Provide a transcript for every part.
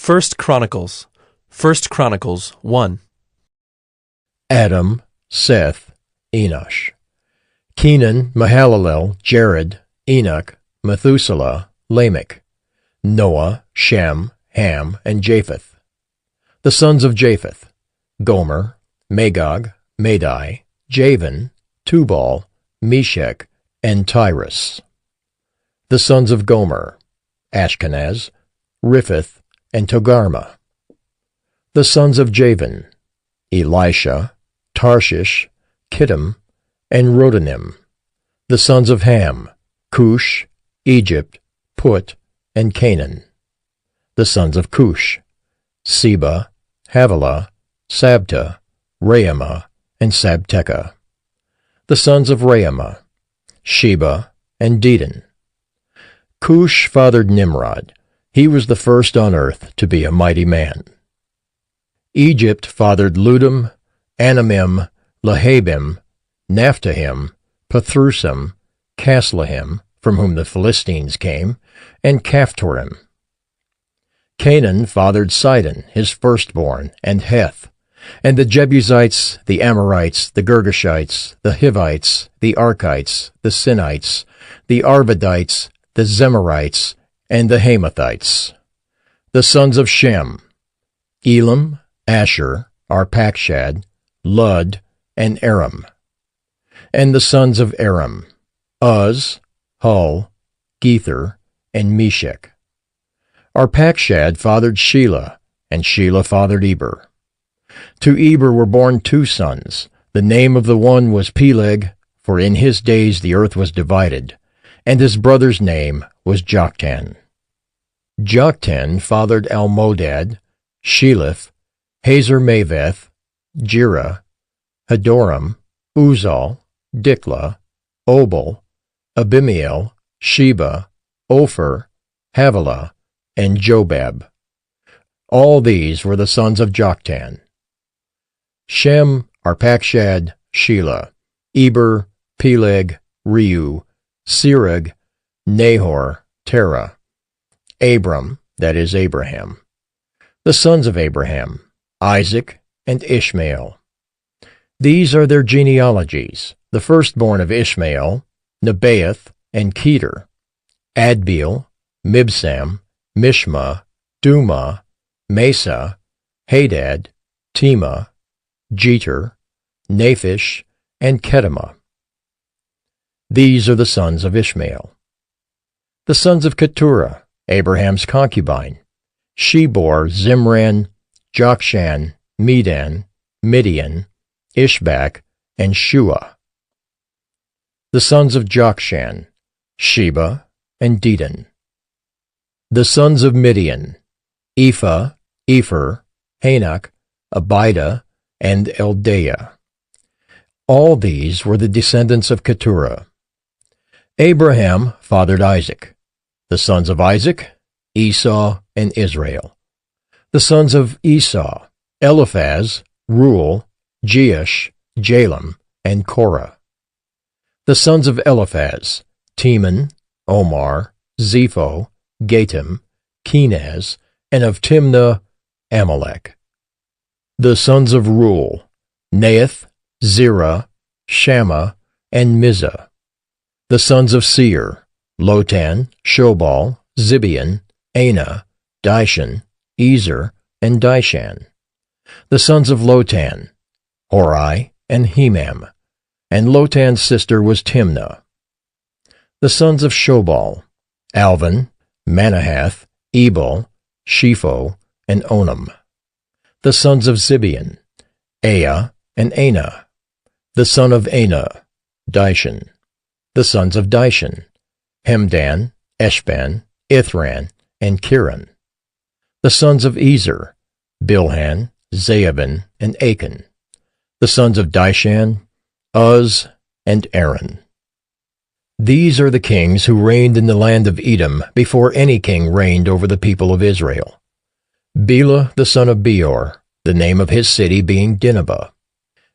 First Chronicles 1. Adam, Seth, Enosh. Kenan, Mahalalel, Jared, Enoch, Methuselah, Lamech, Noah, Shem, Ham, and Japheth. The sons of Japheth: Gomer, Magog, Madai, Javan, Tubal, Meshech, and Tyrus. The sons of Gomer: Ashkenaz, Riphath, and Togarmah. The sons of Javan: Elisha, Tarshish, Kittim, and Rodanim. The sons of Ham: Cush, Egypt, Put, and Canaan. The sons of Cush: Seba, Havilah, Sabta, Raamah, and Sabteca. The sons of Raamah: Sheba and Dedan. Cush fathered Nimrod. He was the first on earth to be a mighty man. Egypt fathered Ludum, Anamim, Lehabim, Naphtahim, Pathrusim, Caslahim, from whom the Philistines came, and Caphtorim. Canaan fathered Sidon, his firstborn, and Heth, and the Jebusites, the Amorites, the Girgashites, the Hivites, the Arkites, the Sinites, the Arvadites, the Zemarites, and the Hamathites. The sons of Shem: Elam, Asher, Arpachshad, Lud, and Aram. And the sons of Aram: Uz, Hul, Gether, and Meshech. Arpachshad fathered Shelah, and Shelah fathered Eber. To Eber were born two sons. The name of the one was Peleg, for in his days the earth was divided, and his brother's name was Joktan. Joktan fathered Almodad, Sheleph, Hazar-Maveth, Jerah, Hadoram, Uzal, Diklah, Obal, Abimael, Sheba, Ophir, Havilah, and Jobab. All these were the sons of Joktan. Shem, Arpachshad, Shelah, Eber, Peleg, Reu, Serug, Nahor, Terah. Abram, that is Abraham. The sons of Abraham: Isaac and Ishmael. These are their genealogies: the firstborn of Ishmael, Nebaioth and Kedar, Adbeel, Mibsam, Mishma, Dumah, Mesa, Hadad, Tema, Jeter, Naphish, and Kedemah. These are the sons of Ishmael. The sons of Keturah, Abraham's concubine: she bore Zimran, Jokshan, Medan, Midian, Ishbak, and Shua. The sons of Jokshan: Sheba and Dedan. The sons of Midian: Ephah, Epher, Hanok, Abida, and Eldaah. All these were the descendants of Keturah. Abraham fathered Isaac. The sons of Isaac: Esau and Israel. The sons of Esau: Eliphaz, Reuel, Jeush, Jalam, and Korah. The sons of Eliphaz: Teman, Omar, Zepho, Gatam, Kenaz, and of Timnah, Amalek. The sons of Reuel: Nahath, Zerah, Shammah, and Mizah. The sons of Seir: Lotan, Shobal, Zibeon, Anah, Dishan, Ezer, and Dishan. The sons of Lotan: Hori and Hemam, and Lotan's sister was Timnah. The sons of Shobal: Alvan, Manahath, Ebal, Shepho, and Onam. The sons of Zibeon: Ea and Anah. The son of Anah: Dishan. The sons of Dishan: Hemdan, Eshban, Ithran, and Kiran. The sons of Ezer: Bilhan, Zaabin, and Achan. The sons of Dishan: Uz and Aaron. These are the kings who reigned in the land of Edom before any king reigned over the people of Israel. Bela the son of Beor, the name of his city being Dinhabah.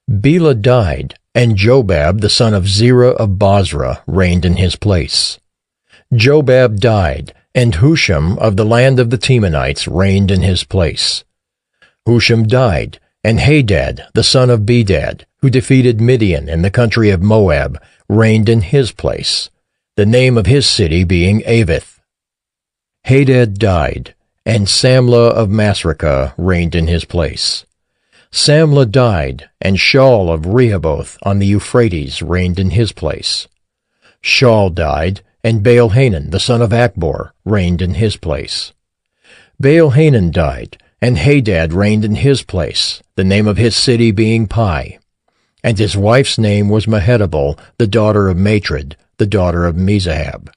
Bela died, and Jobab the son of Zerah of Bozrah reigned in his place. Jobab died, And Husham of the land of the Temanites reigned in his place. Husham died, and Hadad, the son of Bedad, who defeated Midian in the country of Moab, reigned in his place, the name of his city being Avith. Hadad died, and Samlah of Masrekah reigned in his place. Samlah died, and Shaul of Rehoboth on the Euphrates reigned in his place. Shaul died, and Baal-Hanan the son of Achbor reigned in his place. Baal-Hanan died, and Hadad reigned in his place, the name of his city being Pai. And his wife's name was Mehetabel, the daughter of Matred, the daughter of Mezahab.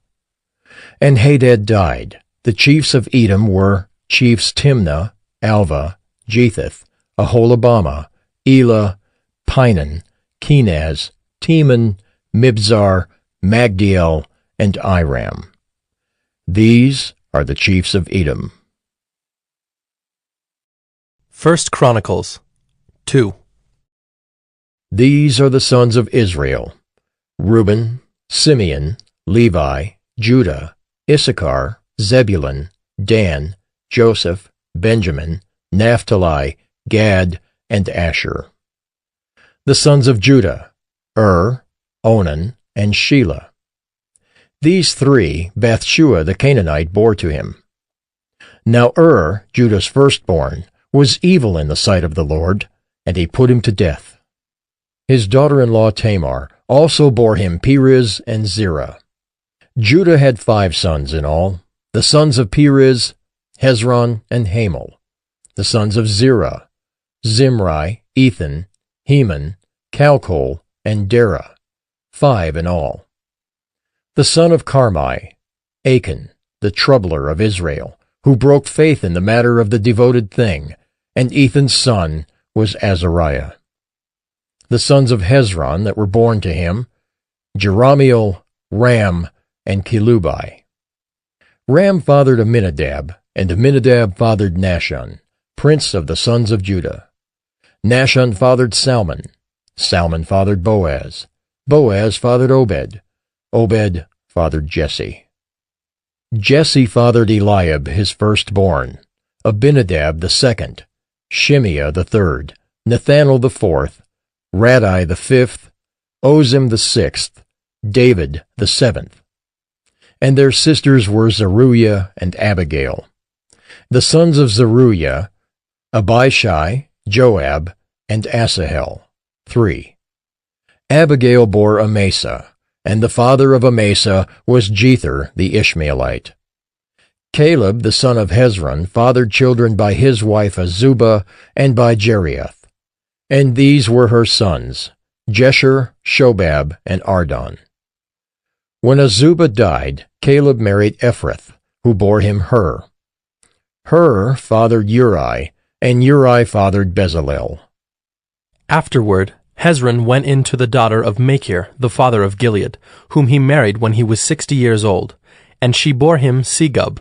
And Hadad died. The chiefs of Edom were chiefs Timnah, Alva, Jetheth, Aholibamah, Elah, Pinan, Kenaz, Teman, Mibzar, Magdiel, and Iram. These are the chiefs of Edom. 1 Chronicles 2. These are the sons of Israel: Reuben, Simeon, Levi, Judah, Issachar, Zebulun, Dan, Joseph, Benjamin, Naphtali, Gad, and Asher. The sons of Judah: Onan, and Shelah. These three Bathshua the Canaanite bore to him. Now Judah's firstborn, was evil in the sight of the Lord, and he put him to death. His daughter-in-law Tamar also bore him Perez and Zerah. Judah had 5 sons in all: the sons of Perez, Hezron, and Hamel. The sons of Zerah: Zimri, Ethan, Heman, Calcol, and Dara, 5 in all. The son of Carmi: Achan, the troubler of Israel, who broke faith in the matter of the devoted thing, and Ethan's son was Azariah. The sons of Hezron that were born to him: Jerahmeel, Ram, and Kelubai. Ram fathered Amminadab, and Amminadab fathered Nahshon, prince of the sons of Judah. Nahshon fathered Salmon. Salmon fathered Boaz. Boaz fathered Obed. Obed fathered Jesse. Jesse fathered Eliab his firstborn, Abinadab the second, Shimeah the third, Nethanel the fourth, Radai the fifth, Ozim the sixth, David the seventh. And their sisters were Zeruiah and Abigail. The sons of Zeruiah: Abishai, Joab, and Asahel, 3. Abigail bore Amasa, and the father of Amasa was Jether the Ishmaelite. Caleb the son of Hezron fathered children by his wife Azubah and by Jerioth. And these were her sons, Jesher, Shobab, and Ardon. When Azubah died, Caleb married Ephrath, who bore him Hur. Hur fathered Uri, and Uri fathered Bezalel. Afterward, Hezron went in to the daughter of Machir, the father of Gilead, whom he married when he was 60 years old, and she bore him Segub.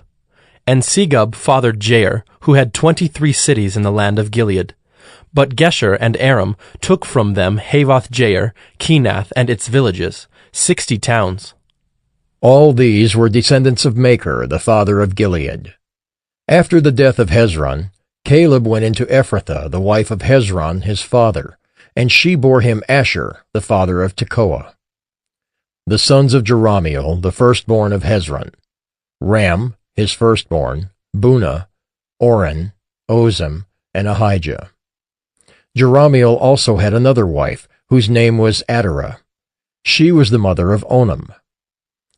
And Segub fathered Jair, who had 23 cities in the land of Gilead. But Gesher and Aram took from them Havoth-Jair, Kenath, and its villages, 60 towns. All these were descendants of Machir, the father of Gilead. After the death of Hezron, Caleb went into Ephrathah, the wife of Hezron his father, and she bore him Asher, the father of Tekoa. The sons of Jerahmeel, the firstborn of Hezron: Ram, his firstborn, Bunah, Oren, Ozem, and Ahijah. Jerahmeel also had another wife, whose name was Adarah. She was the mother of Onam.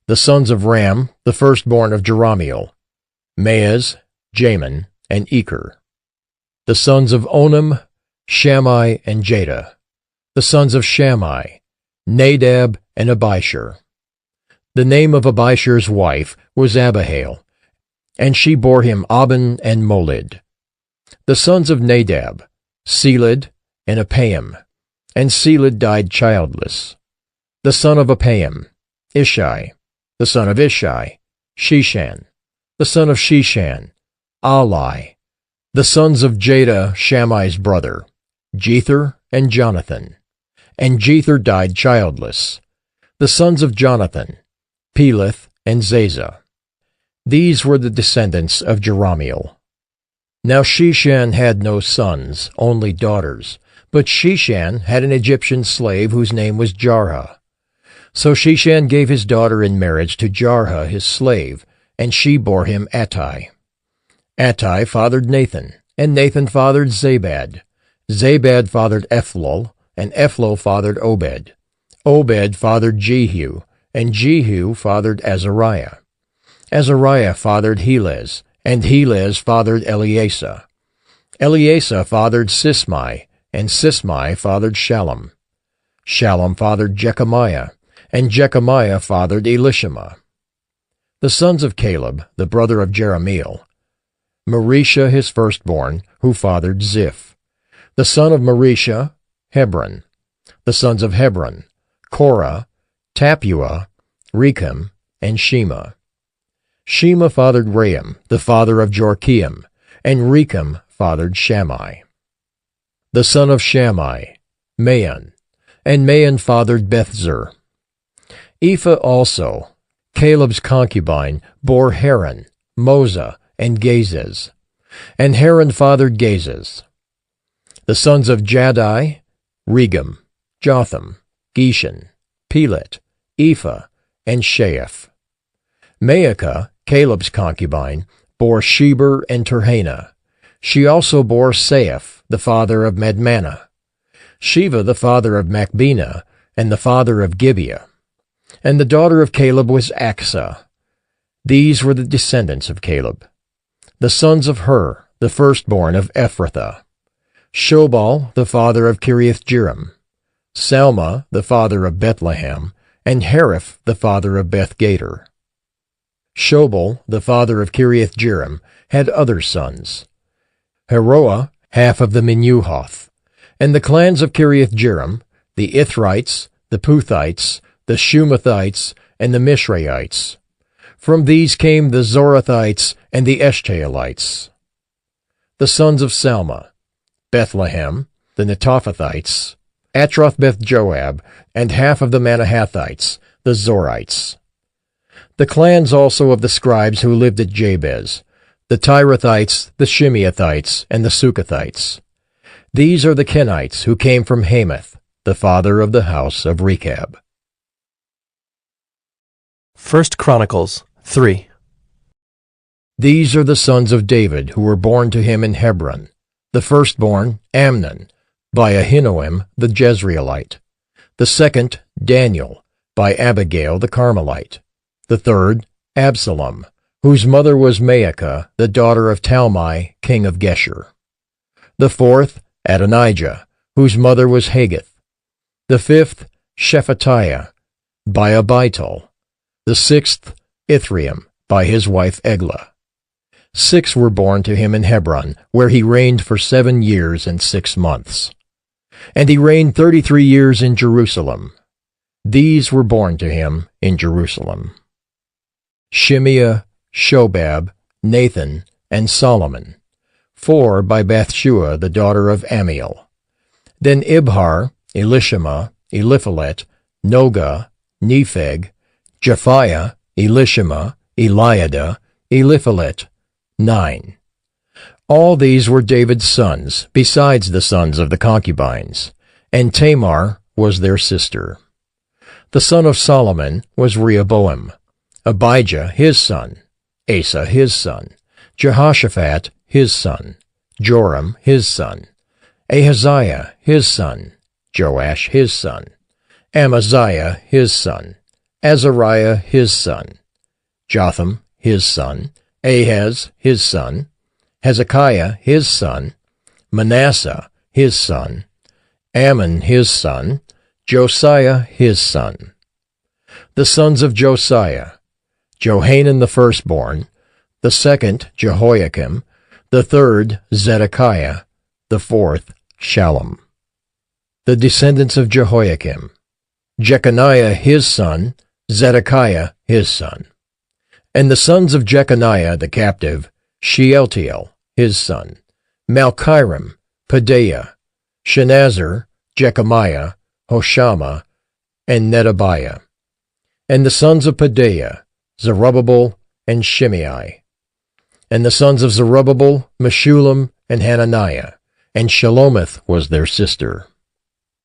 The sons of Ram, the firstborn of Jerahmeel: Maaz, Jamin, and Eker. The sons of Onam: Shammai and Jada. The sons of Shammai: Nadab and Abishur. The name of Abishur's wife was Abihail, and she bore him Aben and Molid. The sons of Nadab: Seled and Apaim, and Seled died childless. The son of Apaim: Ishai. The son of Ishai: Sheshan. The son of Sheshan: Ali. The sons of Jada, Shammai's brother: Jether and Jonathan. And Jether died childless. The sons of Jonathan: Peleth and Zazah. These were the descendants of Jerahmeel. Now Sheshan had no sons, only daughters. But Sheshan had an Egyptian slave whose name was Jarha. So Sheshan gave his daughter in marriage to Jarha his slave, and she bore him Attai. Attai fathered Nathan, and Nathan fathered Zabad. Zabad fathered Ephlol, and Ephlol fathered Obed. Obed fathered Jehu, and Jehu fathered Azariah. Azariah fathered Helez, and Helez fathered Eleasa. Eleasa fathered Sismai, and Sismai fathered Shallum. Shallum fathered Jechamiah, and Jechamiah fathered Elishama. The sons of Caleb, the brother of Jerahmeel: Marisha his firstborn, who fathered Ziph. The son of Marisha, Hebron. The sons of Hebron: Korah, Tappuah, Rechem, and Shema. Shema fathered Raam, the father of Jorkeam, and Rechem fathered Shammai. The son of Shammai: Maon, and Maon fathered Bethzur. Ephah also, Caleb's concubine, bore Haran, Moza, and Gazez, and Haran fathered Gazez. The sons of Jaddai: Regem, Jotham, Geshan, Pelet, Ephah, and Sheaph. Maacah, Caleb's concubine, bore Sheber and Terhana. She also bore Saaph, the father of Madmannah, Sheva the father of Machbenah, and the father of Gibeah. And the daughter of Caleb was Achsah. These were the descendants of Caleb. The sons of Hur, the firstborn of Ephrathah: Shobal the father of Kiriath-jearim, Salma the father of Bethlehem, and Hariph the father of Beth-gader. Shobal the father of Kiriath-jearim had other sons: Heroah, half of the Menuhoth. And the clans of Kiriath-jearim: the Ithrites, the Puthites, the Shumathites, and the Mishraites. From these came the Zorathites and the Eshtaolites. The sons of Salma: Bethlehem, the Netophathites, Atroth-beth-joab, and half of the Manahathites, the Zorites. The clans also of the scribes who lived at Jabez: the Tirathites, the Shimeathites, and the Sukathites. These are the Kenites who came from Hamath, the father of the house of Rechab. 1 Chronicles 3. These are the sons of David who were born to him in Hebron: the firstborn, Amnon, by Ahinoam the Jezreelite; the second, Daniel, by Abigail the Carmelite; the third, Absalom, whose mother was Maacah, the daughter of Talmai, king of Geshur; the fourth, Adonijah, whose mother was Haggith; the fifth, Shephatiah, by Abital; the sixth, Ithream, by his wife Eglah. 6 were born to him in Hebron, where he reigned for 7 years and 6 months. And he reigned 33 years in Jerusalem. These were born to him in Jerusalem: Shimeah, Shobab, Nathan, and Solomon, 4 by Bathshua the daughter of Amiel. Then Ibhar, Elishama, Eliphalet, Nogah, Nepheg, Japhiah, Elishama, Eliada, Eliphalet, 9. All these were David's sons, besides the sons of the concubines, and Tamar was their sister. The son of Solomon was Rehoboam, Abijah his son, Asa his son, Jehoshaphat his son, Joram his son, Ahaziah his son, Joash his son, Amaziah his son, Azariah his son, Jotham his son, Ahaz his son, Hezekiah his son, Manasseh his son, Ammon his son, Josiah his son. The sons of Josiah: Johanan the firstborn, the second Jehoiakim, the third Zedekiah, the fourth Shallum. The descendants of Jehoiakim: Jeconiah his son, Zedekiah his son. And the sons of Jeconiah the captive: Shealtiel his son, Malchiram, Pedaiah, Shenazar, Jechamiah, Hoshama, and Nedabiah. And the sons of Pedaiah: Zerubbabel, and Shimei. And the sons of Zerubbabel, Meshullam, and Hananiah, and Shelomith was their sister.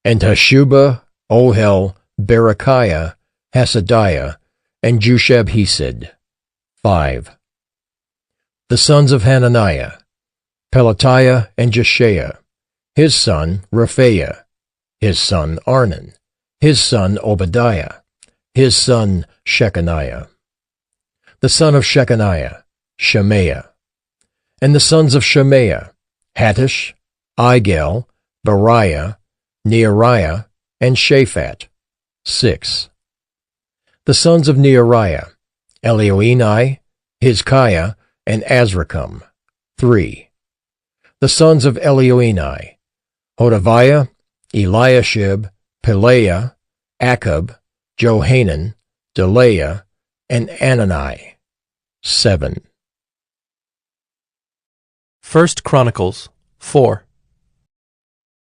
And Hashubah, Ohel, Berechiah, Hasadiah, and Jushab-Hesed. 5. The sons of Hananiah, Pelatiah and Jeshaiah, his son Rephaiah, his son Arnan, his son Obadiah, his son Shechaniah. The son of Shechaniah, Shemaiah. And the sons of Shemaiah, Hattush, Igel, Bariah, Neariah, and Shaphat. 6. The sons of Neariah, Elioenai, Hizkiah, and Azrikam. 3. The sons of Elioenai, Hodaviah, Eliashib, Pelaiah, Akab, Johanan, Delaiah, and Anani. 7. 1 Chronicles 4.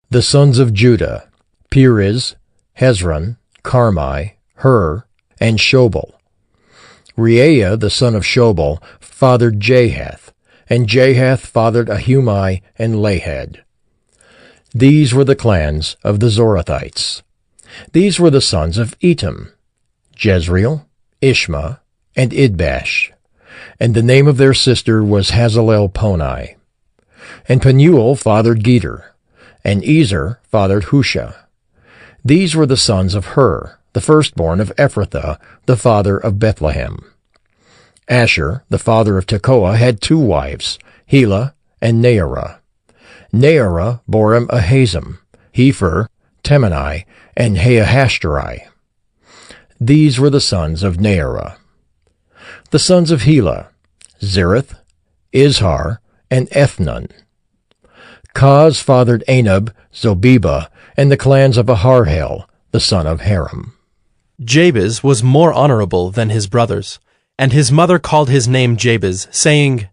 The sons of Judah, Periz, Hezron, Carmi, Hur, and Shobal. Reaiah, the son of Shobal, fathered Jahath, and Jahath fathered Ahumai and Lahad. These were the clans of the Zorathites. These were the sons of Etam, Jezreel, Ishma, and Idbash. And the name of their sister was Hazalelponi. And Penuel fathered Geter, and Ezer fathered Husha. These were the sons of Hur, the firstborn of Ephrathah, the father of Bethlehem. Asher, the father of Tekoa, had 2 wives, Helah and Naarah. Naarah bore him Ahazam, Hepher, Temani, and Haahashtari. These were the sons of Naarah. The sons of Helah, Zereth, Izhar, and Ethnon. Koz fathered Anab, Zobeba, and the clans of Aharhel, the son of Haram. Jabez was more honorable than his brothers, and his mother called his name Jabez, saying,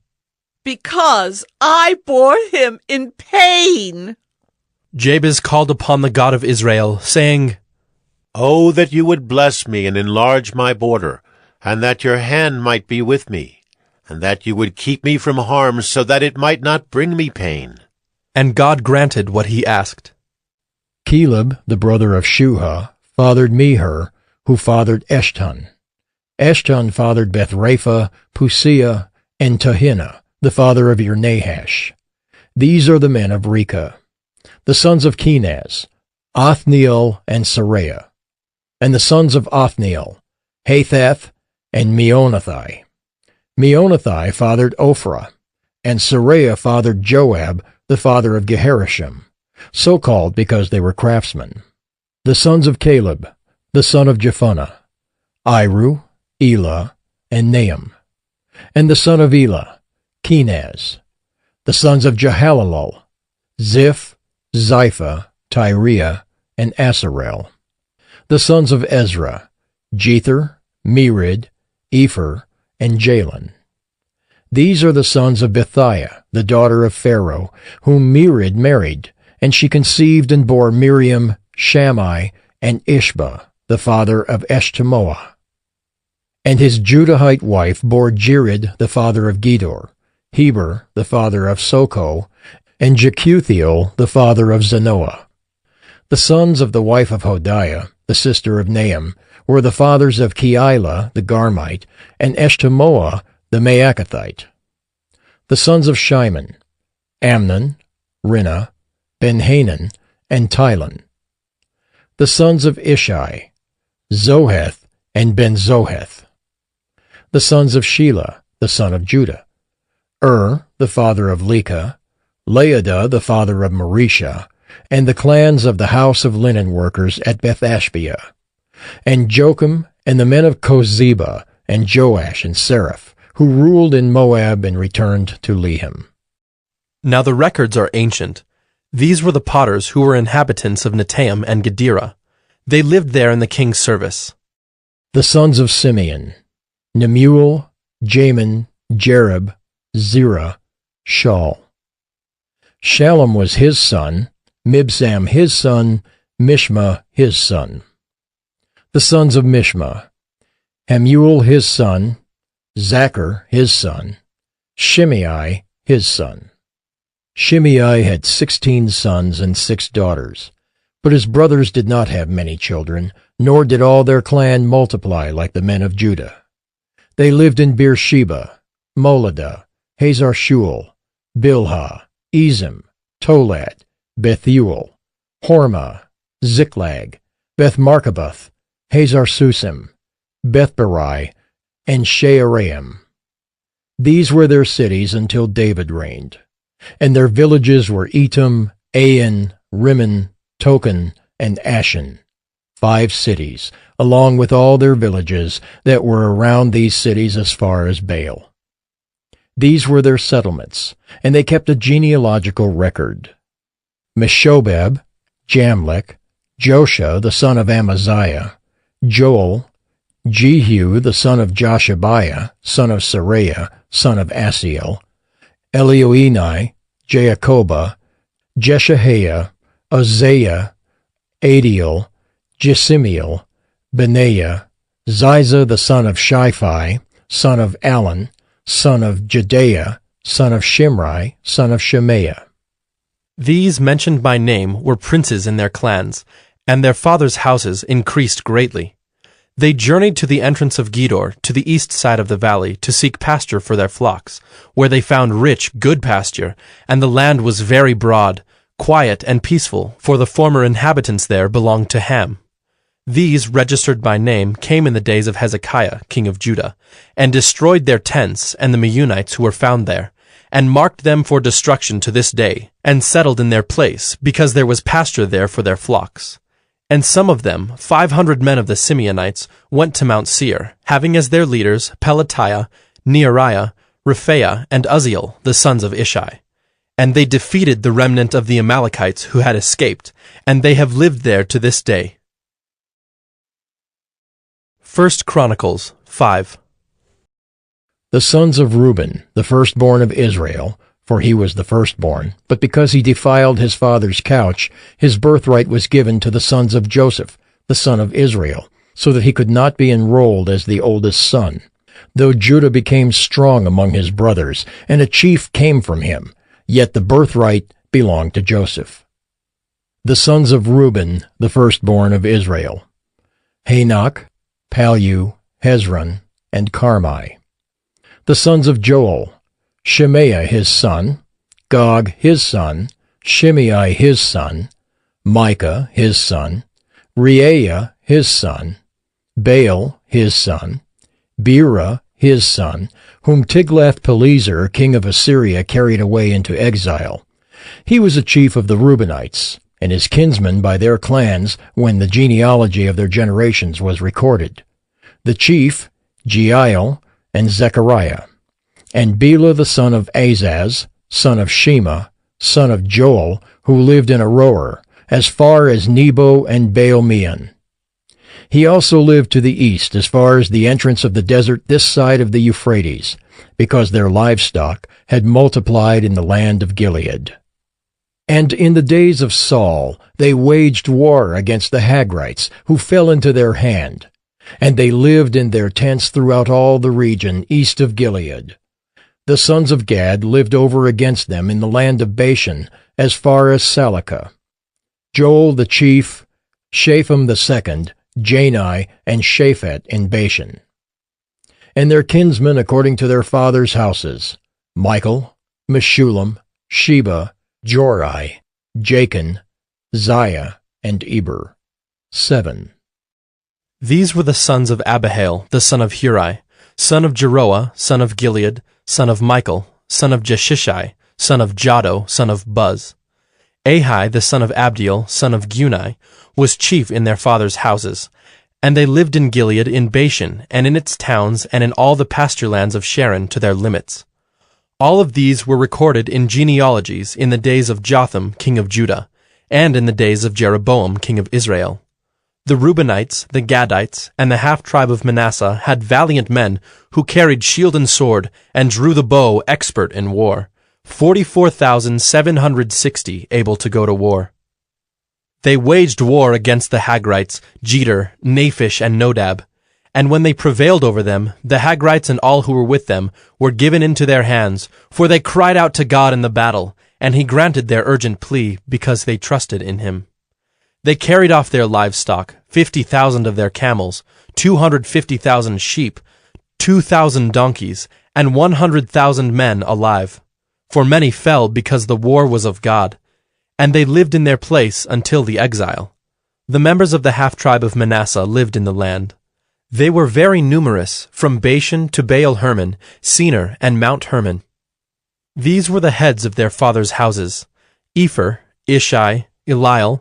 Because I bore him in pain. Jabez called upon the God of Israel, saying, Oh, that you would bless me and enlarge my border, and that your hand might be with me, and that you would keep me from harm, so that it might not bring me pain. And God granted what he asked. Caleb, the brother of Shuha, fathered Meher, who fathered Eshton. Eshton fathered Bethrapha, Pusia, and Tahinah, the father of Nahash. These are the men of Rechah. The sons of Kenaz, Othniel and Saraiah. And the sons of Othniel, Hathath and Meonothai. Meonothai fathered Ophrah, and Saraiah fathered Joab, the father of Geharashim, so called because they were craftsmen. The sons of Caleb, the son of Jephunneh, Iru, Elah, and Nahum. And the son of Elah, Kenaz. The sons of Jehalelel, Ziph, Ziphah, Tyriah, and Asarel. The sons of Ezra, Jether, Merid, Epher, and Jalon. These are the sons of Bethiah, the daughter of Pharaoh, whom Merid married, and she conceived and bore Miriam, Shammai, and Ishba, the father of Eshtemoa. And his Judahite wife bore Jered, the father of Gedor, Heber, the father of Soko, and Jekuthiel, the father of Zanoah. The sons of the wife of Hodiah, the sister of Nahum, were the fathers of Keilah, the Garmite, and Eshtemoa, the Maacathite. The sons of Shimon, Amnon, Rinnah, Ben-Hanan, and Tilon. The sons of Ishai, Zoheth and Ben-Zoheth. The sons of Shelah, the son of Judah, the father of Lekah, Laadah, the father of Marisha, and the clans of the house of linen workers at Beth-Ashbea, and Jocham, and the men of Kozeba, and Joash and Seraph, who ruled in Moab and returned to Lehem. Now the records are ancient. These were the potters who were inhabitants of Netaim and Gedera. They lived there in the king's service. The sons of Simeon, Nemuel, Jamin, Jerib, Zerah, Shaul. Shallum was his son, Mibsam his son, Mishma his son. The sons of Mishma, Hamuel his son, Zachar his son, Shimei his son. Shimei had 16 sons and 6 daughters, but his brothers did not have many children, nor did all their clan multiply like the men of Judah. They lived in Beersheba, Moladah, Hazar-Shual, Bilhah, Ezim, Tolad, Bethuel, Hormah, Ziklag, Beth-Marcaboth, Hazar-Susim, Beth-Barai, and Shearaim. These were their cities until David reigned. And their villages were Etam, Ain, Rimmon, Token, and Ashan, 5 cities, along with all their villages that were around these cities as far as Baal. These were their settlements, and they kept a genealogical record. Meshobab, Jamlech, Josha the son of Amaziah, Joel, Jehu the son of Joshabiah, son of Seraiah, son of Asiel, Elioenai, Jaakobah, Jeshahiah, Uzziah, Adiel, Jesimiel, Benaiah, Ziza the son of Shiphi, son of Alon, son of Jedaiah, son of Shimri, son of Shemaiah. These mentioned by name were princes in their clans, and their fathers' houses increased greatly. They journeyed to the entrance of Gedor, to the east side of the valley, to seek pasture for their flocks, where they found rich, good pasture, and the land was very broad, quiet and peaceful, for the former inhabitants there belonged to Ham. These, registered by name, came in the days of Hezekiah, king of Judah, and destroyed their tents and the Meunites who were found there, and marked them for destruction to this day, and settled in their place, because there was pasture there for their flocks. And some of them, 500 men of the Simeonites, went to Mount Seir, having as their leaders Pelatiah, Neariah, Rephaiah, and Uzziel, the sons of Ishi. And they defeated the remnant of the Amalekites who had escaped, and they have lived there to this day. 1 Chronicles 5. The sons of Reuben, the firstborn of Israel, for he was the firstborn, but because he defiled his father's couch, his birthright was given to the sons of Joseph, the son of Israel, so that he could not be enrolled as the oldest son. Though Judah became strong among his brothers, and a chief came from him, yet the birthright belonged to Joseph. The sons of Reuben, the firstborn of Israel: Hanok, Palu, Hezron, and Carmi. The sons of Joel: Shemaiah his son, Gog his son, Shimei his son, Micah his son, Reaiah his son, Baal his son, Bera his son, whom Tiglath-Pileser king of Assyria carried away into exile. He was a chief of the Reubenites, and his kinsmen by their clans when the genealogy of their generations was recorded. The chief, Jeiel, and Zechariah. And Bela the son of Azaz, son of Shema, son of Joel, who lived in Aroer, as far as Nebo and Baal-meon. He also lived to the east as far as the entrance of the desert this side of the Euphrates, because their livestock had multiplied in the land of Gilead. And in the days of Saul they waged war against the Hagrites, who fell into their hand, and they lived in their tents throughout all the region east of Gilead. The sons of Gad lived over against them in the land of Bashan, as far as Salakah. Joel the chief, Shapham the second, Jani, and Shaphat in Bashan. And their kinsmen according to their fathers' houses: Michael, Meshullam, Sheba, Jorai, Jachin, Ziah, and Eber. 7. These were the sons of Abihail, the son of Huri, son of Jeroah, son of Gilead, son of Michael, son of Jeshishai, son of Jado, son of Buz. Ahi, the son of Abdiel, son of Guni, was chief in their fathers' houses, and they lived in Gilead in Bashan, and in its towns, and in all the pasture lands of Sharon to their limits. All of these were recorded in genealogies in the days of Jotham, king of Judah, and in the days of Jeroboam, king of Israel. The Reubenites, the Gadites, and the half-tribe of Manasseh had valiant men who carried shield and sword, and drew the bow expert in war, 44,760 able to go to war. They waged war against the Hagrites, Jeter, Naphish, and Nodab, And when they prevailed over them, the Hagrites and all who were with them were given into their hands, for they cried out to God in the battle, and he granted their urgent plea, because they trusted in him. They carried off their livestock, 50,000 of their camels, 250,000 sheep, 2,000 donkeys, and 100,000 men alive. For many fell because the war was of God, and they lived in their place until the exile. The members of the half-tribe of Manasseh lived in the land. They were very numerous, from Bashan to Baal-Hermon, Senir, and Mount Hermon. These were the heads of their fathers' houses: Epher, Ishai, Eliel,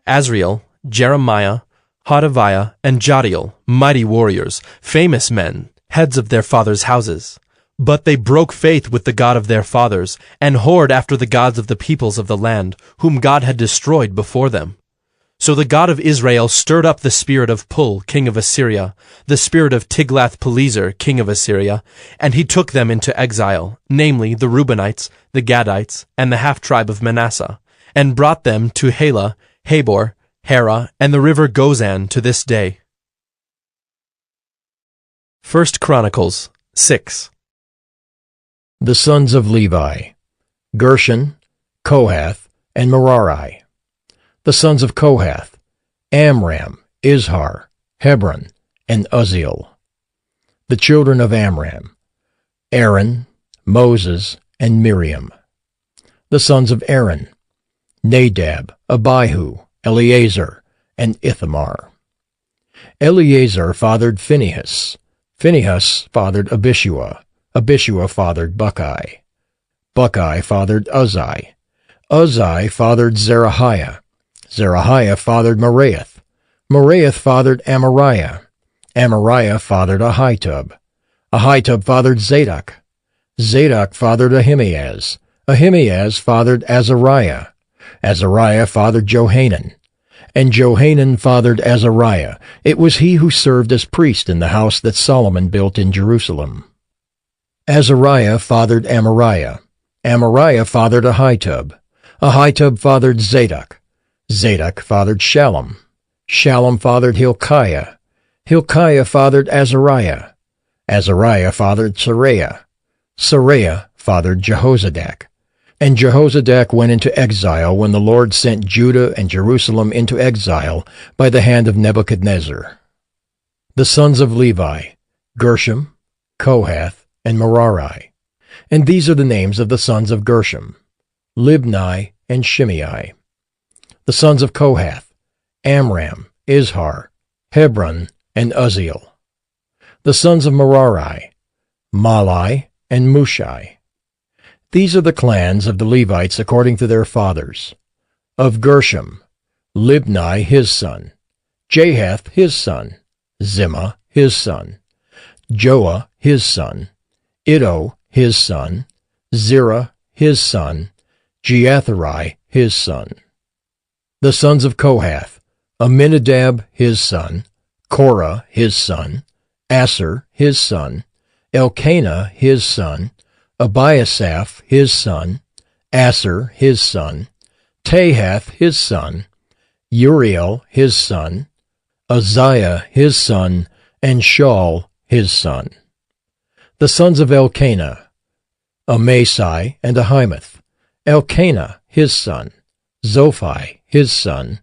Azriel, Jeremiah, Hodaviah, and Jadiel, mighty warriors, famous men, heads of their fathers' houses. But they broke faith with the God of their fathers, and whored after the gods of the peoples of the land, whom God had destroyed before them. So the God of Israel stirred up the spirit of Pul, king of Assyria, the spirit of Tiglath-Pileser, king of Assyria, and he took them into exile, namely the Reubenites, the Gadites, and the half-tribe of Manasseh, and brought them to Halah, Habor, Hara, and the river Gozan to this day. 1 Chronicles 6. The sons of Levi: Gershon, Kohath, and Merari. The sons of Kohath: Amram, Izhar, Hebron, and Uzziel. The children of Amram: Aaron, Moses, and Miriam. The sons of Aaron: Nadab, Abihu, Eleazar, and Ithamar. Eleazar fathered Phinehas. Phinehas fathered Abishua. Abishua fathered Buckai. Buckai fathered Uzzi. Uzzi fathered Zerahiah. Zerahiah fathered Meraioth. Meraioth fathered Amariah. Amariah fathered Ahitub. Ahitub fathered Zadok. Zadok fathered Ahimaaz. Ahimaaz fathered Azariah. Azariah fathered Johanan. And Johanan fathered Azariah. It was he who served as priest in the house that Solomon built in Jerusalem. Azariah fathered Amariah. Amariah fathered Ahitub. Ahitub fathered Zadok. Zadok fathered Shallum. Shallum fathered Hilkiah. Hilkiah fathered Azariah. Azariah fathered Seraiah. Seraiah fathered Jehozadak. And Jehozadak went into exile when the Lord sent Judah and Jerusalem into exile by the hand of Nebuchadnezzar. The sons of Levi: Gershom, Kohath, and Merari. And these are the names of the sons of Gershom: Libni and Shimei. The sons of Kohath: Amram, Izhar, Hebron, and Uzziel. The sons of Merari: Mahli and Mushai. These are the clans of the Levites according to their fathers. Of Gershom: Libni his son, Jahath his son, Zimmah his son, Joah his son, Iddo his son, Zerah his son, Jeatherai his son. The sons of Kohath: Aminadab his son, Korah his son, Asher his son, Elkanah his son, Abiasaph his son, Asher his son, Tahath his son, Uriel his son, Uzziah his son, and Shaul his son. The sons of Elkanah: Amasai and Ahimoth. Elkanah his son, Zophai his son,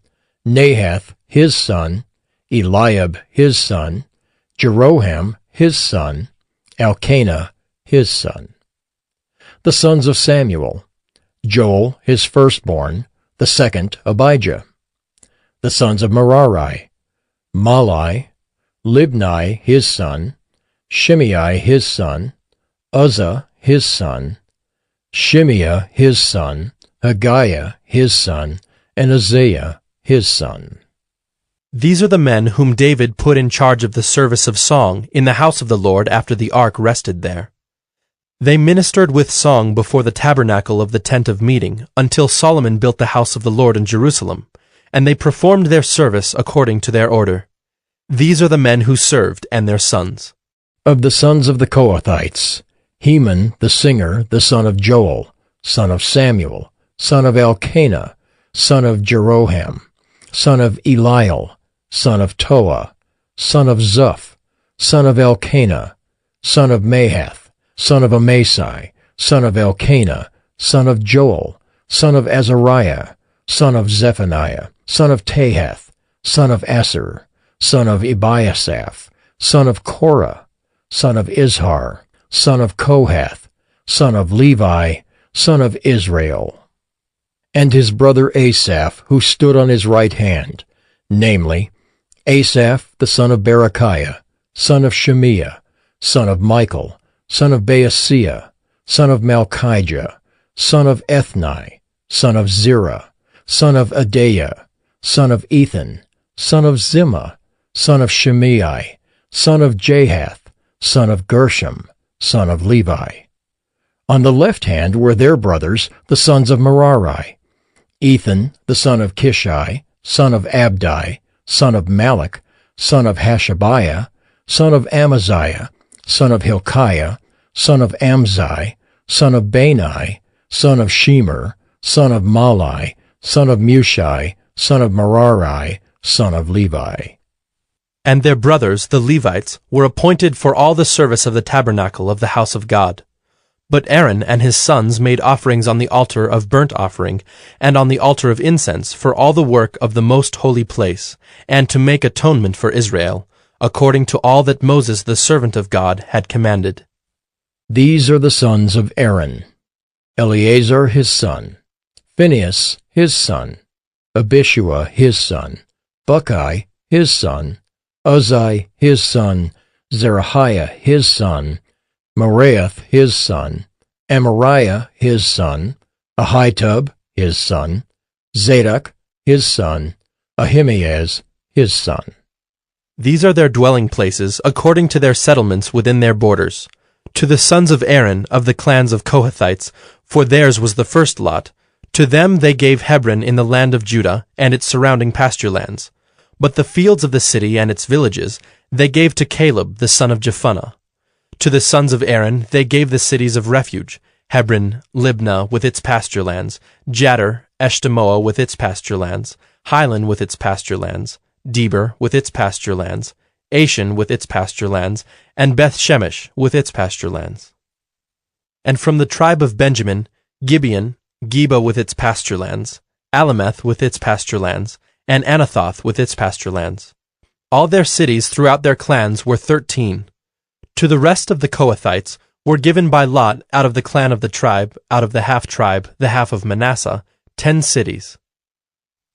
Nahath his son, Eliab his son, Jeroham his son, Elkanah his son. The sons of Samuel: Joel his firstborn, the second Abijah. The sons of Merari: Mahli, Libni his son, Shimei his son, Uzzah his son, Shimea his son, Haggiah his son, and Uzziah his son. These are the men whom David put in charge of the service of song in the house of the Lord after the ark rested there. They ministered with song before the tabernacle of the tent of meeting until Solomon built the house of the Lord in Jerusalem, and they performed their service according to their order. These are the men who served and their sons. Of the sons of the Kohathites: Heman the singer, the son of Joel, son of Samuel, son of Elkanah, son of Jeroham, son of Eliel, son of Toah, son of Zuph, son of Elkanah, son of Mahath, son of Amasai, son of Elkanah, son of Joel, son of Azariah, son of Zephaniah, son of Tahath, son of Asser, son of Ebiasaph, son of Korah, son of Izhar, son of Kohath, son of Levi, son of Israel. And his brother Asaph, who stood on his right hand, namely, Asaph the son of Berechiah, son of Shemiah, son of Michael, son of Baaseiah, son of Malchijah, son of Ethni, son of Zerah, son of Adaiah, son of Ethan, son of Zimmah, son of Shimei, son of Jahath, son of Gershom, son of Levi. On the left hand were their brothers, the sons of Merari, Ethan, the son of Kishai, son of Abdi, son of Malach, son of Hashabiah, son of Amaziah, son of Hilkiah, son of Amzai, son of Bani, son of Shemer, son of Malai, son of Mushai, son of Merari, son of Levi. And their brothers, the Levites, were appointed for all the service of the tabernacle of the house of God. But Aaron and his sons made offerings on the altar of burnt offering, and on the altar of incense for all the work of the most holy place, and to make atonement for Israel, according to all that Moses the servant of God had commanded. These are the sons of Aaron: Eleazar his son, Phinehas his son, Abishua his son, Buckai his son, Uzzi his son, Zerahiah his son, Meraioth his son, Amariah his son, Ahitub his son, Zadok his son, Ahimaaz his son. These are their dwelling places according to their settlements within their borders. To the sons of Aaron of the clans of Kohathites, for theirs was the first lot, to them they gave Hebron in the land of Judah and its surrounding pasture lands. But the fields of the city and its villages they gave to Caleb the son of Jephunneh. To the sons of Aaron they gave the cities of refuge, Hebron, Libnah with its pasture lands, Jattir, Eshtemoa with its pasture lands, Hilan with its pasture lands, Deber with its pasture lands, Ashan with its pasture lands, and Beth-Shemesh with its pasture lands. And from the tribe of Benjamin, Gibeon, Geba with its pasture lands, Alameth with its pasture lands, and Anathoth with its pasture lands. All their cities throughout their clans were 13. To the rest of the Kohathites were given by lot out of the clan of the tribe, out of the half-tribe, the half of Manasseh, 10 cities.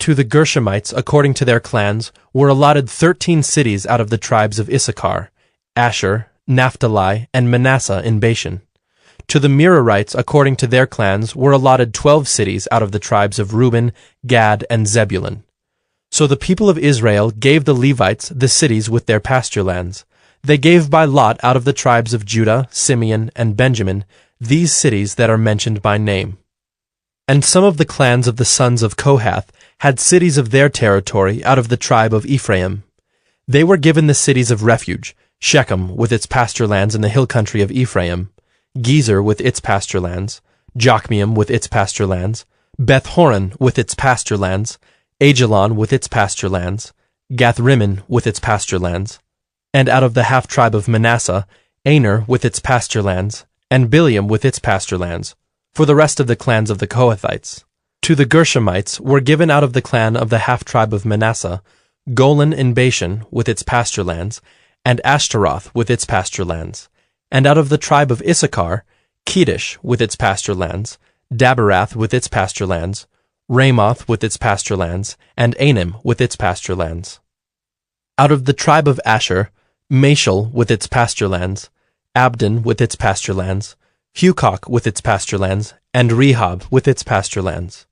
To the Gershomites, according to their clans, were allotted 13 cities out of the tribes of Issachar, Asher, Naphtali, and Manasseh in Bashan. To the Merarites, according to their clans, were allotted 12 cities out of the tribes of Reuben, Gad, and Zebulun. So the people of Israel gave the Levites the cities with their pasture lands. They gave by lot out of the tribes of Judah, Simeon, and Benjamin these cities that are mentioned by name. And some of the clans of the sons of Kohath had cities of their territory out of the tribe of Ephraim. They were given the cities of refuge, Shechem with its pasture lands in the hill country of Ephraim, Gezer with its pasture lands, Jokmeam with its pasture lands, Beth-horon with its pasture lands, Ajalon with its pasture lands, Gath-rimmon with its pasture lands, and out of the half-tribe of Manasseh, Aner with its pasture lands, and Bileam with its pasture lands, for the rest of the clans of the Kohathites. To the Gershomites were given out of the clan of the half-tribe of Manasseh, Golan in Bashan with its pasture lands, and Ashtaroth with its pasture lands, and out of the tribe of Issachar, Kedesh with its pasture lands, Daberath with its pasture lands, Ramoth with its pasture lands, and Anim with its pasture lands. Out of the tribe of Asher, Mashal with its pasture lands, Abdon with its pasture lands, Hukok with its pasture lands, and Rehob with its pasture lands.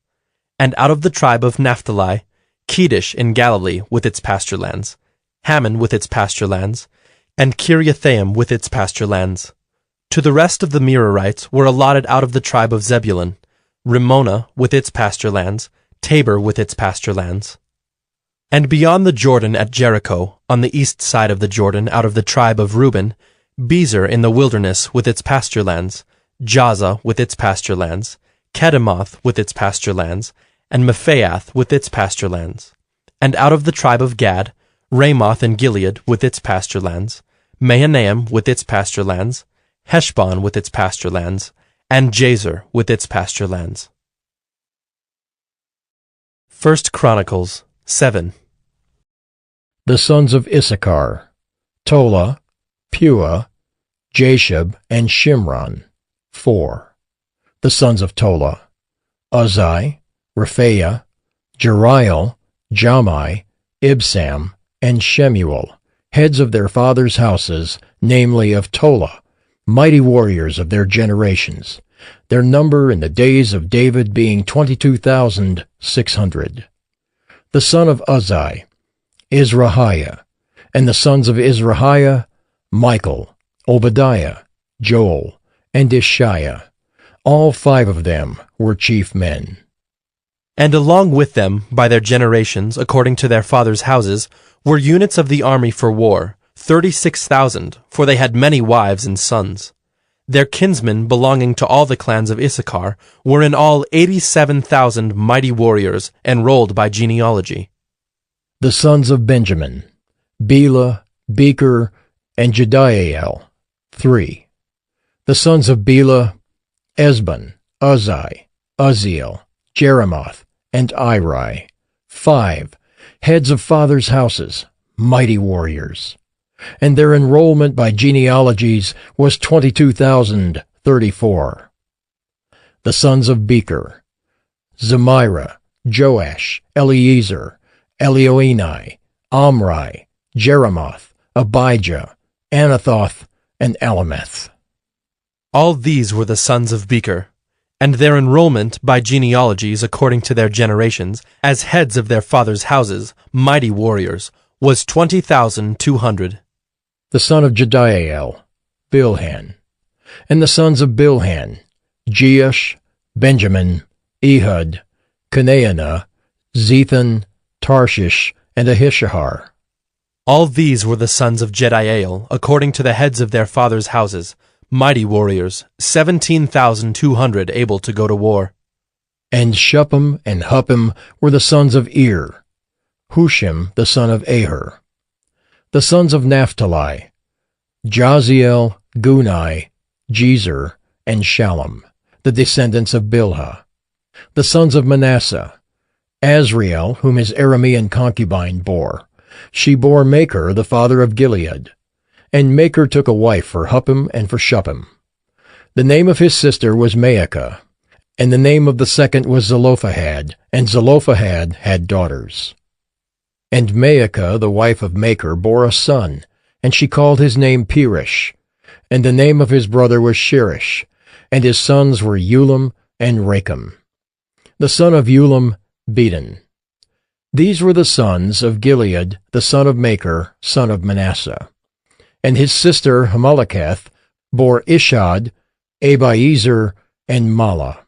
And out of the tribe of Naphtali, Kedesh in Galilee with its pasture lands, Hammon with its pasture lands, and Kiriathaim with its pasture lands. To the rest of the Merarites were allotted out of the tribe of Zebulun, Rimmona with its pasture lands, Tabor with its pasture lands. And beyond the Jordan at Jericho, on the east side of the Jordan out of the tribe of Reuben, Bezer in the wilderness with its pasture lands, Jaza with its pasture lands, Kedemoth with its pasture lands, and Mephaath with its pasture lands. And out of the tribe of Gad, Ramoth in Gilead with its pasture lands, Mahanaim with its pasture lands, Heshbon with its pasture lands, and Jazer with its pasture lands. 1 Chronicles 7. The sons of Issachar, Tola, Puah, Jashub, and Shimron, 4. The sons of Tola, Uzai, Rephaiah, Jeriel, Jamai, Ibsam, and Shemuel, heads of their fathers' houses, namely of Tola, mighty warriors of their generations, their number in the days of David being 22,600. The son of Uzai, Izrahiah, and the sons of Izrahiah, Michael, Obadiah, Joel, and Ishiah. All 5 of them were chief men. And along with them, by their generations, according to their fathers' houses, were units of the army for war, 36,000, for they had many wives and sons. Their kinsmen, belonging to all the clans of Issachar, were in all 87,000 mighty warriors, enrolled by genealogy. The sons of Benjamin, Bela, Becher, and Jediael, 3. The sons of Bela, Esbon, Uzai, Uzziel, Jeremoth, and Iri, 5, heads of fathers' houses, mighty warriors. And their enrollment by genealogies was 22,034. The sons of Becher, Zemira, Joash, Eliezer, Elioenai, Omri, Jeremoth, Abijah, Anathoth, and Alameth. All these were the sons of Becher, and their enrollment by genealogies according to their generations, as heads of their fathers' houses, mighty warriors, was 20,200. The son of Jediael, Bilhan. And the sons of Bilhan, Jeush, Benjamin, Ehud, Kenaanah, Zethan, Tarshish, and Ahishahar. All these were the sons of Jediael, according to the heads of their fathers' houses, mighty warriors, 17,200 able to go to war. And Shuppim and Huppim were the sons of Ir, Hushim the son of Aher. The sons of Naphtali, Jaziel, Gunai, Jezer, and Shallum, the descendants of Bilhah. The sons of Manasseh, Azriel, whom his Aramean concubine bore. She bore Machir, the father of Gilead. And Machir took a wife for Huppim and for Shuppim. The name of his sister was Maacah, and the name of the second was Zelophehad, and Zelophehad had daughters. And Maacah, the wife of Machir, bore a son, and she called his name Perish. And the name of his brother was Sherish, and his sons were Ulam and Racham. The son of Ulam, Bedan. These were the sons of Gilead, the son of Machir, son of Manasseh. And his sister Hamaleketh bore Ishad, Abiezer, and Mala.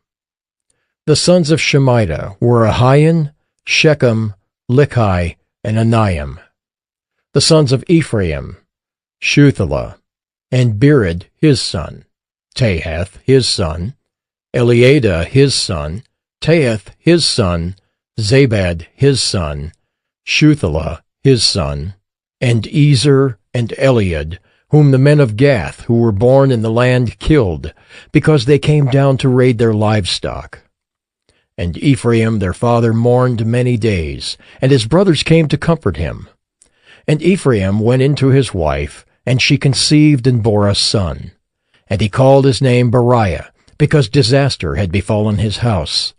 The sons of Shemida were Ahian, Shechem, Lichai, and Anaim. The sons of Ephraim, Shuthelah, and Bered his son, Tahath his son, Eliada his son, Tahath his son, Zabad his son, Shuthelah his son, and Ezer and Eliad, whom the men of Gath who were born in the land killed, because they came down to raid their livestock. And Ephraim their father mourned many days, and his brothers came to comfort him. And Ephraim went in to his wife, and she conceived and bore a son. And he called his name Beriah, because disaster had befallen his house.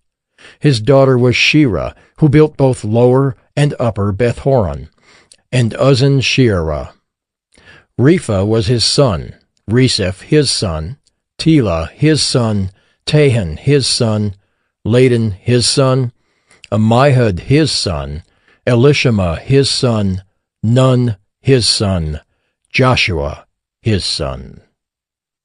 His daughter was Shira, who built both lower and upper Beth-horon, and Uzzen-Sheerah. Repha was his son, Reseph his son, Tela his son, Tahan his son, Ladan his son, Ammihud his son, Elishama his son, Nun his son, Joshua his son.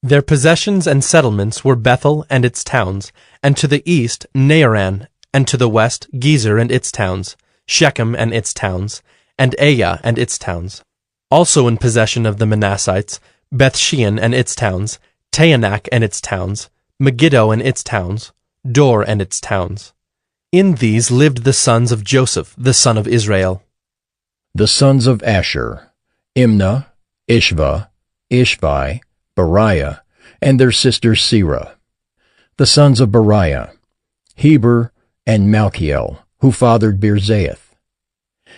Their possessions and settlements were Bethel and its towns, and to the east Naaran, and to the west Gezer and its towns, Shechem and its towns, and Aiah and its towns. Also in possession of the Manassites, Bethshean and its towns, Taanach and its towns, Megiddo and its towns, Dor and its towns. In these lived the sons of Joseph, the son of Israel. The sons of Asher, Imnah, Ishva, Ishvi, Beriah, and their sister Serah. The sons of Beriah, Heber and Malchiel, who fathered Birzaith.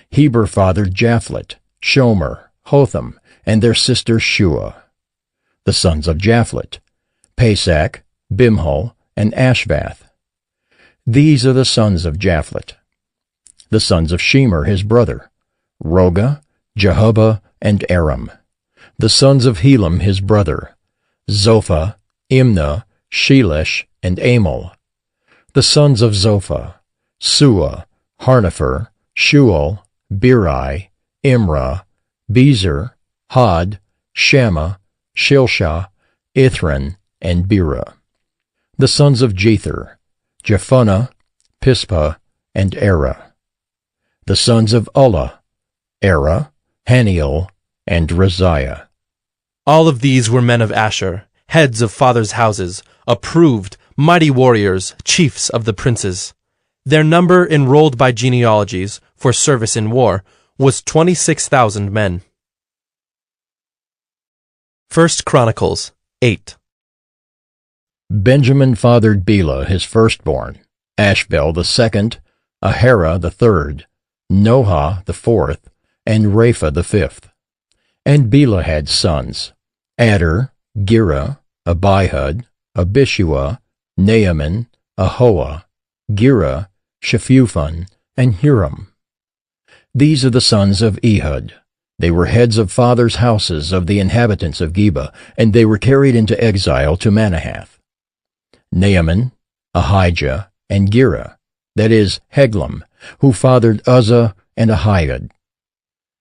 Heber fathered Japhlet, Shomer, Hotham, and their sister Shua. The sons of Japhlet, Pesach, Bimhal, and Ashvath. These are the sons of Japhlet. The sons of Shemer his brother, Roga, Jehubbah, and Aram. The sons of Helam his brother, Zophah, Imnah, Shelesh, and Amal. The sons of Zophah, Sua, Harnepher, Shual, Beri, Imrah, Bezer, Had, Shammah, Shilshah, Ithran, and Bera. The sons of Jether, Jephunneh, Pispa, and Era. The sons of Ulla, Era, Haniel, and Raziah. All of these were men of Asher, heads of fathers' houses, approved, mighty warriors, chiefs of the princes. Their number enrolled by genealogies for service in war was 26,000 men. 1 Chronicles 8. Benjamin fathered Bela his firstborn, Ashbel the second, Ahara the third, Nohah the fourth, and Rapha the fifth. And Bela had sons, Adar, Gera, Abihud, Abishua, Naaman, Ahoah, Gera, Shephuphon, and Huram. These are the sons of Ehud. They were heads of fathers' houses of the inhabitants of Geba, and they were carried into exile to Manahath. Naaman, Ahijah, and Gera, that is, Heglam, who fathered Uzzah and Ahiud.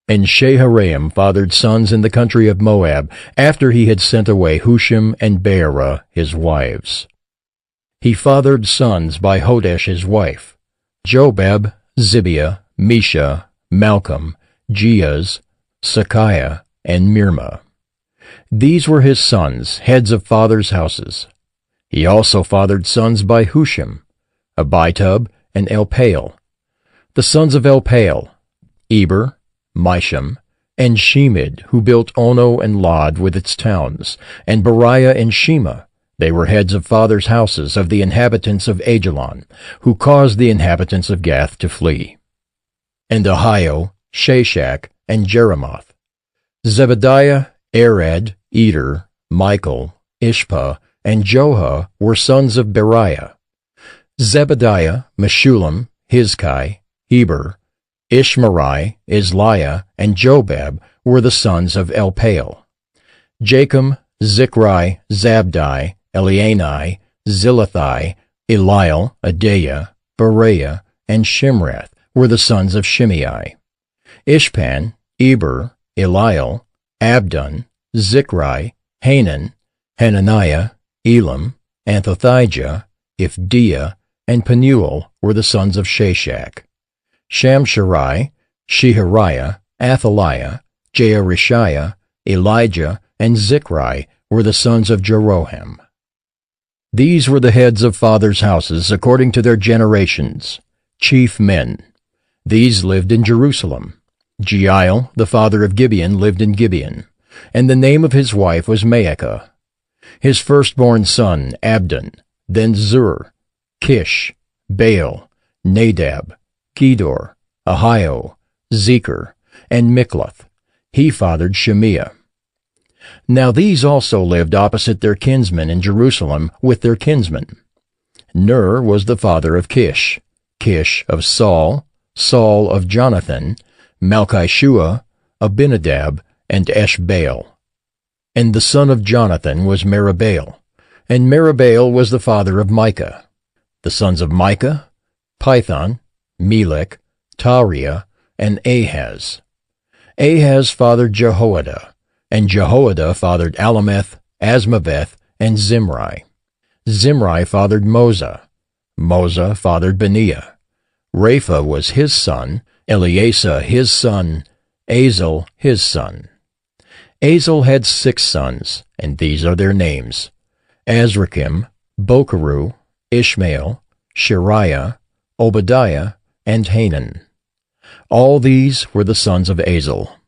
And Shaharaim fathered sons in the country of Moab, after he had sent away Hushim and Beerah his wives. He fathered sons by Hodesh his wife, Jobab, Zibiah, Mesha, Malcolm, Jeaz, Sakiah, and Mirma. These were his sons, heads of fathers' houses. He also fathered sons by Hushim, Abitub, and Elpaal. The sons of Elpaal, Eber, Misham, and Shemid, who built Ono and Lod with its towns, and Beriah and Shema. They were heads of fathers' houses of the inhabitants of Ajalon, who caused the inhabitants of Gath to flee. And Ahio, Shashak, and Jeremoth. Zebediah, Arad, Eder, Michael, Ishpah, and Joha were sons of Beriah. Zebediah, Meshullam, Hizkai, Heber, Ishmerai, Isliah, and Jobab were the sons of Elpaal. Jachim, Zichri, Zabdi, Elianai, Zilathai, Eliel, Adaiah, Bereah, and Shimrath were the sons of Shimei. Ishpan, Eber, Eliel, Abdon, Zichri, Hanan, Hananiah, Elam, Anthothijah, Ifdiah, and Penuel were the sons of Shashak. Shamsherai, Shehariah, Athaliah, Jearishiah, Elijah, and Zichri were the sons of Jeroham. These were the heads of fathers' houses according to their generations, chief men. These lived in Jerusalem. Jeiel, the father of Gibeon, lived in Gibeon, and the name of his wife was Maacah. His firstborn son, Abdon, then Zur, Kish, Baal, Nadab, Kedor, Ahio, Zecher, and Mikloth. He fathered Shemiah. Now these also lived opposite their kinsmen in Jerusalem with their kinsmen. Ner was the father of Kish, Kish of Saul, Saul of Jonathan, Malchishua, Abinadab, and Eshbaal. And the son of Jonathan was Meribaal, and Meribaal was the father of Micah. The sons of Micah, Python, Melech, Tariah, and Ahaz. Ahaz fathered Jehoiada, and Jehoiada fathered Alameth, Asmaveth, and Zimri. Zimri fathered Moza. Moza fathered Beniah. Rapha was his son, Eleasa his son, Azel his son. Azel had 6 sons, and these are their names: Azrachim, Bocheru, Ishmael, Shariah, Obadiah, and Hanan. All these were the sons of Azel.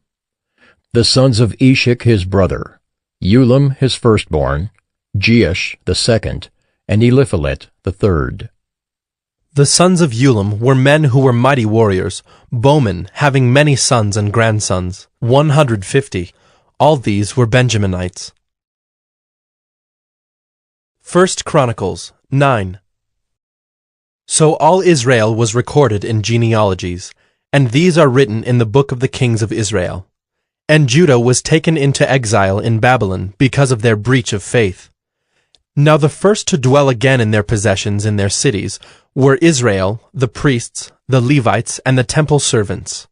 The sons of Eshek his brother, Ulam his firstborn, Jeush the second, and Eliphalet the third. The sons of Ulam were men who were mighty warriors, bowmen, having many sons and grandsons, 150. All these were Benjaminites. 1 Chronicles 9. So all Israel was recorded in genealogies, and these are written in the book of the kings of Israel. And Judah was taken into exile in Babylon because of their breach of faith. Now the first to dwell again in their possessions in their cities were Israel, the priests, the Levites, and the temple servants.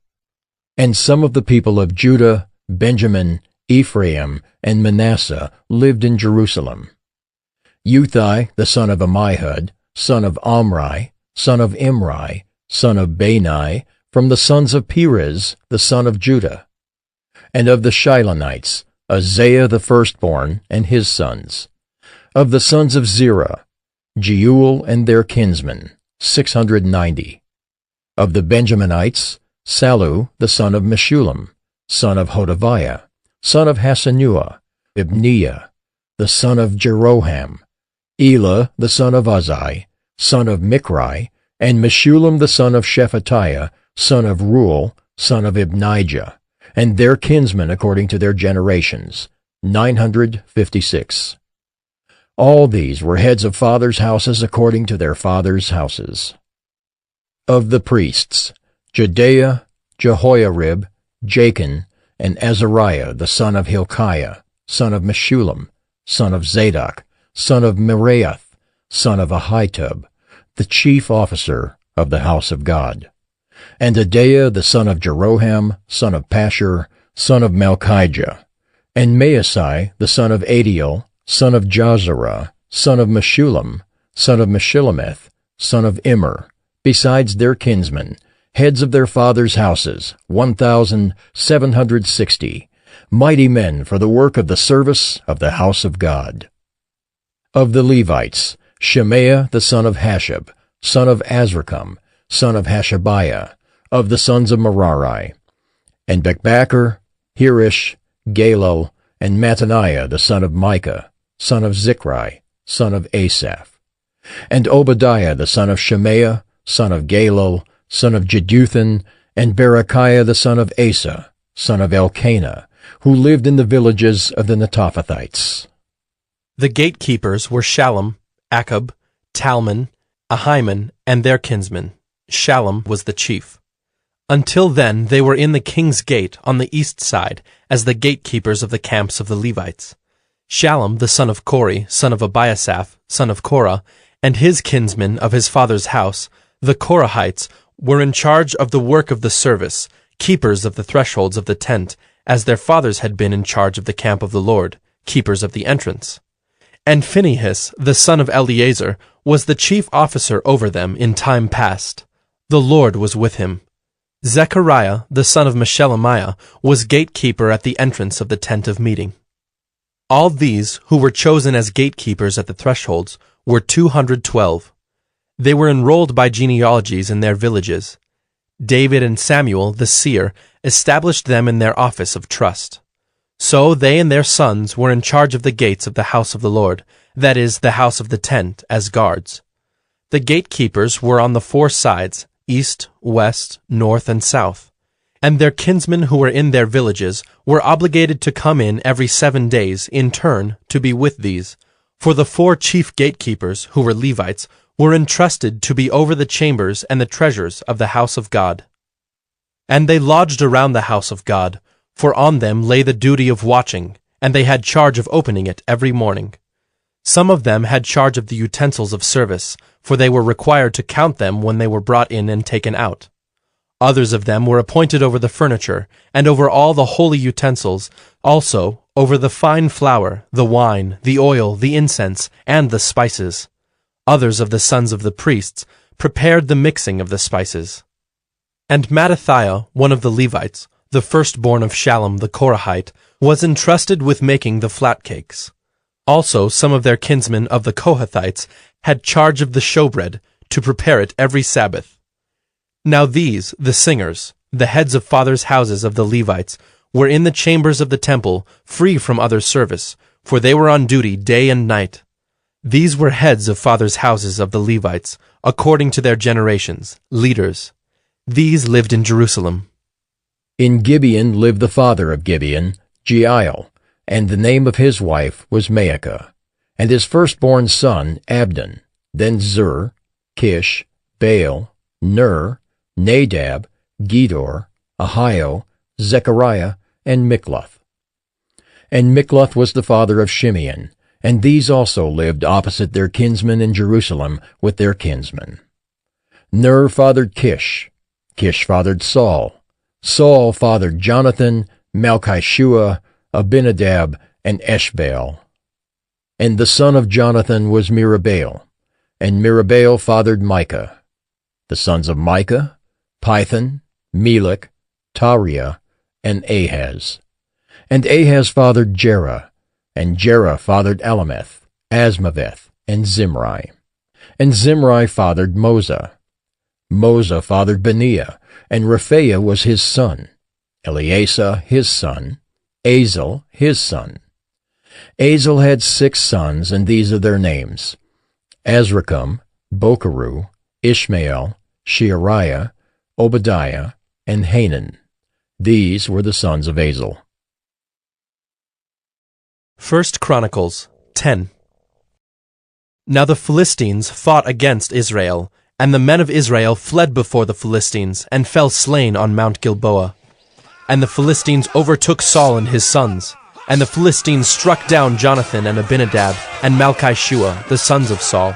And some of the people of Judah, Benjamin, Ephraim, and Manasseh lived in Jerusalem. Uthai the son of Ammihud, son of Omri, son of Imri, son of Bani, from the sons of Perez, the son of Judah. And of the Shilonites, Uzziah the firstborn, and his sons. Of the sons of Zerah, Jeuel and their kinsmen, 690. Of the Benjaminites, Sallu the son of Meshullam, son of Hodaviah, son of Hasenuah, Ibniah, the son of Jeroham, Elah the son of Uzzi, son of Michri, and Meshullam the son of Shephatiah, son of Ruel, son of Ibnijah, and their kinsmen according to their generations, 956. All these were heads of fathers' houses according to their fathers' houses. Of the priests, Jedaiah, Jehoiarib, Jachin, and Azariah the son of Hilkiah, son of Meshullam, son of Zadok, son of Meraioth, son of Ahitub, the chief officer of the house of God. And Adaiah the son of Jeroham, son of Pashur, son of Malchijah, and Maasai the son of Adiel, son of Jazarah, son of Meshullam, son of Meshillemeth, son of Immer, besides their kinsmen, heads of their fathers' houses, 1,760, mighty men for the work of the service of the house of God. Of the Levites, Shemaiah the son of Hashab, son of Azrikam, son of Hashabiah, of the sons of Merari, and Becbachar, Hirish, Galal, and Mattaniah the son of Micah, son of Zichri, son of Asaph, and Obadiah the son of Shemaiah, son of Galal, son of Jeduthun, and Berechiah the son of Asa, son of Elkanah, who lived in the villages of the Netophathites. The gatekeepers were Shallum, Akub, Talmon, Ahiman, and their kinsmen. Shallum was the chief. Until then they were in the king's gate on the east side as the gatekeepers of the camps of the Levites. Shallum the son of Kori, son of Abiasaph, son of Korah, and his kinsmen of his father's house, the Korahites, were in charge of the work of the service, keepers of the thresholds of the tent, as their fathers had been in charge of the camp of the Lord, keepers of the entrance. And Phinehas, the son of Eleazar, was the chief officer over them in time past. The Lord was with him. Zechariah, the son of Meshelemiah, was gatekeeper at the entrance of the tent of meeting. All these, who were chosen as gatekeepers at the thresholds, were 212. They were enrolled by genealogies in their villages. David and Samuel, the seer, established them in their office of trust. So they and their sons were in charge of the gates of the house of the Lord, that is, the house of the tent, as guards. The gatekeepers were on the four sides, east, west, north, and south. And their kinsmen who were in their villages were obligated to come in every 7 days in turn to be with these. For the 4 chief gatekeepers, who were Levites, were entrusted to be over the chambers and the treasures of the house of God. And they lodged around the house of God, for on them lay the duty of watching, and they had charge of opening it every morning. Some of them had charge of the utensils of service, for they were required to count them when they were brought in and taken out. Others of them were appointed over the furniture, and over all the holy utensils, also over the fine flour, the wine, the oil, the incense, and the spices. Others of the sons of the priests prepared the mixing of the spices. And Mattithiah, one of the Levites, the firstborn of Shallum the Korahite, was entrusted with making the flat cakes. Also some of their kinsmen of the Kohathites had charge of the showbread, to prepare it every Sabbath. Now these, the singers, the heads of fathers' houses of the Levites, were in the chambers of the temple, free from other service, for they were on duty day and night. These were heads of fathers' houses of the Levites, according to their generations, leaders. These lived in Jerusalem. In Gibeon lived the father of Gibeon, Jeiel, and the name of his wife was Maacah, and his firstborn son Abdon, then Zur, Kish, Baal, Ner, Nadab, Gedor, Ahio, Zechariah, and Mikloth. And Mikloth was the father of Shimeon, and these also lived opposite their kinsmen in Jerusalem with their kinsmen. Ner fathered Kish. Kish fathered Saul. Saul fathered Jonathan, Malchishua, Abinadab, and Eshbaal. And the son of Jonathan was Merabaal, and Merabaal fathered Micah. The sons of Micah, Pithon, Melech, Tariah, and Ahaz. And Ahaz fathered Jerah, and Jerah fathered Alameth, Asmaveth, and Zimri. And Zimri fathered Moza. Moza fathered Beniah, and Rephaiah was his son, Eleasah his son, Azel his son. Azel had 6 sons, and these are their names: Azrikam, Bokeru, Ishmael, Sheariah, Obadiah, and Hanan. These were the sons of Azel. 1 Chronicles 10. Now the Philistines fought against Israel, and the men of Israel fled before the Philistines, and fell slain on Mount Gilboa. And the Philistines overtook Saul and his sons, and the Philistines struck down Jonathan and Abinadab and Malchishua, the sons of Saul.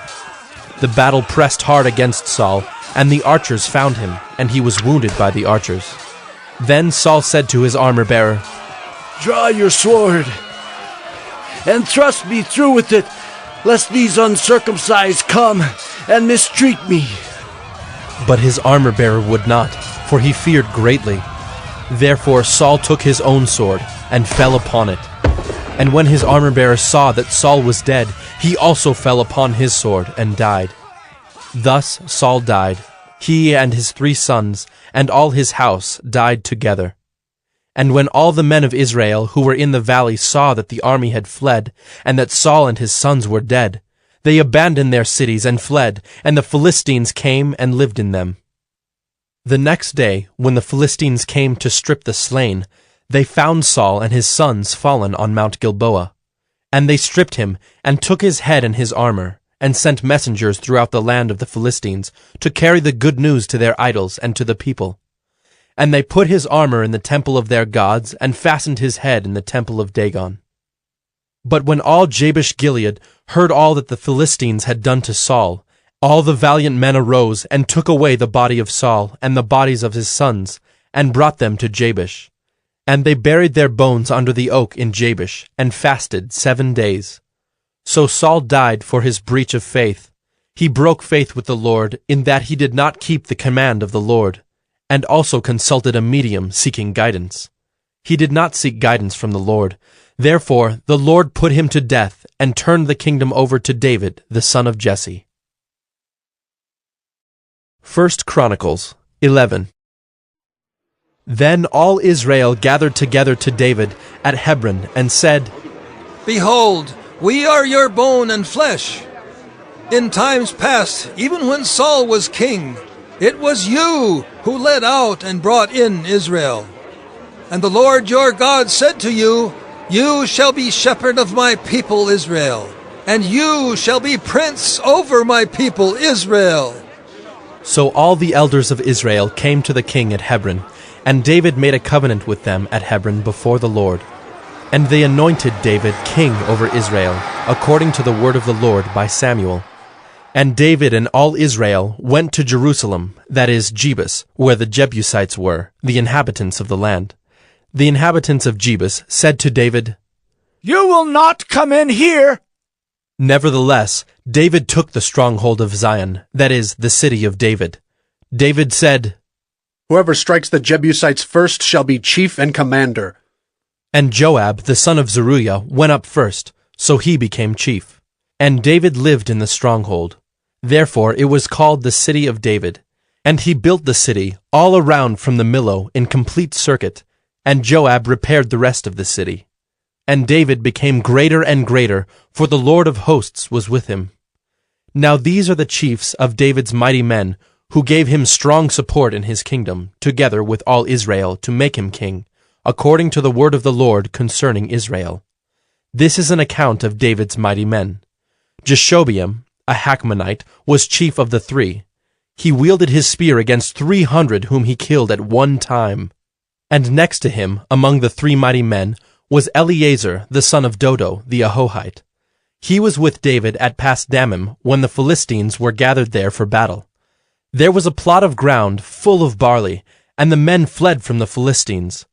The battle pressed hard against Saul, and the archers found him, and he was wounded by the archers. Then Saul said to his armor-bearer, "Draw your sword, and thrust me through with it, lest these uncircumcised come and mistreat me." But his armor-bearer would not, for he feared greatly. Therefore Saul took his own sword, and fell upon it. And when his armor-bearer saw that Saul was dead, he also fell upon his sword, and died. Thus Saul died, he and his 3 sons, and all his house died together. And when all the men of Israel who were in the valley saw that the army had fled, and that Saul and his sons were dead, they abandoned their cities and fled, and the Philistines came and lived in them. The next day, when the Philistines came to strip the slain, they found Saul and his sons fallen on Mount Gilboa. And they stripped him, and took his head and his armor, and sent messengers throughout the land of the Philistines to carry the good news to their idols and to the people. And they put his armor in the temple of their gods, and fastened his head in the temple of Dagon. But when all Jabesh-Gilead heard all that the Philistines had done to Saul, all the valiant men arose and took away the body of Saul and the bodies of his sons, and brought them to Jabesh. And they buried their bones under the oak in Jabesh, and fasted 7 days. So Saul died for his breach of faith. He broke faith with the Lord, in that he did not keep the command of the Lord, and also consulted a medium seeking guidance. He did not seek guidance from the Lord. Therefore the Lord put him to death, and turned the kingdom over to David, the son of Jesse. 1 Chronicles 11. Then all Israel gathered together to David at Hebron, and said, "Behold, we are your bone and flesh. In times past, even when Saul was king, it was you who led out and brought in Israel. And the Lord your God said to you, 'You shall be shepherd of my people Israel, and you shall be prince over my people Israel.'" So all the elders of Israel came to the king at Hebron, and David made a covenant with them at Hebron before the Lord. And they anointed David king over Israel, according to the word of the Lord by Samuel. And David and all Israel went to Jerusalem, that is, Jebus, where the Jebusites were, the inhabitants of the land. The inhabitants of Jebus said to David, "You will not come in here." Nevertheless, David took the stronghold of Zion, that is, the city of David. David said, "Whoever strikes the Jebusites first shall be chief and commander." And Joab, the son of Zeruiah, went up first, so he became chief. And David lived in the stronghold. Therefore it was called the city of David. And he built the city all around from the Millo in complete circuit, and Joab repaired the rest of the city. And David became greater and greater, for the Lord of hosts was with him. Now these are the chiefs of David's mighty men, who gave him strong support in his kingdom, together with all Israel, to make him king, according to the word of the Lord concerning Israel. This is an account of David's mighty men. Jeshobeam, a Hachmonite, was chief of the 3. He wielded his spear against 300 whom he killed at one time. And next to him, among the 3 mighty men, was Eleazar, the son of Dodo, the Ahohite. He was with David at Pasdammim when the Philistines were gathered there for battle. There was a plot of ground full of barley, and the men fled from the Philistines.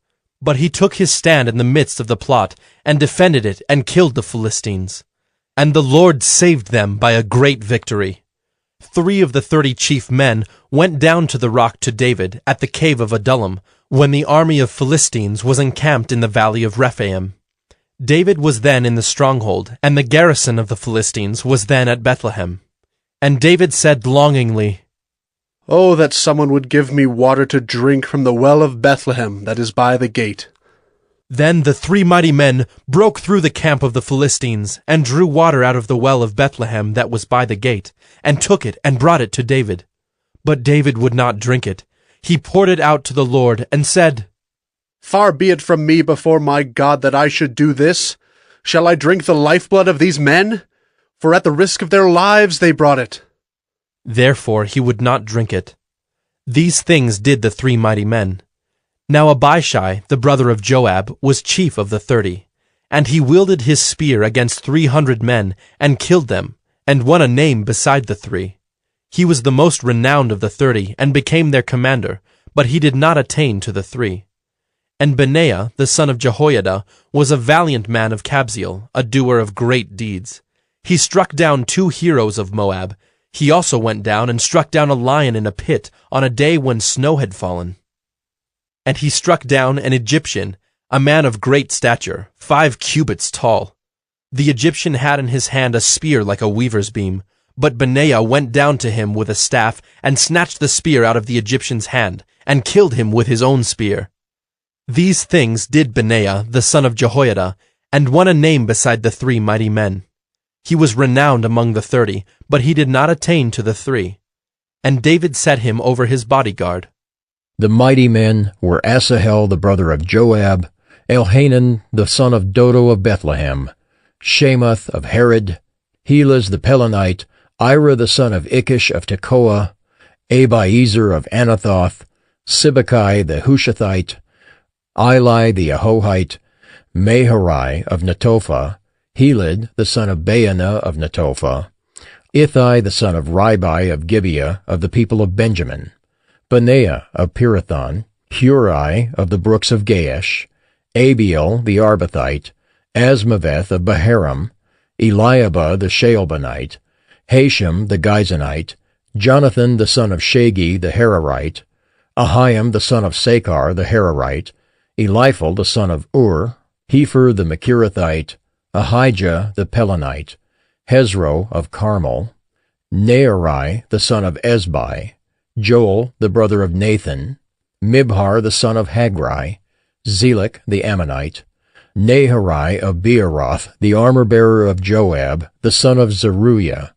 But he took his stand in the midst of the plot, and defended it, and killed the Philistines. And the Lord saved them by a great victory. 3 of the 30 chief men went down to the rock to David at the cave of Adullam, when the army of Philistines was encamped in the valley of Rephaim. David was then in the stronghold, and the garrison of the Philistines was then at Bethlehem. And David said longingly, Oh, that someone would give me water to drink from the well of Bethlehem that is by the gate. Then the 3 mighty men broke through the camp of the Philistines, and drew water out of the well of Bethlehem that was by the gate, and took it and brought it to David. But David would not drink it. He poured it out to the Lord, and said, Far be it from me before my God that I should do this. Shall I drink the lifeblood of these men? For at the risk of their lives they brought it. Therefore he would not drink it. These things did the 3 mighty men. Now Abishai, the brother of Joab, was chief of the 30, and he wielded his spear against 300 men, and killed them, and won a name beside the 3. He was the most renowned of the 30, and became their commander, but he did not attain to the 3. And Benaiah, the son of Jehoiada, was a valiant man of Kabzeel, a doer of great deeds. He struck down 2 heroes of Moab. He also went down and struck down a lion in a pit on a day when snow had fallen. And he struck down an Egyptian, a man of great stature, 5 cubits tall. The Egyptian had in his hand a spear like a weaver's beam, but Benaiah went down to him with a staff, and snatched the spear out of the Egyptian's hand, and killed him with his own spear. These things did Benaiah, the son of Jehoiada, and won a name beside the 3 mighty men. He was renowned among the 30, but he did not attain to the 3. And David set him over his bodyguard. The mighty men were Asahel the brother of Joab, Elhanan the son of Dodo of Bethlehem, Shemoth of Herod, Helaz the Pelonite, Ira the son of Ikish of Tekoa, Abiezer of Anathoth, Sibbecai the Hushathite, Eli the Ahohite, Maharai of Netophah, Helid the son of Baanah of Netophah, Ithai the son of Ribai of Gibeah of the people of Benjamin, Benaiah of Pirathon, Hurai of the brooks of Gaash, Abiel the Arbathite, Asmaveth of Baharam, Eliabah the Shaalbonite, Hashem the Gizonite, Jonathan the son of Shagi the Hararite, Ahiam the son of Sakar the Hararite, Eliphal the son of Ur, Hefer the Machirathite, Ahijah the Pelonite, Hezro of Carmel, Nearai the son of Ezbai, Joel the brother of Nathan, Mibhar the son of Hagri, Zelek the Ammonite, Naharai of Beeroth, the armor-bearer of Joab, the son of Zeruiah,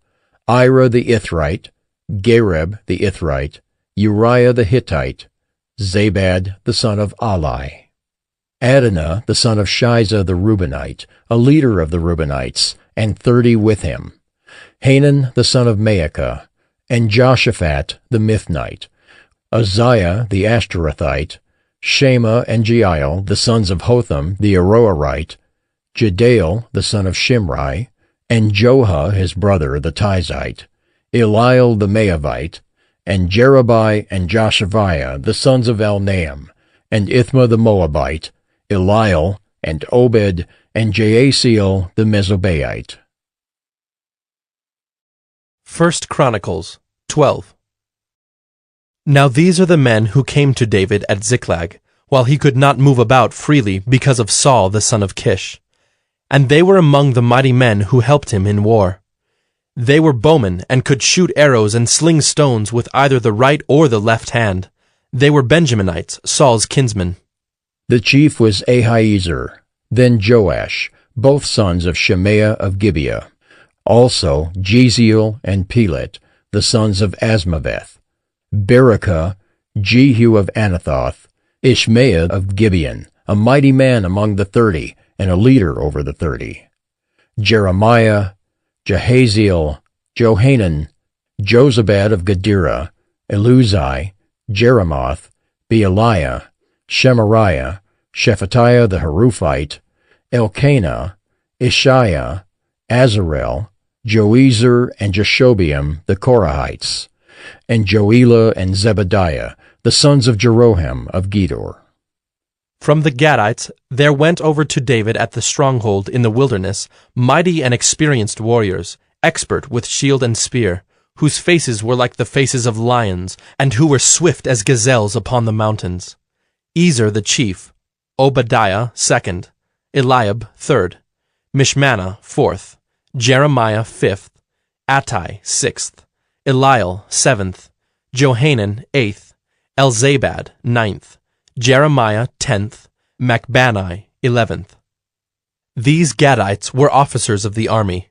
Ira the Ithrite, Gareb the Ithrite, Uriah the Hittite, Zabad the son of Ali, Adonah the son of Shiza the Reubenite, a leader of the Reubenites, and 30 with him, Hanan the son of Maacah, and Joshaphat the Mithnite, Uzziah the Ashtarothite, Shema and Jeiel the sons of Hotham the Aroerite, Jediel the son of Shimri, and Joha his brother the Tizite, Eliel the Maavite, and Jerubai and Joshaviah the sons of Elnaam, and Ithma the Moabite, Eliel, and Obed, and Jaasiel the Mesobaite. 1 Chronicles 12. Now these are the men who came to David at Ziklag, while he could not move about freely because of Saul the son of Kish. And they were among the mighty men who helped him in war. They were bowmen, and could shoot arrows and sling stones with either the right or the left hand. They were Benjaminites, Saul's kinsmen. The chief was Ahiezer, then Joash, both sons of Shemaiah of Gibeah. Also Jeziel and Pelet, the sons of Asmaveth. Berekah, Jehu of Anathoth, Ishmael of Gibeon, a mighty man among the 30, and a leader over the 30. Jeremiah, Jahaziel, Johanan, Jozabad of Gedera, Eluzai, Jeremoth, Bealiah, Shemariah, Shephatiah the Haruphite, Elkanah, Ishiah, Azarel, Joezer and Jashobeam the Korahites, and Joelah and Zebadiah, the sons of Jeroham of Gedor. From the Gadites there went over to David at the stronghold in the wilderness mighty and experienced warriors, expert with shield and spear, whose faces were like the faces of lions, and who were swift as gazelles upon the mountains. Ezer the chief, Obadiah second, Eliab third, Mishmannah fourth, Jeremiah fifth, Attai sixth, Eliel seventh, Johanan eighth, Elzabad ninth, Jeremiah 10th, Macbanai 11th. These Gadites were officers of the army.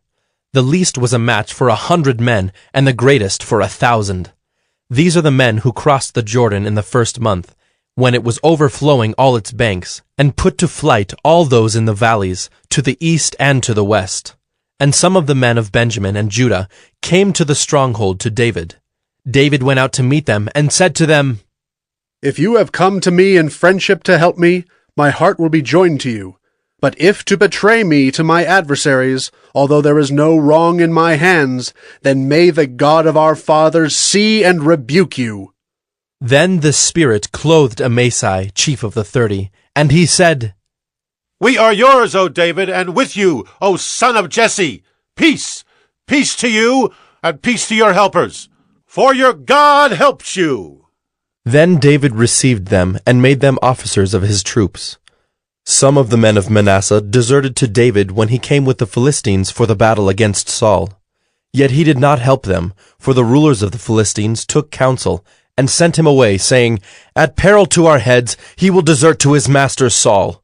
The least was a match for 100 men, and the greatest for 1,000. These are the men who crossed the Jordan in the first month, when it was overflowing all its banks, and put to flight all those in the valleys, to the east and to the west. And some of the men of Benjamin and Judah came to the stronghold to David. David went out to meet them, and said to them, If you have come to me in friendship to help me, my heart will be joined to you. But if to betray me to my adversaries, although there is no wrong in my hands, then may the God of our fathers see and rebuke you. Then the Spirit clothed Amasai, chief of the 30, and he said, We are yours, O David, and with you, O son of Jesse. Peace, peace to you, and peace to your helpers, for your God helps you. Then David received them and made them officers of his troops. Some of the men of Manasseh deserted to David when he came with the Philistines for the battle against Saul. Yet he did not help them, for the rulers of the Philistines took counsel and sent him away, saying, At peril to our heads he will desert to his master Saul.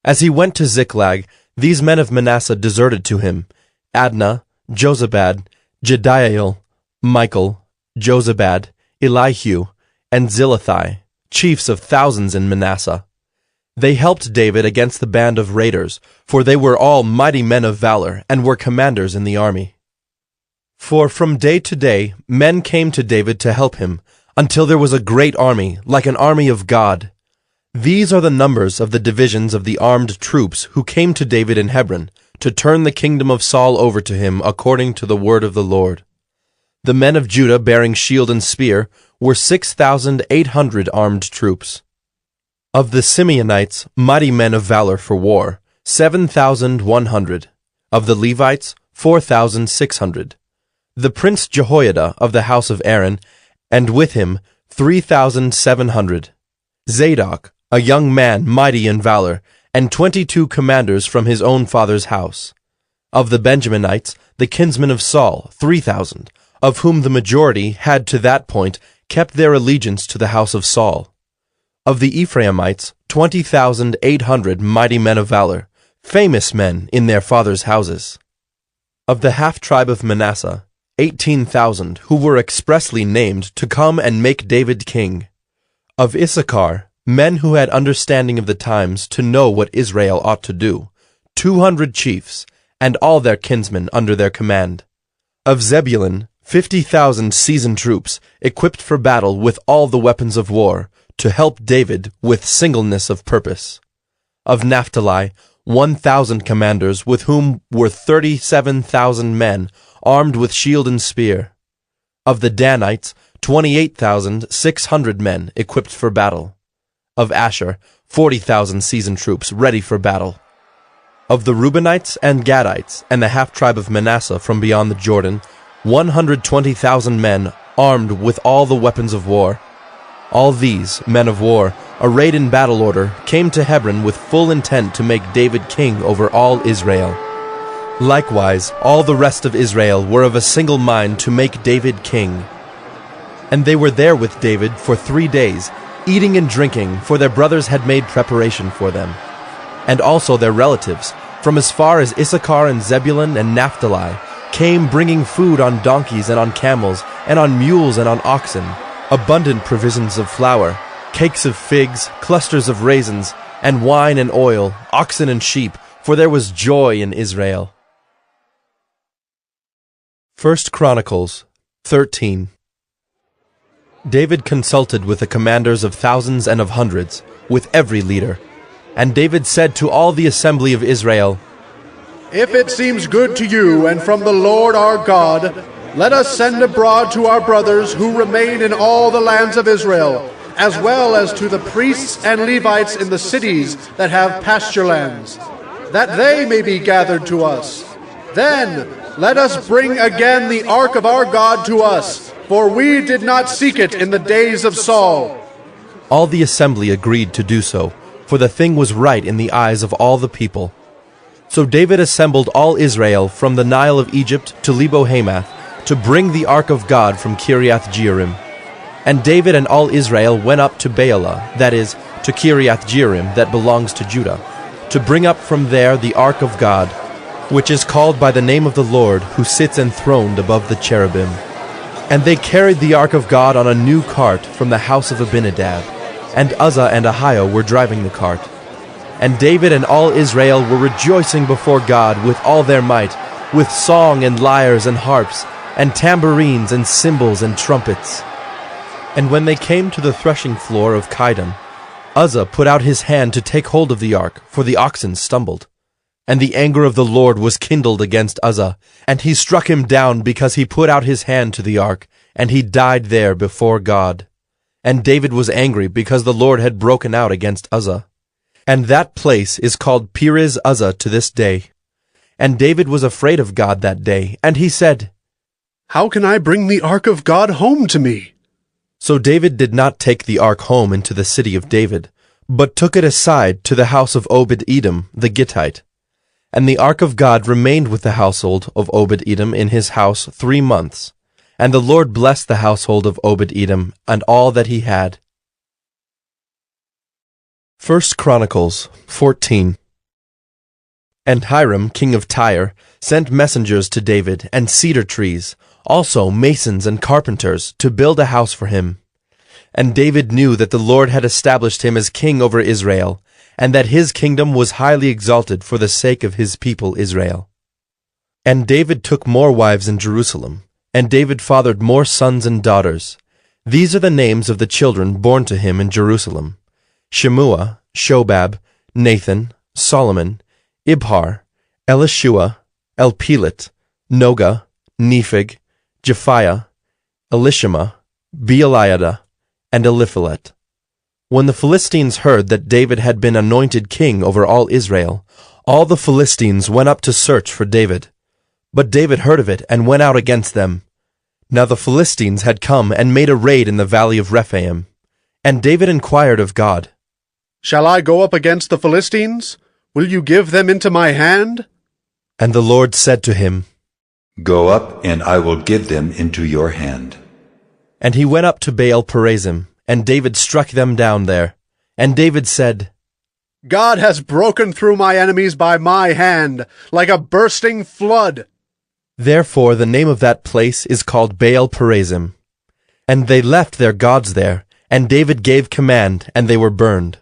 As he went to Ziklag, these men of Manasseh deserted to him, Adnah, Jozabad, Jediael, Michael, Jozabad, Elihu, and Zillethai, chiefs of thousands in Manasseh. They helped David against the band of raiders, for they were all mighty men of valor, and were commanders in the army. For from day to day men came to David to help him, until there was a great army, like an army of God. These are the numbers of the divisions of the armed troops who came to David in Hebron, to turn the kingdom of Saul over to him according to the word of the Lord. The men of Judah bearing shield and spear were 6,800 armed troops. Of the Simeonites, mighty men of valor for war, 7,100. Of the Levites, 4,600. The prince Jehoiada of the house of Aaron, and with him 3,700. Zadok, a young man mighty in valor, and 22 commanders from his own father's house. Of the Benjaminites, the kinsmen of Saul, 3,000, of whom the majority had to that point kept their allegiance to the house of Saul. Of the Ephraimites, 20,800 mighty men of valor, famous men in their fathers' houses. Of the half-tribe of Manasseh, 18,000 who were expressly named to come and make David king. Of Issachar, men who had understanding of the times to know what Israel ought to do, 200 chiefs, and all their kinsmen under their command. Of Zebulun, 50,000 seasoned troops, equipped for battle with all the weapons of war, to help David with singleness of purpose. Of Naphtali, 1,000 commanders, with whom were 37,000 men, armed with shield and spear. Of the Danites, 28,600 men, equipped for battle. Of Asher, 40,000 seasoned troops, ready for battle. Of the Reubenites and Gadites, and the half-tribe of Manasseh from beyond the Jordan, 120,000 men, armed with all the weapons of war. All these, men of war, arrayed in battle order, came to Hebron with full intent to make David king over all Israel. Likewise, all the rest of Israel were of a single mind to make David king. And they were there with David for 3 days, eating and drinking, for their brothers had made preparation for them. And also their relatives, from as far as Issachar and Zebulun and Naphtali, came bringing food on donkeys and on camels, and on mules and on oxen, abundant provisions of flour, cakes of figs, clusters of raisins, and wine and oil, oxen and sheep, for there was joy in Israel. 1 Chronicles 13. David consulted with the commanders of thousands and of hundreds, with every leader. And David said to all the assembly of Israel, If it seems good to you and from the Lord our God, let us send abroad to our brothers who remain in all the lands of Israel, as well as to the priests and Levites in the cities that have pasture lands, that they may be gathered to us. Then let us bring again the ark of our God to us, for we did not seek it in the days of Saul. All the assembly agreed to do so, for the thing was right in the eyes of all the people. So David assembled all Israel from the Nile of Egypt to Lebo-Hamath, to bring the ark of God from Kiriath-Jearim. And David and all Israel went up to Baalah, that is, to Kiriath-Jearim, that belongs to Judah, to bring up from there the ark of God, which is called by the name of the Lord, who sits enthroned above the cherubim. And they carried the ark of God on a new cart from the house of Abinadab, and Uzzah and Ahio were driving the cart. And David and all Israel were rejoicing before God with all their might, with song and lyres and harps, and tambourines and cymbals and trumpets. And when they came to the threshing floor of Chidon, Uzzah put out his hand to take hold of the ark, for the oxen stumbled. And the anger of the Lord was kindled against Uzzah, and he struck him down because he put out his hand to the ark, and he died there before God. And David was angry because the Lord had broken out against Uzzah. And that place is called Perez Uzzah to this day. And David was afraid of God that day, and he said, How can I bring the ark of God home to me? So David did not take the ark home into the city of David, but took it aside to the house of Obed-Edom the Gittite. And the ark of God remained with the household of Obed-Edom in his house 3 months. And the Lord blessed the household of Obed-Edom and all that he had. 1 Chronicles 14. And Hiram, king of Tyre, sent messengers to David, and cedar trees, also masons and carpenters, to build a house for him. And David knew that the Lord had established him as king over Israel, and that his kingdom was highly exalted for the sake of his people Israel. And David took more wives in Jerusalem, and David fathered more sons and daughters. These are the names of the children born to him in Jerusalem: Shemua, Shobab, Nathan, Solomon, Ibhar, Elishua, Elpelet, Noga, Nepheg, Japhiah, Elishama, Beeliada, and Eliphelet. When the Philistines heard that David had been anointed king over all Israel, all the Philistines went up to search for David. But David heard of it and went out against them. Now the Philistines had come and made a raid in the valley of Rephaim. And David inquired of God, Shall I go up against the Philistines? Will you give them into my hand? And the Lord said to him, Go up, and I will give them into your hand. And he went up to Baal-perazim, and David struck them down there. And David said, God has broken through my enemies by my hand, like a bursting flood. Therefore the name of that place is called Baal-perazim. And they left their gods there, and David gave command, and they were burned.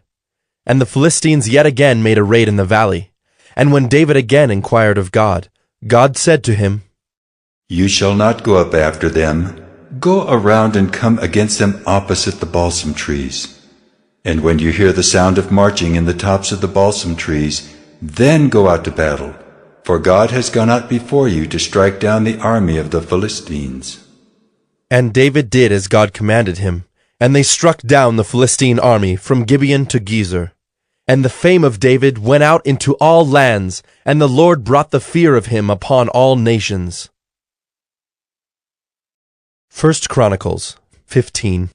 And the Philistines yet again made a raid in the valley. And when David again inquired of God, God said to him, You shall not go up after them. Go around and come against them opposite the balsam trees. And when you hear the sound of marching in the tops of the balsam trees, then go out to battle, for God has gone out before you to strike down the army of the Philistines. And David did as God commanded him, and they struck down the Philistine army from Gibeon to Gezer. And the fame of David went out into all lands, and the Lord brought the fear of him upon all nations. 1 Chronicles 15.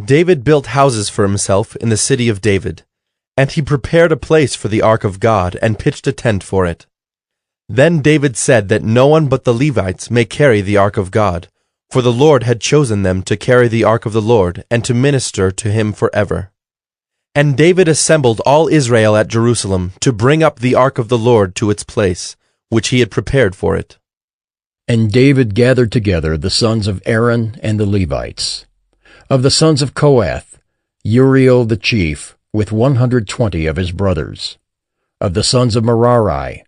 David built houses for himself in the city of David, and he prepared a place for the ark of God, and pitched a tent for it. Then David said that no one but the Levites may carry the ark of God, for the Lord had chosen them to carry the ark of the Lord and to minister to him forever. And David assembled all Israel at Jerusalem to bring up the ark of the Lord to its place, which he had prepared for it. And David gathered together the sons of Aaron and the Levites. Of the sons of Kohath, Uriel the chief, with 120 of his brothers. Of the sons of Merari,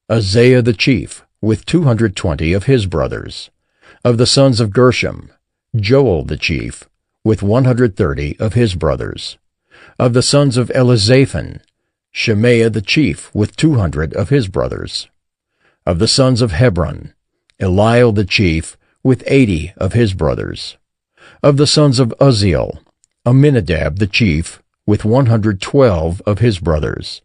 Uzziah the chief, with 220 of his brothers. Of the sons of Gershom, Joel the chief, with 130 of his brothers. Of the sons of Elizaphan, Shemaiah the chief, with 200 of his brothers. Of the sons of Hebron, Eliel the chief, with 80 of his brothers. Of the sons of Uzziel, Aminadab the chief, with 112 of his brothers.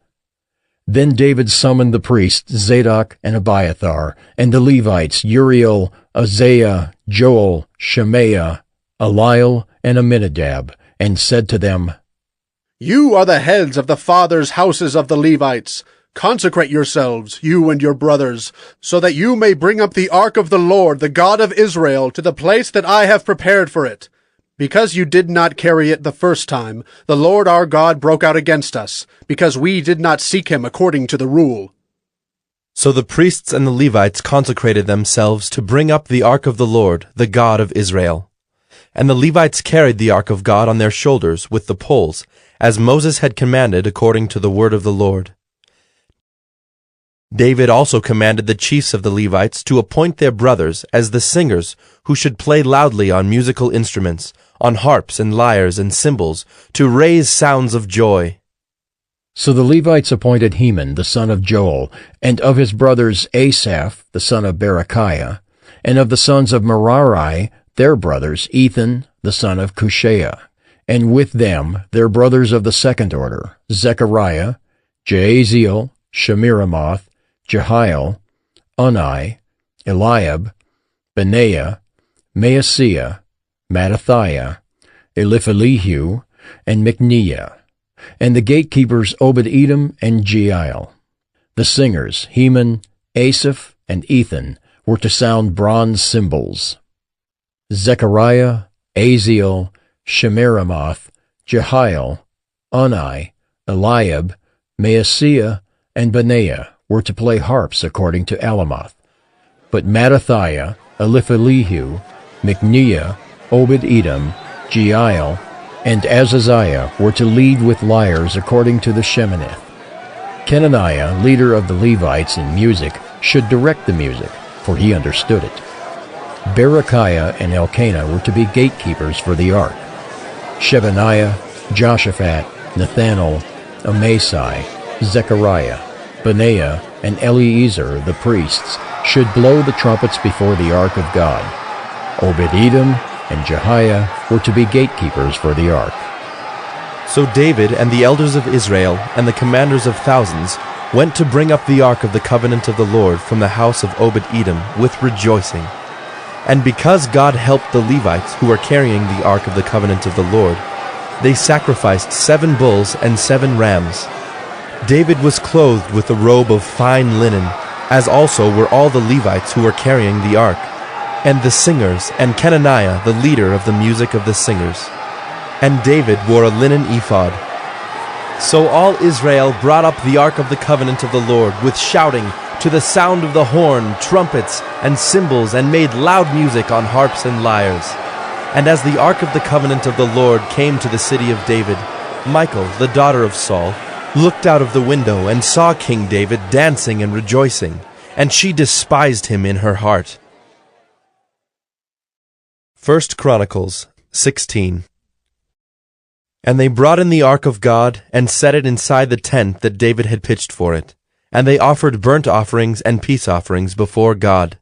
Then David summoned the priests Zadok and Abiathar, and the Levites Uriel, Uzziah, Joel, Shemaiah, Eliel, and Aminadab, and said to them, You are the heads of the fathers' houses of the Levites. Consecrate yourselves, you and your brothers, so that you may bring up the ark of the Lord, the God of Israel, to the place that I have prepared for it. Because you did not carry it the first time, the Lord our God broke out against us, because we did not seek him according to the rule. So the priests and the Levites consecrated themselves to bring up the ark of the Lord, the God of Israel. And the Levites carried the ark of God on their shoulders with the poles, as Moses had commanded according to the word of the Lord. David also commanded the chiefs of the Levites to appoint their brothers as the singers who should play loudly on musical instruments, on harps and lyres and cymbals, to raise sounds of joy. So the Levites appointed Heman the son of Joel, and of his brothers Asaph the son of Berechiah, and of the sons of Merari their brothers Ethan the son of Cushiah, and with them their brothers of the second order, Zechariah, Jaaziel, Shemiramoth, Jehiel, Unai, Eliab, Benaiah, Maaseiah, Mattithiah, Eliphelehu, and Micneiah, and the gatekeepers Obed-Edom and Jeiel. The singers, Heman, Asaph, and Ethan, were to sound bronze cymbals. Zechariah, Aziel, Shemiramoth, Jehiel, Unai, Eliab, Maaseiah, and Benaiah were to play harps according to Alamoth. But Mattithiah, Eliphelehu, Micneiah, Obed-Edom, Jeiel, and Azaziah were to lead with lyres according to the Sheminith. Kenaniah, leader of the Levites in music, should direct the music, for he understood it. Berechiah and Elkanah were to be gatekeepers for the ark. Shebaniah, Joshaphat, Nethanel, Amasai, Zechariah, Benaiah, and Eleazar the priests should blow the trumpets before the ark of God. Obed-Edom and Jehiah were to be gatekeepers for the ark. So David and the elders of Israel and the commanders of thousands went to bring up the ark of the covenant of the Lord from the house of Obed-Edom with rejoicing. And because God helped the Levites who were carrying the ark of the covenant of the Lord, they sacrificed 7 bulls and 7 rams. David was clothed with a robe of fine linen, as also were all the Levites who were carrying the ark, and the singers, and Kenaniah the leader of the music of the singers. And David wore a linen ephod. So all Israel brought up the ark of the covenant of the Lord with shouting, to the sound of the horn, trumpets, and cymbals, and made loud music on harps and lyres. And as the ark of the covenant of the Lord came to the city of David, Michal, the daughter of Saul, looked out of the window and saw King David dancing and rejoicing, and she despised him in her heart. 1 Chronicles 16. And they brought in the ark of God, and set it inside the tent that David had pitched for it. And they offered burnt offerings and peace offerings before God.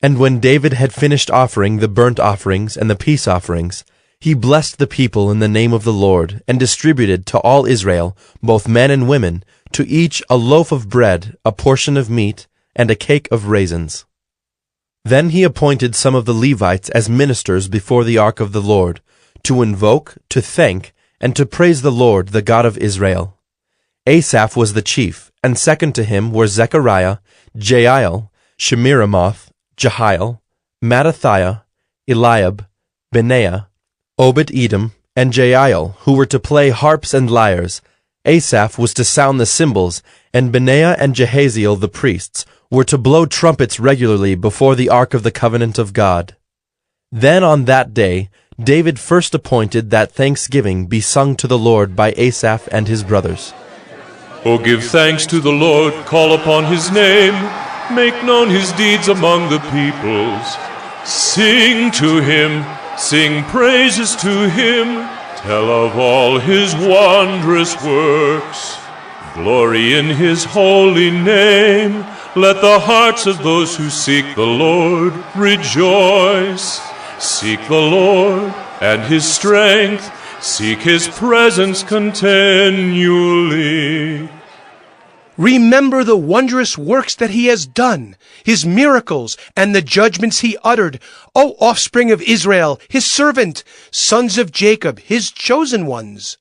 And when David had finished offering the burnt offerings and the peace offerings, he blessed the people in the name of the Lord, and distributed to all Israel, both men and women, to each a loaf of bread, a portion of meat, and a cake of raisins. Then he appointed some of the Levites as ministers before the ark of the Lord, to invoke, to thank, and to praise the Lord, the God of Israel. Asaph was the chief, and second to him were Zechariah, Jeiel, Shemiramoth, Jehiel, Mattithiah, Eliab, Benaiah, Obed-Edom, and Jael, who were to play harps and lyres. Asaph was to sound the cymbals, and Benaiah and Jehaziel the priests were to blow trumpets regularly before the ark of the covenant of God. Then on that day David first appointed that thanksgiving be sung to the Lord by Asaph and his brothers. O give thanks to the Lord, call upon his name, make known his deeds among the peoples. Sing to him, sing praises to him, tell of all his wondrous works. Glory in his holy name, let the hearts of those who seek the Lord rejoice. Seek the Lord and his strength, seek his presence continually. Remember the wondrous works that he has done, his miracles, and the judgments he uttered, O offspring of Israel, his servant, sons of Jacob, his chosen ones.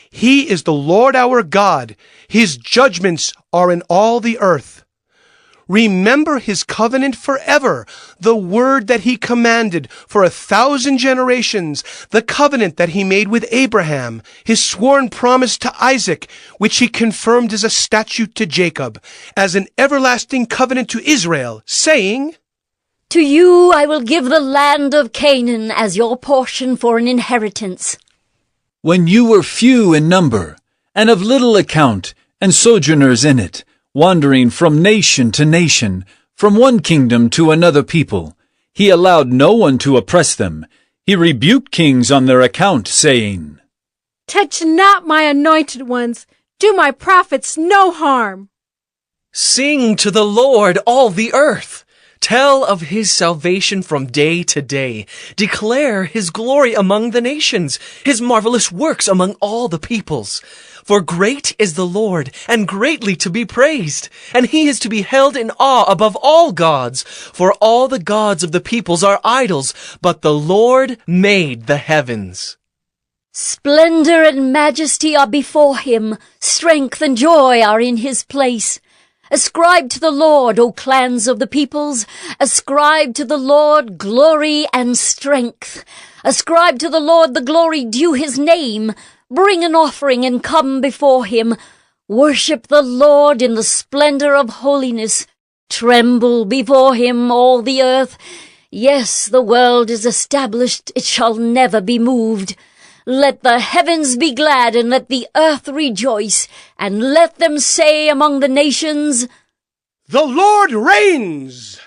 He is the Lord our God. His judgments are in all the earth. Remember his covenant forever, the word that he commanded for 1,000 generations, the covenant that he made with Abraham, his sworn promise to Isaac, which he confirmed as a statute to Jacob, as an everlasting covenant to Israel, saying, To you I will give the land of Canaan as your portion for an inheritance. When you were few in number, and of little account, and sojourners in it, wandering from nation to nation, from one kingdom to another people, he allowed no one to oppress them. He rebuked kings on their account, saying, Touch not my anointed ones, do my prophets no harm. Sing to the Lord, all the earth. Tell of his salvation from day to day. Declare his glory among the nations, his marvelous works among all the peoples. For great is the Lord, and greatly to be praised, and he is to be held in awe above all gods. For all the gods of the peoples are idols, but the Lord made the heavens. Splendor and majesty are before him, strength and joy are in his place. Ascribe to the Lord, O clans of the peoples. Ascribe to the Lord glory and strength. Ascribe to the Lord the glory due his name. Bring an offering and come before him. Worship the Lord in the splendor of holiness. Tremble before him, all the earth. Yes, the world is established, it shall never be moved. Let the heavens be glad, and let the earth rejoice, and let them say among the nations, The Lord reigns!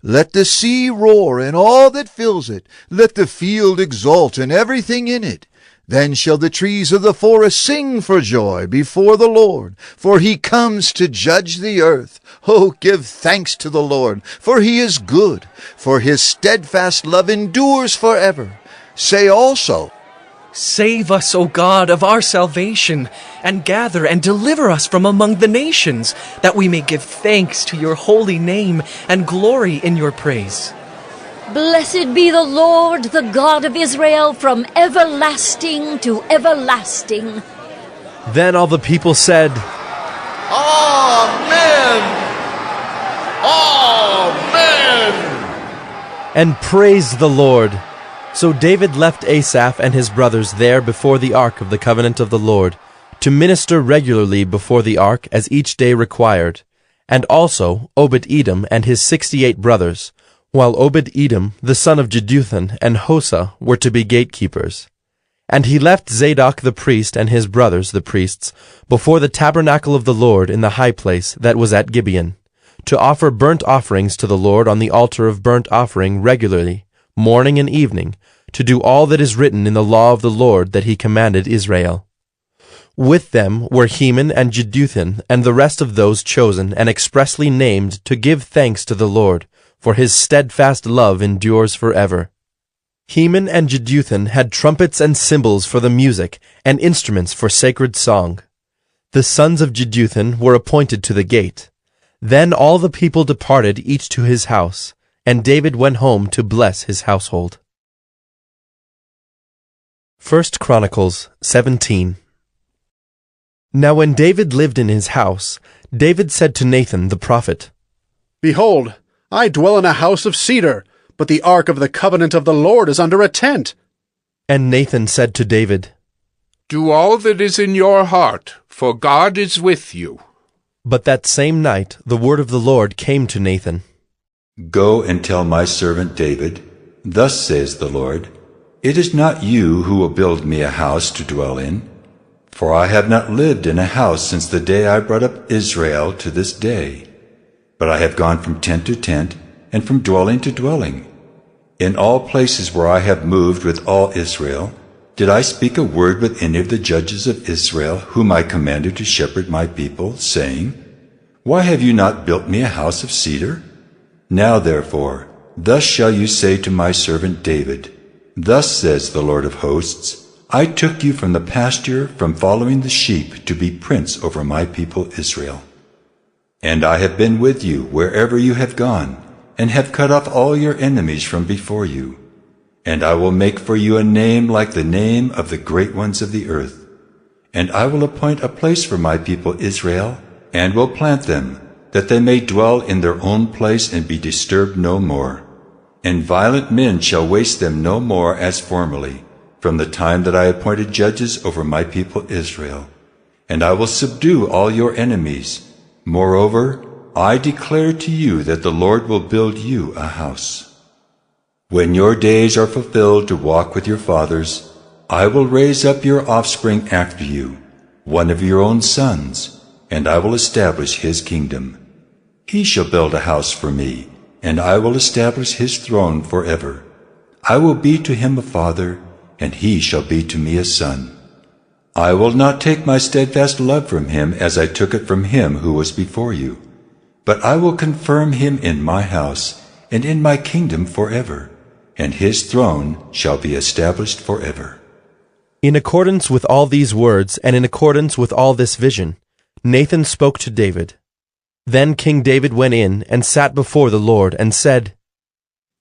Let the sea roar and all that fills it. Let the field exult and everything in it. Then shall the trees of the forest sing for joy before the Lord, for he comes to judge the earth. Oh, give thanks to the Lord, for he is good, for his steadfast love endures forever. Say also, Save us, O God, of our salvation, and gather and deliver us from among the nations, that we may give thanks to your holy name and glory in your praise. Blessed be the Lord, the God of Israel, from everlasting to everlasting. Then all the people said, Amen! Amen! and praised the Lord. So David left Asaph and his brothers there before the ark of the covenant of the Lord, to minister regularly before the ark as each day required, and also Obed-Edom and his 68 brothers, while Obed-Edom, the son of Jeduthun, and Hosah were to be gatekeepers. And he left Zadok the priest and his brothers the priests before the tabernacle of the Lord in the high place that was at Gibeon, to offer burnt offerings to the Lord on the altar of burnt offering regularly, morning and evening, to do all that is written in the law of the Lord that he commanded Israel. With them were Heman and Jeduthun and the rest of those chosen and expressly named to give thanks to the Lord, for his steadfast love endures forever. Heman and Jeduthun had trumpets and cymbals for the music and instruments for sacred song. The sons of Jeduthun were appointed to the gate. Then all the people departed each to his house, and David went home to bless his household. 1 Chronicles 17. Now when David lived in his house, David said to Nathan the prophet, Behold, I dwell in a house of cedar, but the ark of the covenant of the Lord is under a tent. And Nathan said to David, Do all that is in your heart, for God is with you. But that same night the word of the Lord came to Nathan. Go and tell my servant David, Thus says the Lord, It is not you who will build me a house to dwell in, for I have not lived in a house since the day I brought up Israel to this day. But I have gone from tent to tent, and from dwelling to dwelling. In all places where I have moved with all Israel, did I speak a word with any of the judges of Israel, whom I commanded to shepherd my people, saying, Why have you not built me a house of cedar? Now therefore, thus shall you say to my servant David, Thus says the Lord of hosts, I took you from the pasture, from following the sheep, to be prince over my people Israel. And I have been with you wherever you have gone, and have cut off all your enemies from before you. And I will make for you a name like the name of the great ones of the earth. And I will appoint a place for my people Israel, and will plant them, that they may dwell in their own place and be disturbed no more. And violent men shall waste them no more as formerly, from the time that I appointed judges over my people Israel. And I will subdue all your enemies. Moreover, I declare to you that the Lord will build you a house. When your days are fulfilled to walk with your fathers, I will raise up your offspring after you, one of your own sons, and I will establish his kingdom. He shall build a house for me, and I will establish his throne forever. I will be to him a father, and he shall be to me a son. I will not take my steadfast love from him as I took it from him who was before you, but I will confirm him in my house and in my kingdom forever, and his throne shall be established forever. In accordance with all these words, and in accordance with all this vision, Nathan spoke to David. Then King David went in and sat before the Lord and said,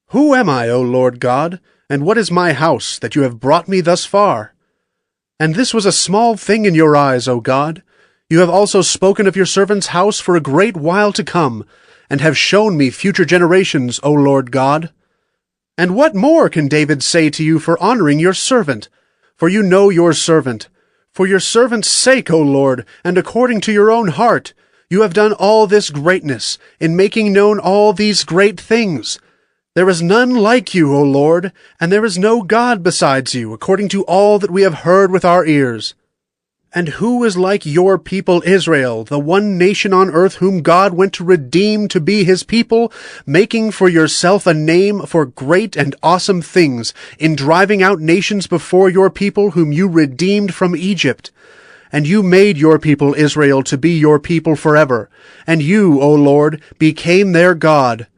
Who am I, O Lord God, and what is my house, that you have brought me thus far? And this was a small thing in your eyes, O God. You have also spoken of your servant's house for a great while to come, and have shown me future generations, O Lord God. And what more can David say to you for honoring your servant? For you know your servant. For your servant's sake, O Lord, and according to your own heart, you have done all this greatness, in making known all these great things. There is none like you, O Lord, and there is no God besides you, according to all that we have heard with our ears. And who is like your people Israel, the one nation on earth whom God went to redeem to be his people, making for yourself a name for great and awesome things, in driving out nations before your people whom you redeemed from Egypt? And you made your people Israel to be your people forever, and you, O Lord, became their God.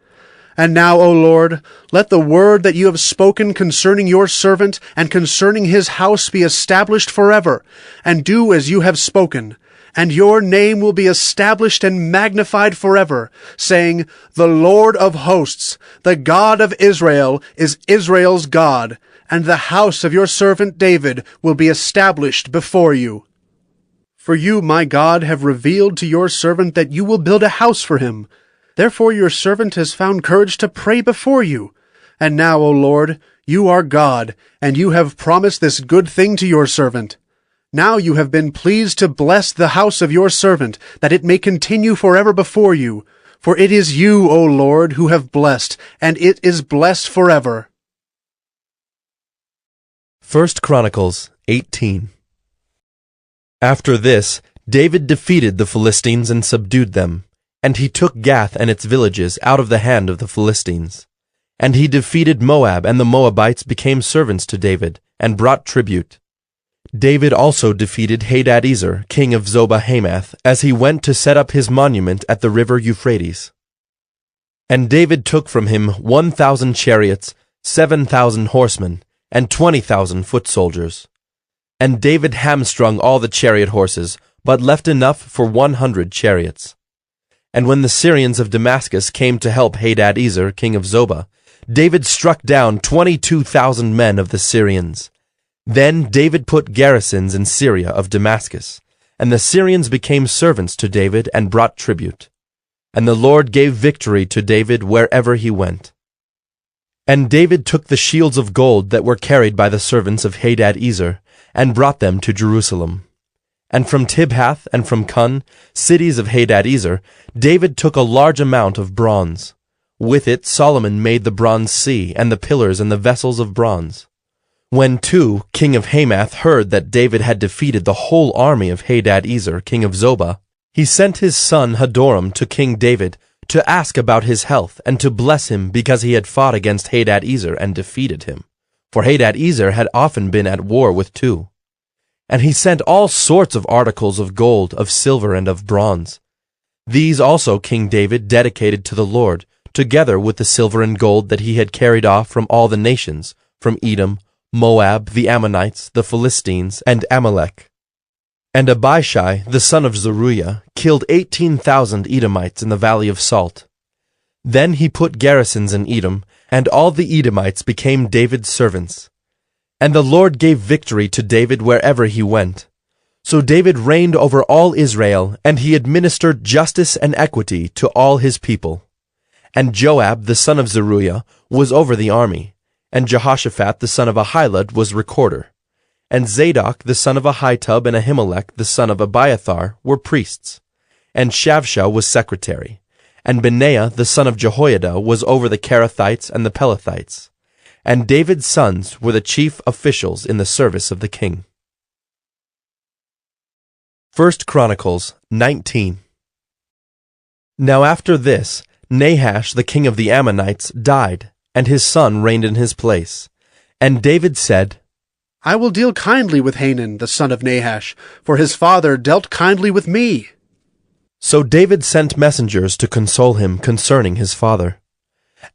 And now, O Lord, let the word that you have spoken concerning your servant and concerning his house be established forever, and do as you have spoken. And your name will be established and magnified forever, saying, The Lord of hosts, the God of Israel, is Israel's God, and the house of your servant David will be established before you. For you, my God, have revealed to your servant that you will build a house for him. Therefore your servant has found courage to pray before you. And now, O Lord, you are God, and you have promised this good thing to your servant. Now you have been pleased to bless the house of your servant, that it may continue forever before you. For it is you, O Lord, who have blessed, and it is blessed forever. 1 Chronicles 18. After this, David defeated the Philistines and subdued them. And he took Gath and its villages out of the hand of the Philistines. And he defeated Moab, and the Moabites became servants to David, and brought tribute. David also defeated Hadadezer, king of Zobah-Hamath, as he went to set up his monument at the river Euphrates. And David took from him 1,000 chariots, 7,000 horsemen, and 20,000 foot soldiers. And David hamstrung all the chariot horses, but left enough for 100 chariots. And when the Syrians of Damascus came to help Hadadezer, king of Zobah, David struck down 22,000 men of the Syrians. Then David put garrisons in Syria of Damascus, and the Syrians became servants to David and brought tribute. And the Lord gave victory to David wherever he went. And David took the shields of gold that were carried by the servants of Hadad-ezer, and brought them to Jerusalem. And from Tibhath and from Cun, cities of Hadad-ezer, David took a large amount of bronze. With it Solomon made the bronze sea, and the pillars and the vessels of bronze. When Tu, king of Hamath, heard that David had defeated the whole army of Hadad-ezer, king of Zobah, he sent his son Hadoram to King David to ask about his health and to bless him because he had fought against Hadad-ezer and defeated him. For Hadad-ezer had often been at war with Tu. And he sent all sorts of articles of gold, of silver, and of bronze. These also King David dedicated to the Lord, together with the silver and gold that he had carried off from all the nations, from Edom, Moab, the Ammonites, the Philistines, and Amalek. And Abishai, the son of Zeruiah, killed 18,000 Edomites in the valley of Salt. Then he put garrisons in Edom, and all the Edomites became David's servants. And the Lord gave victory to David wherever he went. So David reigned over all Israel, and he administered justice and equity to all his people. And Joab, the son of Zeruiah, was over the army, and Jehoshaphat, the son of Ahilud, was recorder. And Zadok, the son of Ahitub, and Ahimelech, the son of Abiathar, were priests. And Shavsha was secretary. And Benaiah, the son of Jehoiada, was over the Kerethites and the Pelethites. And David's sons were the chief officials in the service of the king. 1 Chronicles 19. Now after this, Nahash, the king of the Ammonites, died, and his son reigned in his place. And David said, I will deal kindly with Hanun, the son of Nahash, for his father dealt kindly with me. So David sent messengers to console him concerning his father.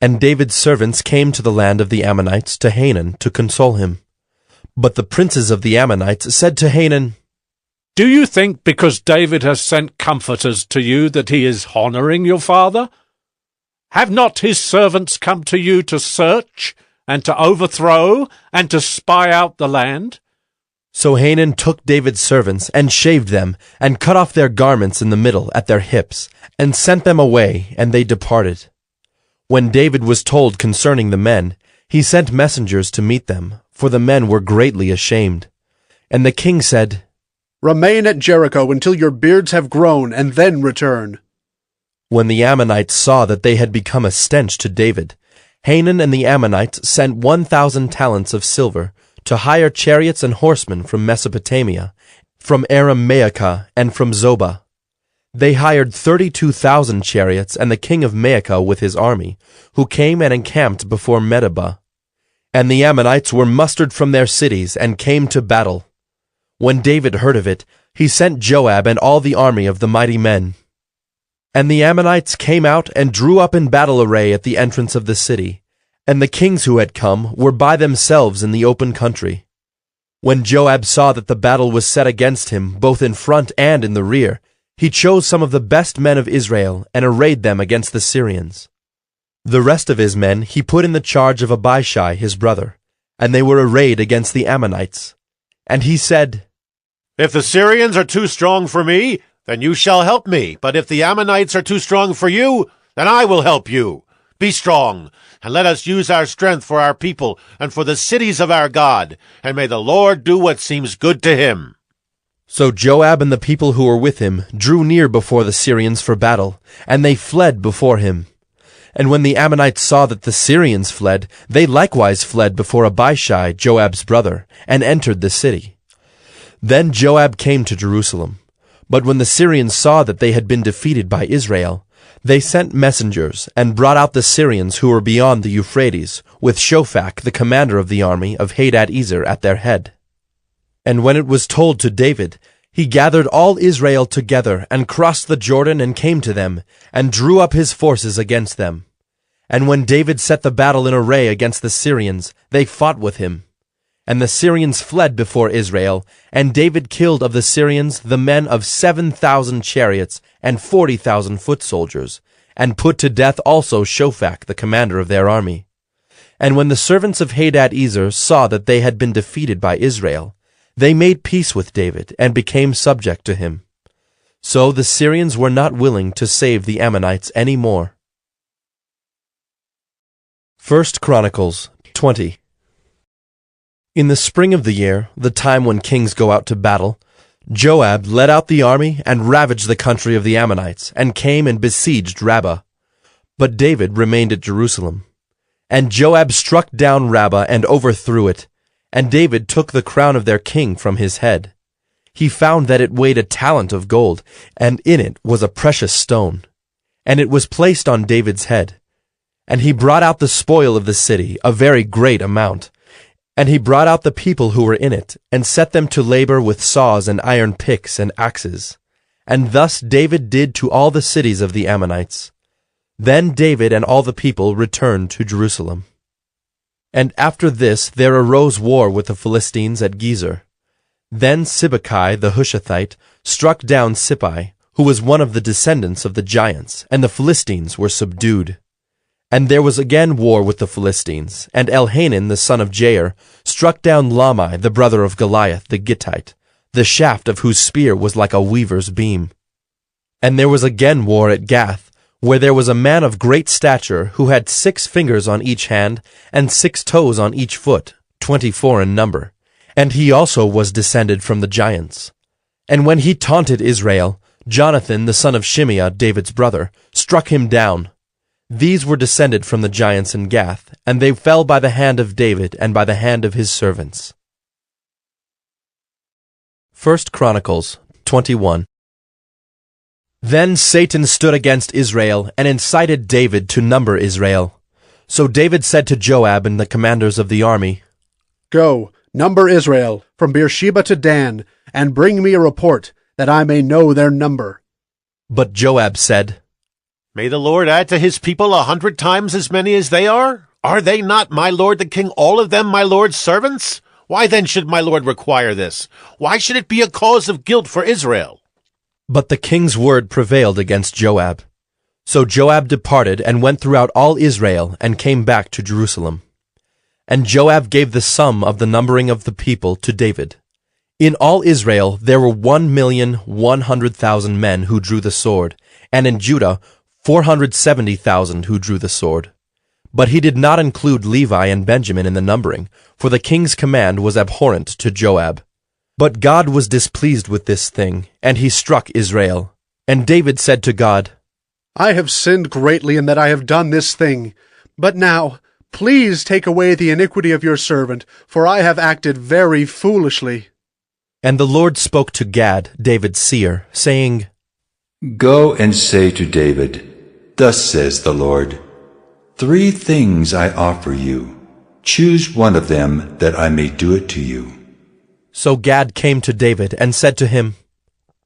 And David's servants came to the land of the Ammonites to Hanun to console him. But the princes of the Ammonites said to Hanun, Do you think because David has sent comforters to you that he is honoring your father? Have not his servants come to you to search, and to overthrow, and to spy out the land? So Hanun took David's servants, and shaved them, and cut off their garments in the middle at their hips, and sent them away, and they departed. When David was told concerning the men, he sent messengers to meet them, for the men were greatly ashamed. And the king said, Remain at Jericho until your beards have grown, and then return. When the Ammonites saw that they had become a stench to David, Hanun and the Ammonites sent 1,000 talents of silver to hire chariots and horsemen from Mesopotamia, from Aram-Maacah, and from Zobah. They hired 32,000 chariots and the king of Maacah with his army, who came and encamped before Medeba. And the Ammonites were mustered from their cities and came to battle. When David heard of it, he sent Joab and all the army of the mighty men. And the Ammonites came out and drew up in battle array at the entrance of the city, and the kings who had come were by themselves in the open country. When Joab saw that the battle was set against him, both in front and in the rear, he chose some of the best men of Israel and arrayed them against the Syrians. The rest of his men he put in the charge of Abishai his brother, and they were arrayed against the Ammonites. And he said, If the Syrians are too strong for me, then you shall help me. But if the Ammonites are too strong for you, then I will help you. Be strong, and let us use our strength for our people and for the cities of our God, and may the Lord do what seems good to him. So Joab and the people who were with him drew near before the Syrians for battle, and they fled before him. And when the Ammonites saw that the Syrians fled, they likewise fled before Abishai, Joab's brother, and entered the city. Then Joab came to Jerusalem. But when the Syrians saw that they had been defeated by Israel, they sent messengers and brought out the Syrians who were beyond the Euphrates, with Shophach, the commander of the army of Hadad-ezer, at their head. And when it was told to David, he gathered all Israel together and crossed the Jordan and came to them, and drew up his forces against them. And when David set the battle in array against the Syrians, they fought with him. And the Syrians fled before Israel, and David killed of the Syrians the men of 7,000 chariots and 40,000 foot soldiers, and put to death also Shophach, the commander of their army. And when the servants of Hadad-ezer saw that they had been defeated by Israel, they made peace with David and became subject to him. So the Syrians were not willing to save the Ammonites any more. 1 Chronicles 20. In the spring of the year, the time when kings go out to battle, Joab led out the army and ravaged the country of the Ammonites, and came and besieged Rabbah. But David remained at Jerusalem. And Joab struck down Rabbah and overthrew it, and David took the crown of their king from his head. He found that it weighed a talent of gold, and in it was a precious stone. And it was placed on David's head. And he brought out the spoil of the city, a very great amount. And he brought out the people who were in it, and set them to labor with saws and iron picks and axes. And thus David did to all the cities of the Ammonites. Then David and all the people returned to Jerusalem. And after this there arose war with the Philistines at Gezer. Then Sibbecai the Hushathite struck down Sippai, who was one of the descendants of the giants, and the Philistines were subdued. And there was again war with the Philistines, and Elhanan the son of Jair struck down Lamai the brother of Goliath the Gittite, the shaft of whose spear was like a weaver's beam. And there was again war at Gath, where there was a man of great stature who had 6 fingers on each hand and 6 toes on each foot, 24 in number. And he also was descended from the giants. And when he taunted Israel, Jonathan the son of Shimeah, David's brother, struck him down. These were descended from the giants in Gath, and they fell by the hand of David and by the hand of his servants. 1 Chronicles 21. Then Satan stood against Israel and incited David to number Israel. So David said to Joab and the commanders of the army, Go, number Israel, from Beersheba to Dan, and bring me a report, that I may know their number. But Joab said, May the Lord add to his people 100 times as many as they are? Are they not, my lord the king, all of them my lord's servants? Why then should my lord require this? Why should it be a cause of guilt for Israel? But the king's word prevailed against Joab. So Joab departed and went throughout all Israel and came back to Jerusalem. And Joab gave the sum of the numbering of the people to David. In all Israel there were 1,100,000 men who drew the sword, and in Judah 470,000 who drew the sword. But he did not include Levi and Benjamin in the numbering, for the king's command was abhorrent to Joab. But God was displeased with this thing, and he struck Israel. And David said to God, I have sinned greatly in that I have done this thing. But now, please take away the iniquity of your servant, for I have acted very foolishly. And the Lord spoke to Gad, David's seer, saying, Go and say to David, Thus says the Lord, 3 things I offer you. Choose one of them, that I may do it to you. So Gad came to David and said to him,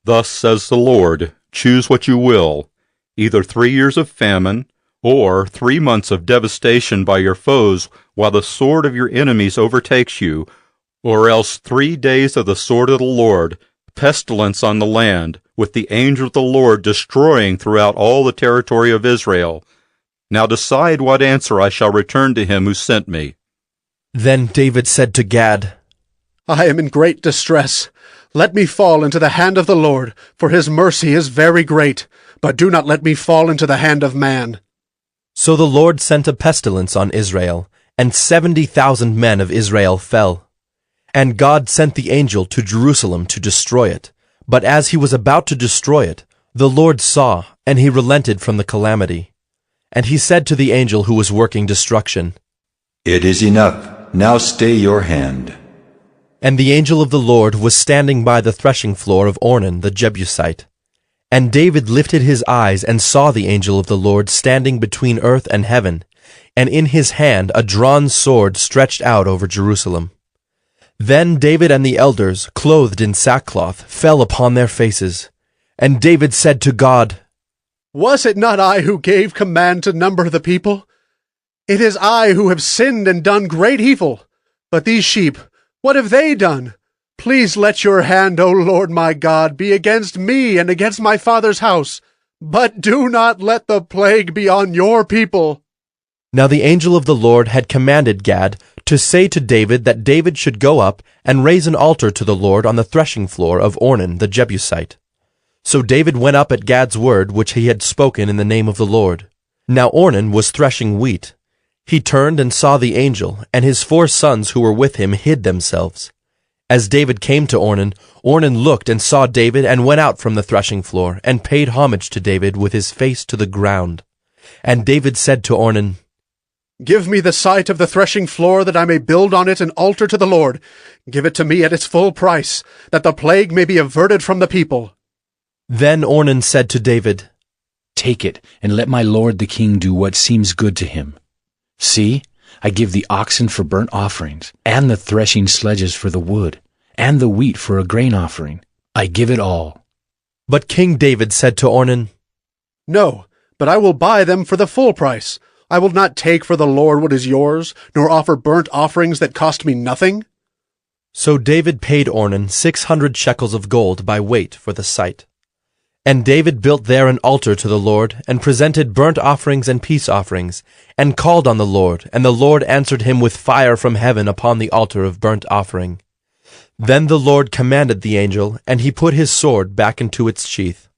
Thus says the Lord, choose what you will, either 3 years of famine, or 3 months of devastation by your foes while the sword of your enemies overtakes you, or else 3 days of the sword of the Lord, pestilence on the land, with the angel of the Lord destroying throughout all the territory of Israel. Now decide what answer I shall return to him who sent me. Then David said to Gad, I am in great distress. Let me fall into the hand of the Lord, for his mercy is very great, but do not let me fall into the hand of man. So the Lord sent a pestilence on Israel, and 70,000 men of Israel fell. And God sent the angel to Jerusalem to destroy it. But as he was about to destroy it, the Lord saw, and he relented from the calamity. And he said to the angel who was working destruction, It is enough. Now stay your hand. And the angel of the Lord was standing by the threshing floor of Ornan the Jebusite. And David lifted his eyes and saw the angel of the Lord standing between earth and heaven, and in his hand a drawn sword stretched out over Jerusalem. Then David and the elders, clothed in sackcloth, fell upon their faces. And David said to God, Was it not I who gave command to number the people? It is I who have sinned and done great evil. But these sheep, what have they done? Please let your hand, O Lord my God, be against me and against my father's house. But do not let the plague be on your people. Now the angel of the Lord had commanded Gad to say to David that David should go up and raise an altar to the Lord on the threshing floor of Ornan the Jebusite. So David went up at Gad's word which he had spoken in the name of the Lord. Now Ornan was threshing wheat. He turned and saw the angel, and his 4 sons who were with him hid themselves. As David came to Ornan, Ornan looked and saw David and went out from the threshing floor, and paid homage to David with his face to the ground. And David said to Ornan, Give me the site of the threshing floor, that I may build on it an altar to the Lord. Give it to me at its full price, that the plague may be averted from the people. Then Ornan said to David, Take it, and let my lord the king do what seems good to him. See, I give the oxen for burnt offerings, and the threshing sledges for the wood, and the wheat for a grain offering. I give it all. But King David said to Ornan, No, but I will buy them for the full price. I will not take for the Lord what is yours, nor offer burnt offerings that cost me nothing. So David paid Ornan 600 shekels of gold by weight for the site. And David built there an altar to the Lord, and presented burnt offerings and peace offerings, and called on the Lord, and the Lord answered him with fire from heaven upon the altar of burnt offering. Then the Lord commanded the angel, and he put his sword back into its sheath.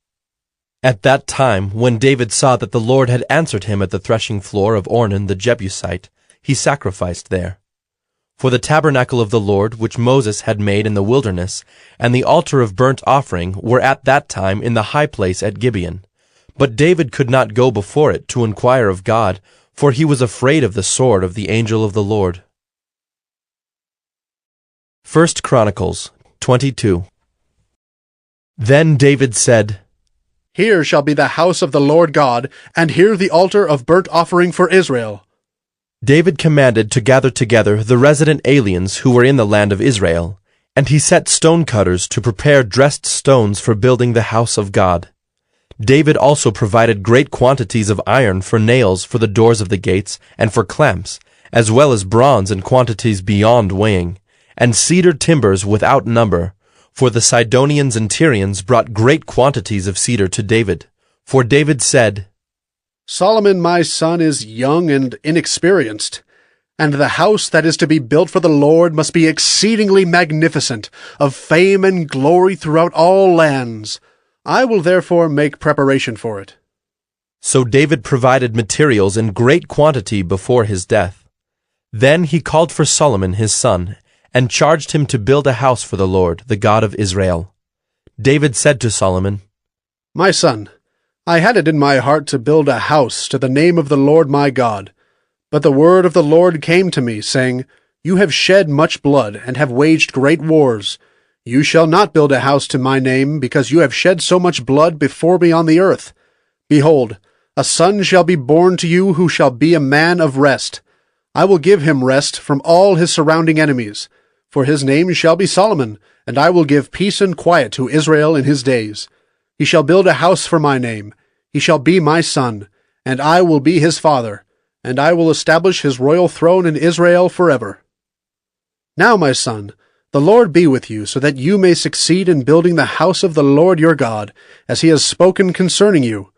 At that time, when David saw that the Lord had answered him at the threshing floor of Ornan the Jebusite, he sacrificed there. For the tabernacle of the Lord, which Moses had made in the wilderness, and the altar of burnt offering were at that time in the high place at Gibeon. But David could not go before it to inquire of God, for he was afraid of the sword of the angel of the Lord. 1 Chronicles 22. Then David said, Here shall be the house of the Lord God, and here the altar of burnt offering for Israel. David commanded to gather together the resident aliens who were in the land of Israel, and he set stonecutters to prepare dressed stones for building the house of God. David also provided great quantities of iron for nails for the doors of the gates and for clamps, as well as bronze in quantities beyond weighing, and cedar timbers without number, for the Sidonians and Tyrians brought great quantities of cedar to David. For David said, Solomon my son is young and inexperienced, and the house that is to be built for the Lord must be exceedingly magnificent, of fame and glory throughout all lands. I will therefore make preparation for it. So David provided materials in great quantity before his death. Then he called for Solomon his son, and charged him to build a house for the Lord, the God of Israel. David said to Solomon, My son, I had it in my heart to build a house to the name of the Lord my God. But the word of the Lord came to me, saying, You have shed much blood, and have waged great wars. You shall not build a house to my name, because you have shed so much blood before me on the earth. Behold, a son shall be born to you who shall be a man of rest. I will give him rest from all his surrounding enemies. For his name shall be Solomon, and I will give peace and quiet to Israel in his days. He shall build a house for my name. He shall be my son, and I will be his father, and I will establish his royal throne in Israel forever. Now, my son, the Lord be with you, so that you may succeed in building the house of the Lord your God, as he has spoken concerning you.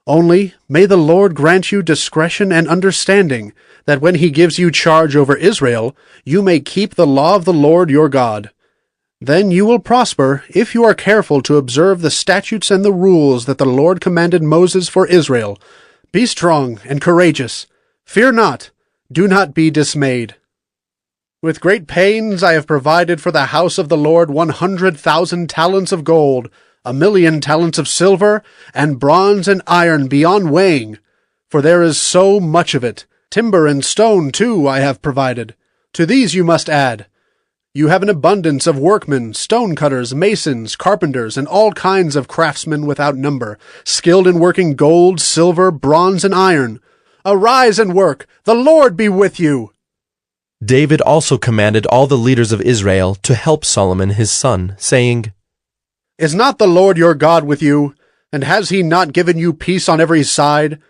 Only may the Lord grant you discretion and understanding, that when he gives you charge over Israel, you may keep the law of the Lord your God. Then you will prosper if you are careful to observe the statutes and the rules that the Lord commanded Moses for Israel. Be strong and courageous. Fear not. Do not be dismayed. With great pains I have provided for the house of the Lord 100,000 talents of gold, 1,000,000 talents of silver, and bronze and iron beyond weighing. For there is so much of it. Timber and stone, too, I have provided. To these you must add. You have an abundance of workmen, stone-cutters, masons, carpenters, and all kinds of craftsmen without number, skilled in working gold, silver, bronze, and iron. Arise and work! The Lord be with you! David also commanded all the leaders of Israel to help Solomon his son, saying, Is not the Lord your God with you? And has he not given you peace on every side?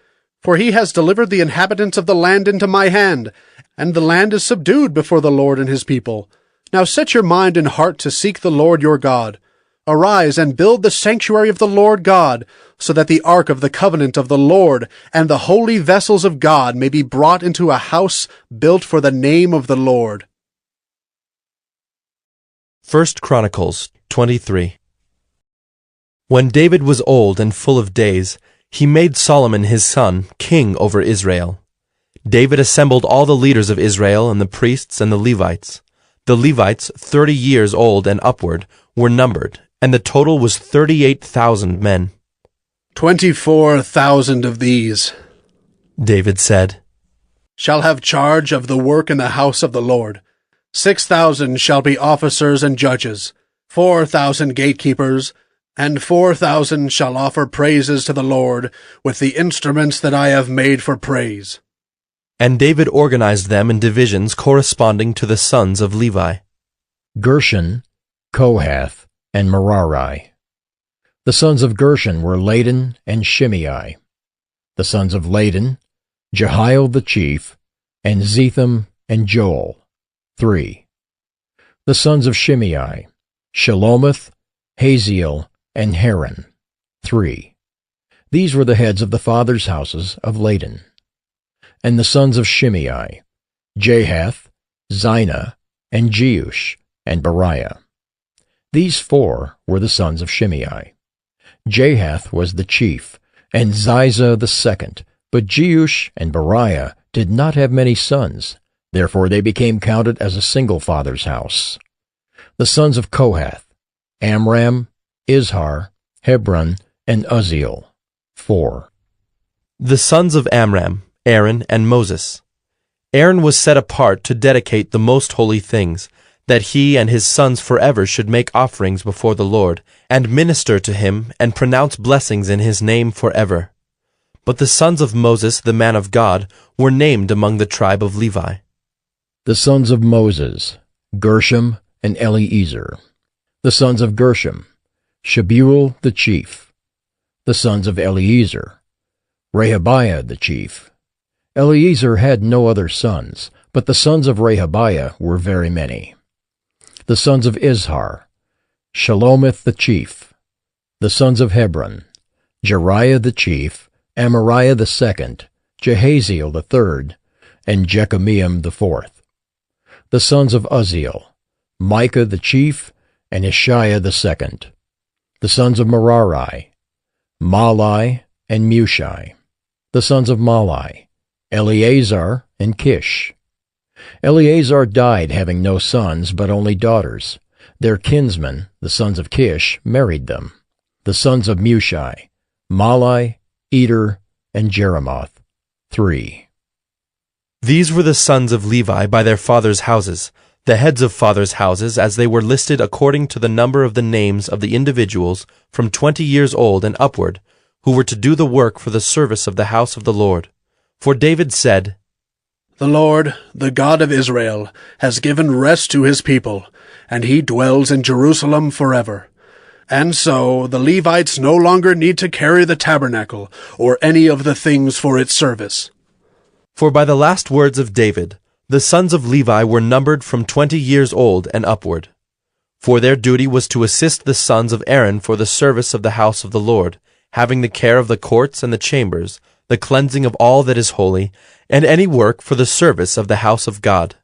For he has delivered the inhabitants of the land into my hand, and the land is subdued before the Lord and his people. Now set your mind and heart to seek the Lord your God. Arise and build the sanctuary of the Lord God, so that the ark of the covenant of the Lord and the holy vessels of God may be brought into a house built for the name of the Lord. 1 Chronicles 23. When David was old and full of days, he made Solomon his son king over Israel. David assembled all the leaders of Israel and the priests and the Levites. The Levites, 30 years old and upward, were numbered, and the total was 38,000 men. 24,000 of these, David said, shall have charge of the work in the house of the Lord. 6,000 shall be officers and judges, 4,000 gatekeepers, and 4,000 shall offer praises to the Lord with the instruments that I have made for praise. And David organized them in divisions corresponding to the sons of Levi. Gershon, Kohath, and Merari. The sons of Gershon were Ladan and Shimei. The sons of Ladan, Jehiel the chief, and Zetham and Joel, 3. The sons of Shimei, Shelomith, Haziel, and Haran, 3. These were the heads of the fathers' houses of Ladan. And the sons of Shimei, Jahath, Zina, and Jeush, and Beriah. These 4 were the sons of Shimei. Jahath was the chief, and Ziza the second, but Jeush and Beriah did not have many sons, therefore they became counted as a single father's house. The sons of Kohath, Amram, Izhar, Hebron, and Uzziel, 4. The sons of Amram, Aaron, and Moses. Aaron was set apart to dedicate the most holy things, that he and his sons forever should make offerings before the Lord, and minister to him, and pronounce blessings in his name forever. But the sons of Moses, the man of God, were named among the tribe of Levi. The sons of Moses, Gershom and Eliezer. The sons of Gershom, Shebuel the chief. The sons of Eliezer, Rehabiah the chief. Eliezer had no other sons, but the sons of Rehabiah were very many. The sons of Izhar, Shelomith the chief. The sons of Hebron, Jeriah the chief, Amariah the second, Jehaziel the third, and Jekameam the fourth. The sons of Uzziel, Micah the chief, and Ishiah the second. The sons of Merari, Malai and Mushi. The sons of Malai, Eleazar and Kish. Eleazar died having no sons, but only daughters. Their kinsmen, the sons of Kish, married them. The sons of Mushi, Malai, Eder, and Jeremoth, 3. These were the sons of Levi by their fathers' houses, the heads of fathers' houses, as they were listed according to the number of the names of the individuals from 20 years old and upward, who were to do the work for the service of the house of the Lord. For David said, The Lord, the God of Israel, has given rest to his people, and he dwells in Jerusalem forever. And so the Levites no longer need to carry the tabernacle or any of the things for its service. For by the last words of David, the sons of Levi were numbered from 20 years old and upward. For their duty was to assist the sons of Aaron for the service of the house of the Lord, having the care of the courts and the chambers, the cleansing of all that is holy, and any work for the service of the house of God.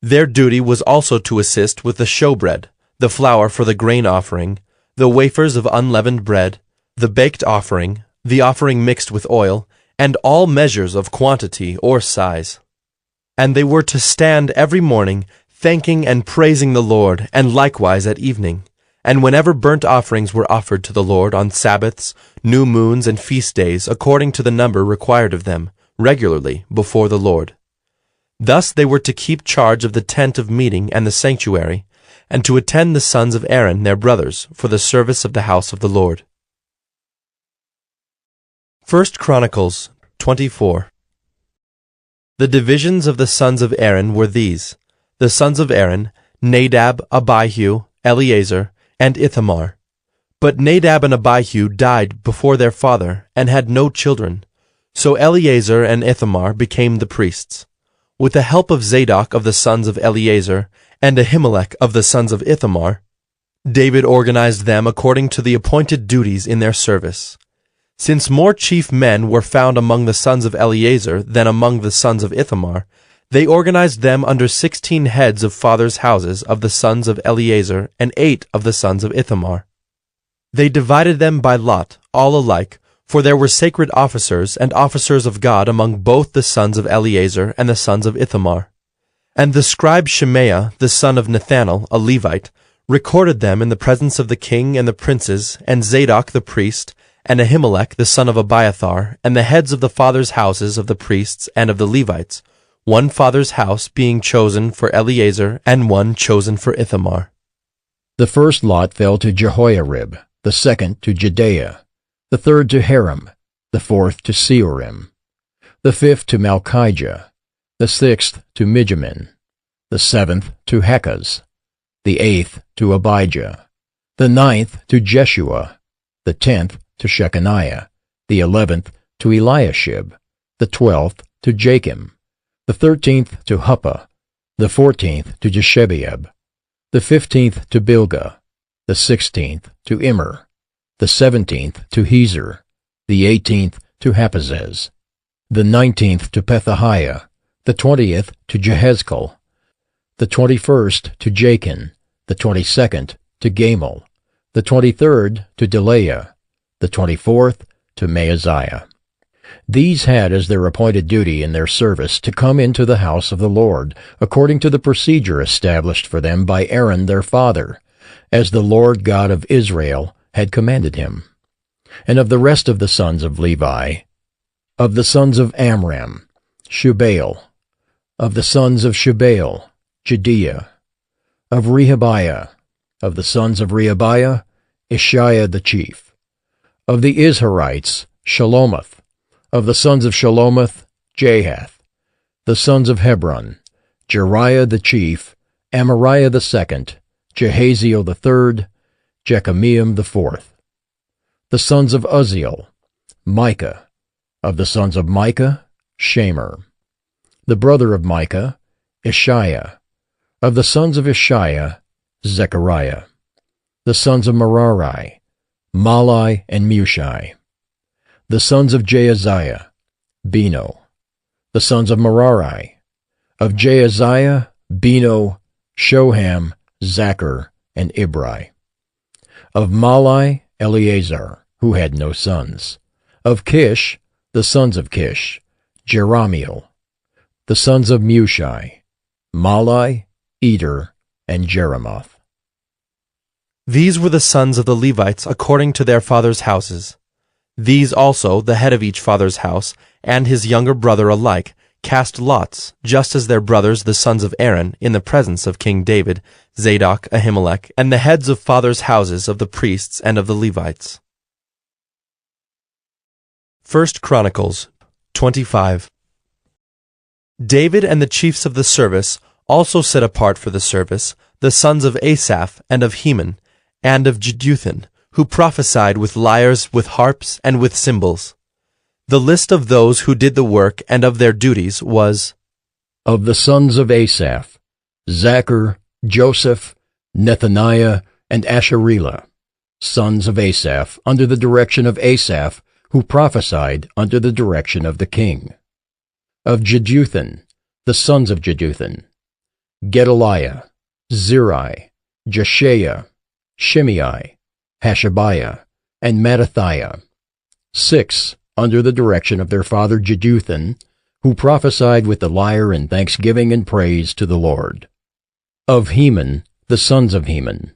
Their duty was also to assist with the showbread, the flour for the grain offering, the wafers of unleavened bread, the baked offering, the offering mixed with oil, and all measures of quantity or size. And they were to stand every morning, thanking and praising the Lord, and likewise at evening, and whenever burnt offerings were offered to the Lord on Sabbaths, new moons, and feast days, according to the number required of them, regularly before the Lord. Thus they were to keep charge of the tent of meeting and the sanctuary, and to attend the sons of Aaron, their brothers, for the service of the house of the Lord. 1 Chronicles 24. The divisions of the sons of Aaron were these: the sons of Aaron, Nadab, Abihu, Eleazar, and Ithamar. But Nadab and Abihu died before their father, and had no children. So Eleazar and Ithamar became the priests. With the help of Zadok of the sons of Eleazar, and Ahimelech of the sons of Ithamar, David organized them according to the appointed duties in their service. Since more chief men were found among the sons of Eleazar than among the sons of Ithamar, they organized them under 16 heads of fathers' houses of the sons of Eleazar and 8 of the sons of Ithamar. They divided them by lot, all alike, For there were sacred officers and officers of God among both the sons of Eleazar and the sons of Ithamar. And the scribe Shemaiah, the son of Nethanel, a Levite, recorded them in the presence of the king and the princes, and Zadok the priest, and Ahimelech the son of Abiathar, and the heads of the fathers' houses of the priests and of the Levites, one father's house being chosen for Eleazar, and one chosen for Ithamar. The first lot fell to Jehoiarib, the second to Jedaiah, the third to Haram, the fourth to Seorim, the fifth to Malchijah, the sixth to Mijamin, the seventh to Hakaz, the eighth to Abijah, the ninth to Jeshua, the 10th to Shechaniah, the 11th to Eliashib, the 12th to Jachim, the 13th to Huppah, the 14th to Jeshebeab, the 15th to Bilgah, the 16th to Immer, the 17th to Hezer, the 18th to Haphazez, the 19th to Pethahiah, the 20th to Jehezkel, the 21st to Jachin, the 22nd to Gamal, the 23rd to Delaiah, the 24th to Maaziah. These had as their appointed duty in their service to come into the house of the Lord, according to the procedure established for them by Aaron their father, as the Lord God of Israel had commanded him. And of the rest of the sons of Levi, of the sons of Amram, Shubael, of the sons of Shubael, Jediah, of Rehabiah, of the sons of Rehabiah, Ishiah the chief, of the Izharites, Shelomoth, of the sons of Shelomoth, Jahath, the sons of Hebron, Jeriah the chief, Amariah the second, Jehaziel the third, Jekameam the fourth. The sons of Uzziel, Micah, of the sons of Micah, Shamer, the brother of Micah, Ishiah, of the sons of Ishiah, Zechariah, the sons of Merari, Malai and Mushai, the sons of Jaaziah, Beno, the sons of Merari, of Jaaziah, Beno, Shoham, Zachar, and Ibri, of Malai, Eleazar, who had no sons, of Kish, the sons of Kish, Jerahmeel, the sons of Mushai, Malai, Eder, and Jeremoth. These were the sons of the Levites according to their fathers' houses. These also, the head of each father's house, and his younger brother alike, cast lots, just as their brothers the sons of Aaron, in the presence of King David, Zadok, Ahimelech, and the heads of fathers' houses of the priests and of the Levites. 1 Chronicles 25. David and the chiefs of the service also set apart for the service the sons of Asaph and of Heman, and of Jeduthun, who prophesied with lyres, with harps, and with cymbals. The list of those who did the work and of their duties was: of the sons of Asaph, Zachar, Joseph, Nethaniah, and Asherelah, sons of Asaph, under the direction of Asaph, who prophesied under the direction of the king. Of Jeduthun, the sons of Jeduthun, Gedaliah, Zeri, Jeshaiah, Shimei, Hashabiah, and Mattathiah, 6 under the direction of their father Jeduthun, who prophesied with the lyre in thanksgiving and praise to the Lord. Of Heman, the sons of Heman,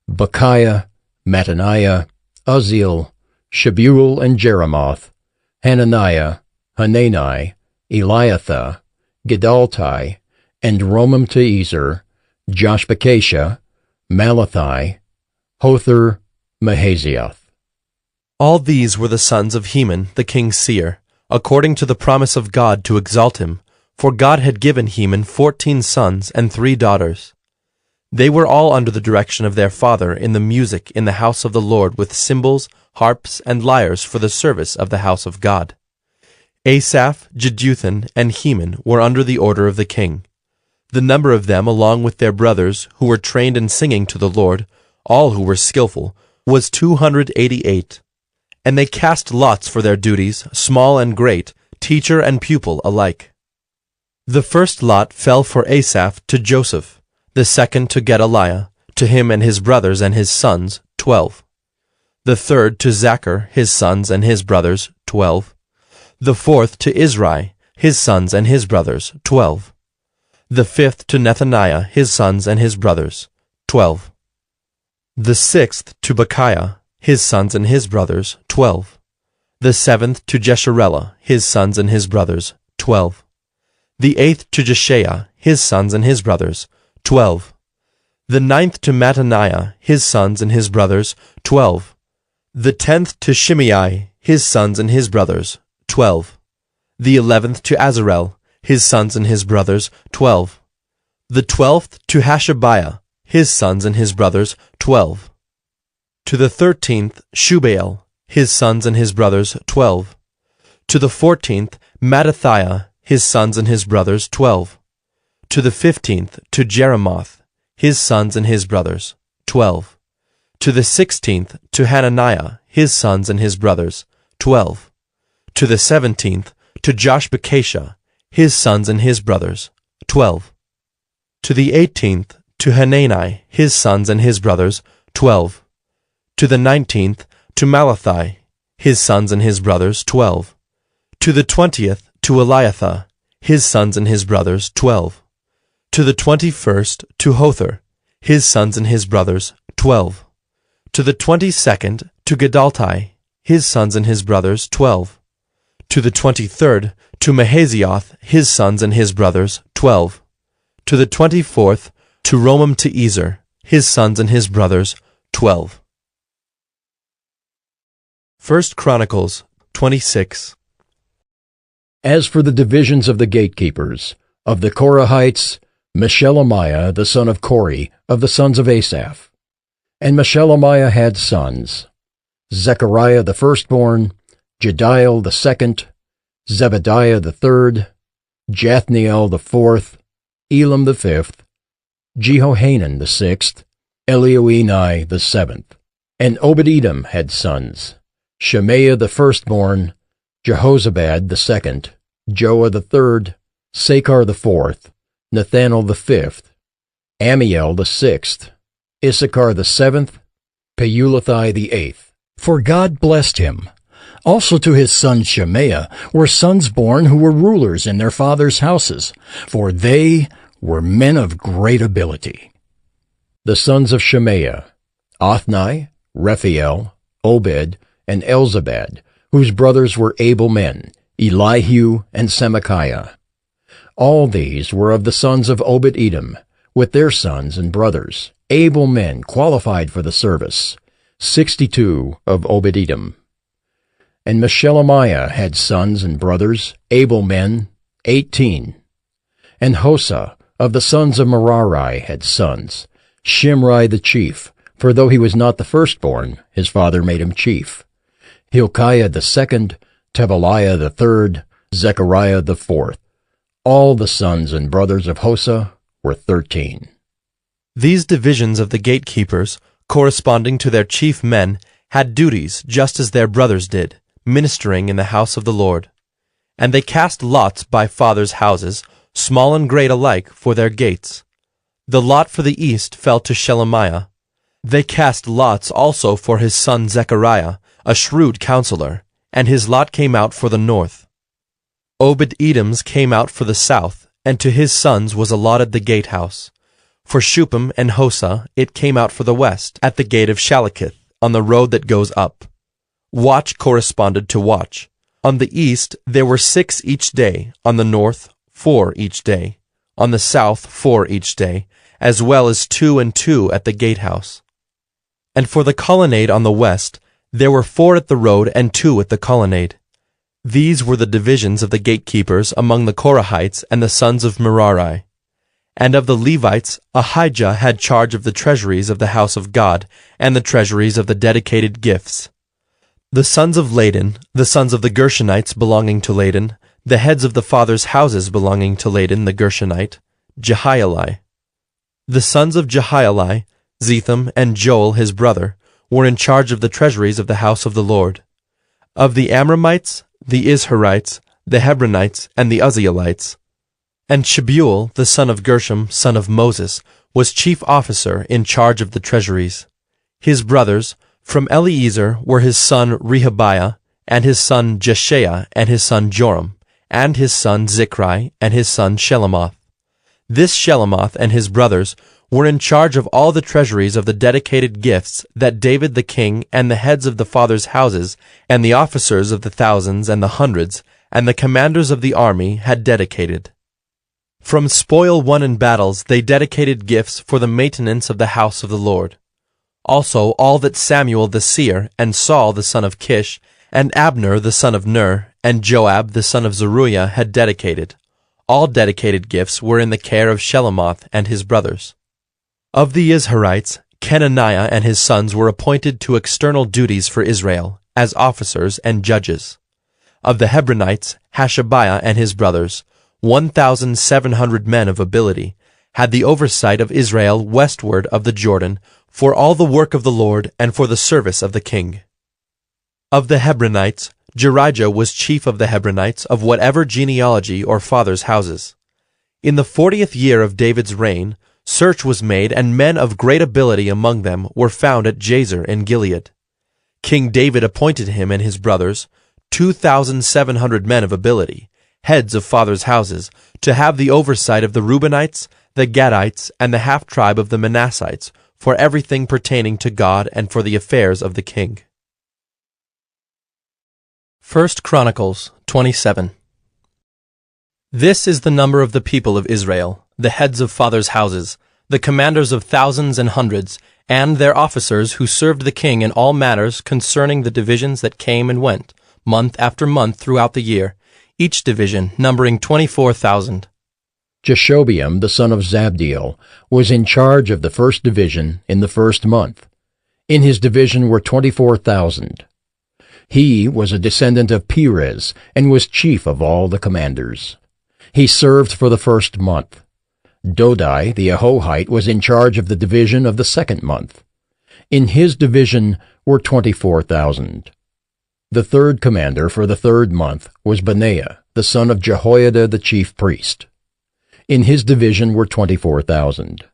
Bechiah, Mattaniah, Uzziel, Shebuel and Jeremoth, Hananiah, Hanani, Eliathah, Gedaltai, and Romamti-Ezer, Joshbekashah, Malathi, Hothar, Mahazioth. All these were the sons of Heman, the king's seer, according to the promise of God to exalt him, for God had given Heman 14 sons and 3 daughters. They were all under the direction of their father in the music in the house of the Lord with cymbals, harps, and lyres for the service of the house of God. Asaph, Jeduthun, and Heman were under the order of the king. The number of them, along with their brothers, who were trained in singing to the Lord, all who were skillful, was 288. And they cast lots for their duties, small and great, teacher and pupil alike. The first lot fell for Asaph to Joseph, the second to Gedaliah, to him and his brothers and his sons, 12. The third to Zachar, his sons and his brothers, 12. The fourth to Izri, his sons and his brothers, 12. The fifth to Nethaniah, his sons and his brothers, 12. The sixth to Bechiah, his sons and his brothers, 12. The seventh to Jesharela, his sons and his brothers, 12. The eighth to Jeshaiah, his sons and his brothers, 12. The ninth to Mattaniah, his sons and his brothers, 12. The 10th to Shimei, his sons and his brothers, 12. The 11th to Azarel, his sons and his brothers, 12. The 12th to Hashabiah, his sons and his brothers, 12. To the 13th Shubael, his sons and his brothers, 12. To the 14th Mattathiah, his sons and his brothers, 12. To the 15th to Jeremoth, his sons and his brothers, 12. To the 16th to Hananiah, his sons and his brothers, 12. To the 17th to Joshbekashah, his sons and his brothers, 12. To the 18th to Hanani, his sons and his brothers, 12. To the 19th to Malathi, his sons and his brothers, 12. To the 20th to Eliathah, his sons and his brothers, 12. To the 21st to Hothar, his sons and his brothers, 12. To the 22nd to Gedaltai, his sons and his brothers, 12. To the 23rd to Mahazioth, his sons and his brothers, 12. To the 24th to Romamti-Ezer, his sons and his brothers, 12. 1 Chronicles 26. As for the divisions of the gatekeepers, of the Korahites, Meshelemiah the son of Kori, of the sons of Asaph. And Meshelemiah had sons, Zechariah the firstborn, Jediel the second, Zebediah the third, Jathniel the fourth, Elam the fifth, Jehohanan the sixth, Elioenai the seventh. And Obed-Edom had sons, Shemaiah the firstborn, Jehozabad the second, Joah the third, Sakar the fourth, Nethanel the fifth, Amiel the sixth, Issachar the seventh, Peulathai the eighth. For God blessed him. Also to his son Shemaiah were sons born who were rulers in their fathers' houses, for they were men of great ability. The sons of Shemaiah, Othni, Rephael, Obed, and Elzabad, whose brothers were able men, Elihu and Semachiah. All these were of the sons of Obed-Edom, with their sons and brothers, able men qualified for the service, 62 of Obed-Edom. And Meshelemiah had sons and brothers, able men, 18. And Hosa of the sons of Merari had sons, Shimri the chief, for though he was not the firstborn, his father made him chief. Hilkiah the second, Tebaliah the third, Zechariah the fourth. All the sons and brothers of Hosa were 13. These divisions of the gatekeepers, corresponding to their chief men, had duties just as their brothers did, ministering in the house of the Lord. And they cast lots by fathers' houses, small and great alike, for their gates. The lot for the east fell to Shelemiah. They cast lots also for his son Zechariah, a shrewd counselor, and his lot came out for the north. Obed-Edom's came out for the south, and to his sons was allotted the gatehouse. For Shuppim and Hosa it came out for the west, at the gate of Shalakith, on the road that goes up. Watch corresponded to watch. On the east there were 6 each day, on the north 4 each day, on the south 4 each day, as well as 2 and 2 at the gatehouse. And for the colonnade on the west, there were 4 at the road and 2 at the colonnade. These were the divisions of the gatekeepers among the Korahites and the sons of Merari. And of the Levites, Ahijah had charge of the treasuries of the house of God, and the treasuries of the dedicated gifts. The sons of Laden, the sons of the Gershonites belonging to Laden, the heads of the fathers' houses belonging to Laden the Gershonite, Jehieli. The sons of Jehieli, Zetham and Joel his brother, were in charge of the treasuries of the house of the Lord. Of the Amramites, the Izharites, the Hebronites, and the Uzzielites. And Shebuel, the son of Gershom, son of Moses, was chief officer in charge of the treasuries. His brothers, From Eliezer were his son Rehabiah, and his son Jeshaiah, and his son Joram, and his son Zichri, and his son Shelomoth. This Shelomoth and his brothers were in charge of all the treasuries of the dedicated gifts that David the king and the heads of the fathers' houses, and the officers of the thousands and the hundreds, and the commanders of the army had dedicated. From spoil won in battles they dedicated gifts for the maintenance of the house of the Lord. Also all that Samuel the seer, and Saul the son of Kish, and Abner the son of Ner, and Joab the son of Zeruiah had dedicated. All dedicated gifts were in the care of Shelomoth and his brothers. Of the Izharites, Kenaniah and his sons were appointed to external duties for Israel, as officers and judges. Of the Hebronites, Hashabiah and his brothers, 1,700 men of ability, had the oversight of Israel westward of the Jordan, for all the work of the Lord and for the service of the king. Of the Hebronites, Jerijah was chief of the Hebronites of whatever genealogy or fathers' houses. In the 40th year of David's reign, search was made, and men of great ability among them were found at Jazer in Gilead. King David appointed him and his brothers, 2,700 men of ability, heads of fathers' houses, to have the oversight of the Reubenites, the Gadites, and the half-tribe of the Manassites, for everything pertaining to God and for the affairs of the king. 1 Chronicles 27. This is the number of the people of Israel, the heads of fathers' houses, the commanders of thousands and hundreds, and their officers who served the king in all matters concerning the divisions that came and went, month after month throughout the year, each division numbering 24,000. Jeshobeam the son of Zabdiel was in charge of the first division in the first month. In his division were 24,000. He was a descendant of Perez and was chief of all the commanders. He served for the first month. Dodai the Ahohite was in charge of the division of the second month. In his division were 24,000. The third commander for the third month was Benaiah, the son of Jehoiada the chief priest. In his division were 24,000.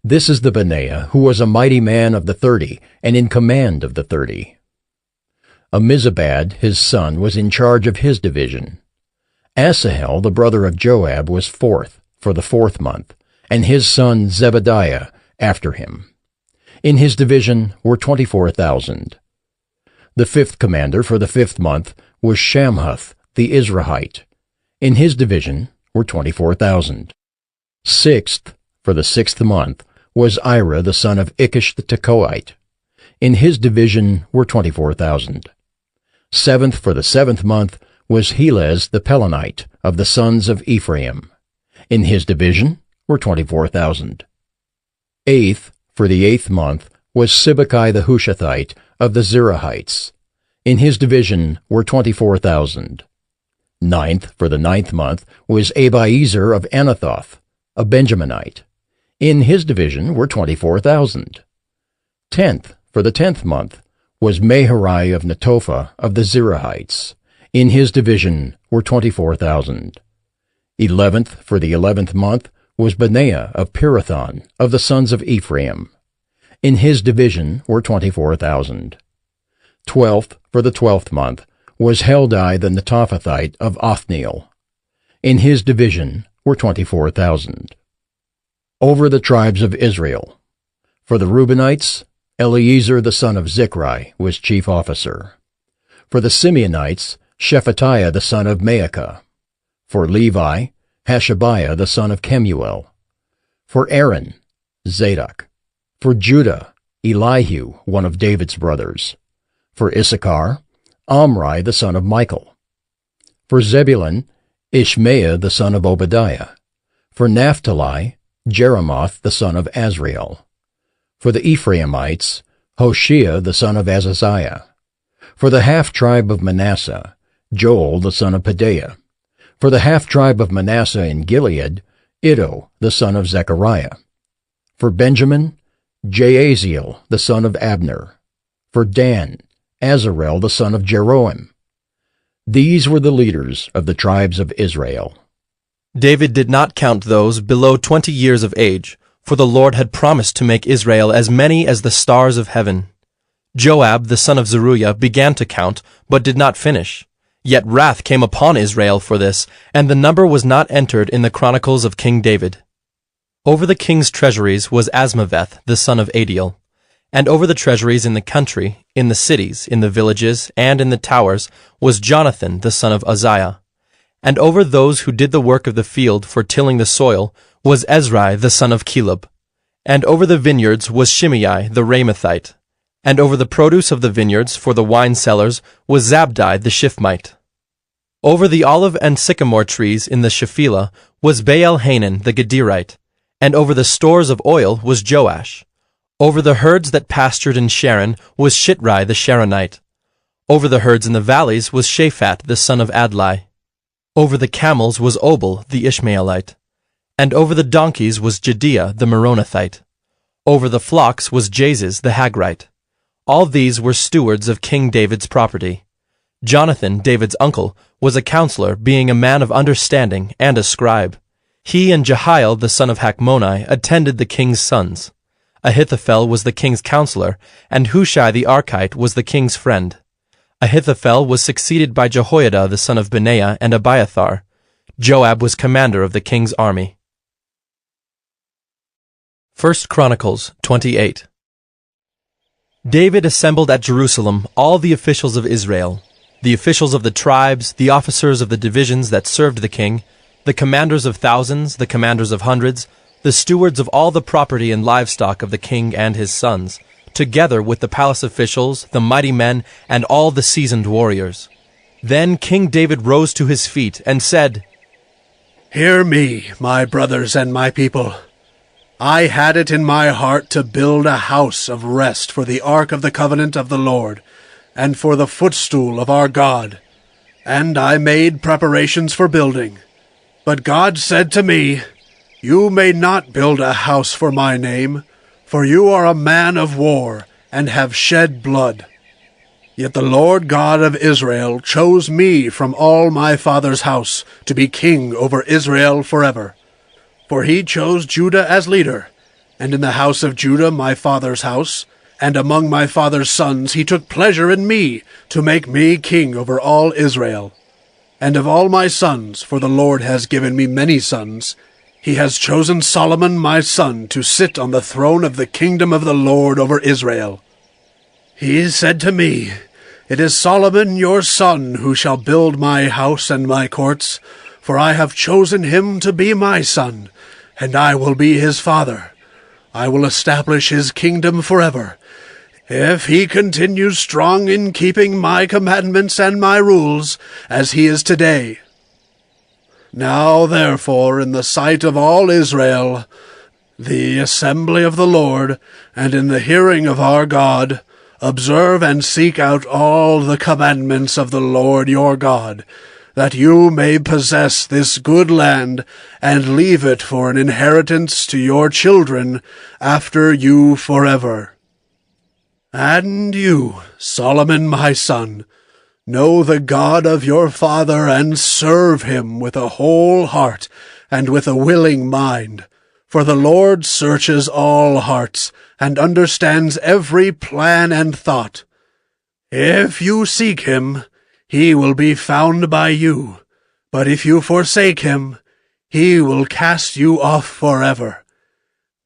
This is the Benaiah who was a mighty man of the 30 and in command of the 30. Amizabad, his son, was in charge of his division. Asahel, the brother of Joab, was fourth for the fourth month, and his son Zebadiah after him. In his division were 24,000. The fifth commander for the fifth month was Shamhuth the Izrahite. In his division were 24,000. Sixth for the sixth month was Ira the son of Ikish the Tekoite. In his division were 24,000. Seventh for the seventh month was Helez the Pelonite of the sons of Ephraim. In his division were 24,000. Eighth for the eighth month was Sibbecai the Hushathite of the Zerahites. In his division were 24,000. Ninth for the ninth month was Abiezer of Anathoth, a Benjaminite. In his division were 24,000. Tenth for the 10th month was Maharai of Netophah of the Zerahites. In his division were 24,000. 11th for the 11th month was Benaiah of Pirathon of the sons of Ephraim. In his division were 24,000. 12th for the 12th month was Heldai the Netophathite of Othniel. In his division were 24,000. Over the tribes of Israel. For the Reubenites, Eliezer the son of Zichri was chief officer. For the Simeonites, Shephatiah the son of Maacah. For Levi, Hashabiah the son of Kemuel. For Aaron, Zadok. For Judah, Elihu, one of David's brothers. For Issachar, Omri the son of Michael. For Zebulun, Ishmael the son of Obadiah. For Naphtali, Jeremoth the son of Azriel. For the Ephraimites, Hoshea the son of Azaziah. For the half-tribe of Manasseh, Joel the son of Pedaiah. For the half-tribe of Manasseh in Gilead, Iddo the son of Zechariah. For Benjamin, Jaaziel the son of Abner. For Dan, Azarel the son of Jeroham. These were the leaders of the tribes of Israel. David did not count those below 20 years of age, for the Lord had promised to make Israel as many as the stars of heaven. Joab the son of Zeruiah began to count, but did not finish. Yet wrath came upon Israel for this, and the number was not entered in the Chronicles of King David. Over the king's treasuries was Asmaveth the son of Adiel. And over the treasuries in the country, in the cities, in the villages, and in the towers, was Jonathan the son of Uzziah. And over those who did the work of the field for tilling the soil was Ezrai the son of Caleb. And over the vineyards was Shimei the Ramathite. And over the produce of the vineyards for the wine cellars was Zabdi the Shifmite. Over the olive and sycamore trees in the Shephelah was Baal-Hanan the Gederite. And over the stores of oil was Joash. Over the herds that pastured in Sharon was Shitrai the Sharonite. Over the herds in the valleys was Shaphat the son of Adlai. Over the camels was Obal the Ishmaelite. And over the donkeys was Jediah the Meronothite. Over the flocks was Jaziz the Hagrite. All these were stewards of King David's property. Jonathan, David's uncle, was a counselor, being a man of understanding and a scribe. He and Jehiel the son of Hachmoni attended the king's sons. Ahithophel was the king's counselor, and Hushai the Archite was the king's friend. Ahithophel was succeeded by Jehoiada the son of Benaiah and Abiathar. Joab was commander of the king's army. 1 Chronicles 28. David assembled at Jerusalem all the officials of Israel, the officials of the tribes, the officers of the divisions that served the king, the commanders of thousands, the commanders of hundreds, the stewards of all the property and livestock of the king and his sons, together with the palace officials, the mighty men, and all the seasoned warriors. Then King David rose to his feet and said, "Hear me, my brothers and my people. I had it in my heart to build a house of rest for the ark of the covenant of the Lord, and for the footstool of our God. And I made preparations for building. But God said to me, 'You may not build a house for my name, for you are a man of war, and have shed blood.' Yet the Lord God of Israel chose me from all my father's house to be king over Israel forever. For he chose Judah as leader, and in the house of Judah my father's house, and among my father's sons he took pleasure in me, to make me king over all Israel. And of all my sons, for the Lord has given me many sons, he has chosen Solomon my son to sit on the throne of the kingdom of the Lord over Israel. He said to me, 'It is Solomon your son who shall build my house and my courts, for I have chosen him to be my son, and I will be his father. I will establish his kingdom forever, if he continues strong in keeping my commandments and my rules, as he is today. Now therefore, in the sight of all Israel, the assembly of the Lord, and in the hearing of our God, observe and seek out all the commandments of the Lord your God, that you may possess this good land, and leave it for an inheritance to your children after you forever. And you, Solomon my son, know the God of your father, and serve him with a whole heart and with a willing mind. For the Lord searches all hearts, and understands every plan and thought. If you seek him, he will be found by you, but if you forsake him, he will cast you off forever.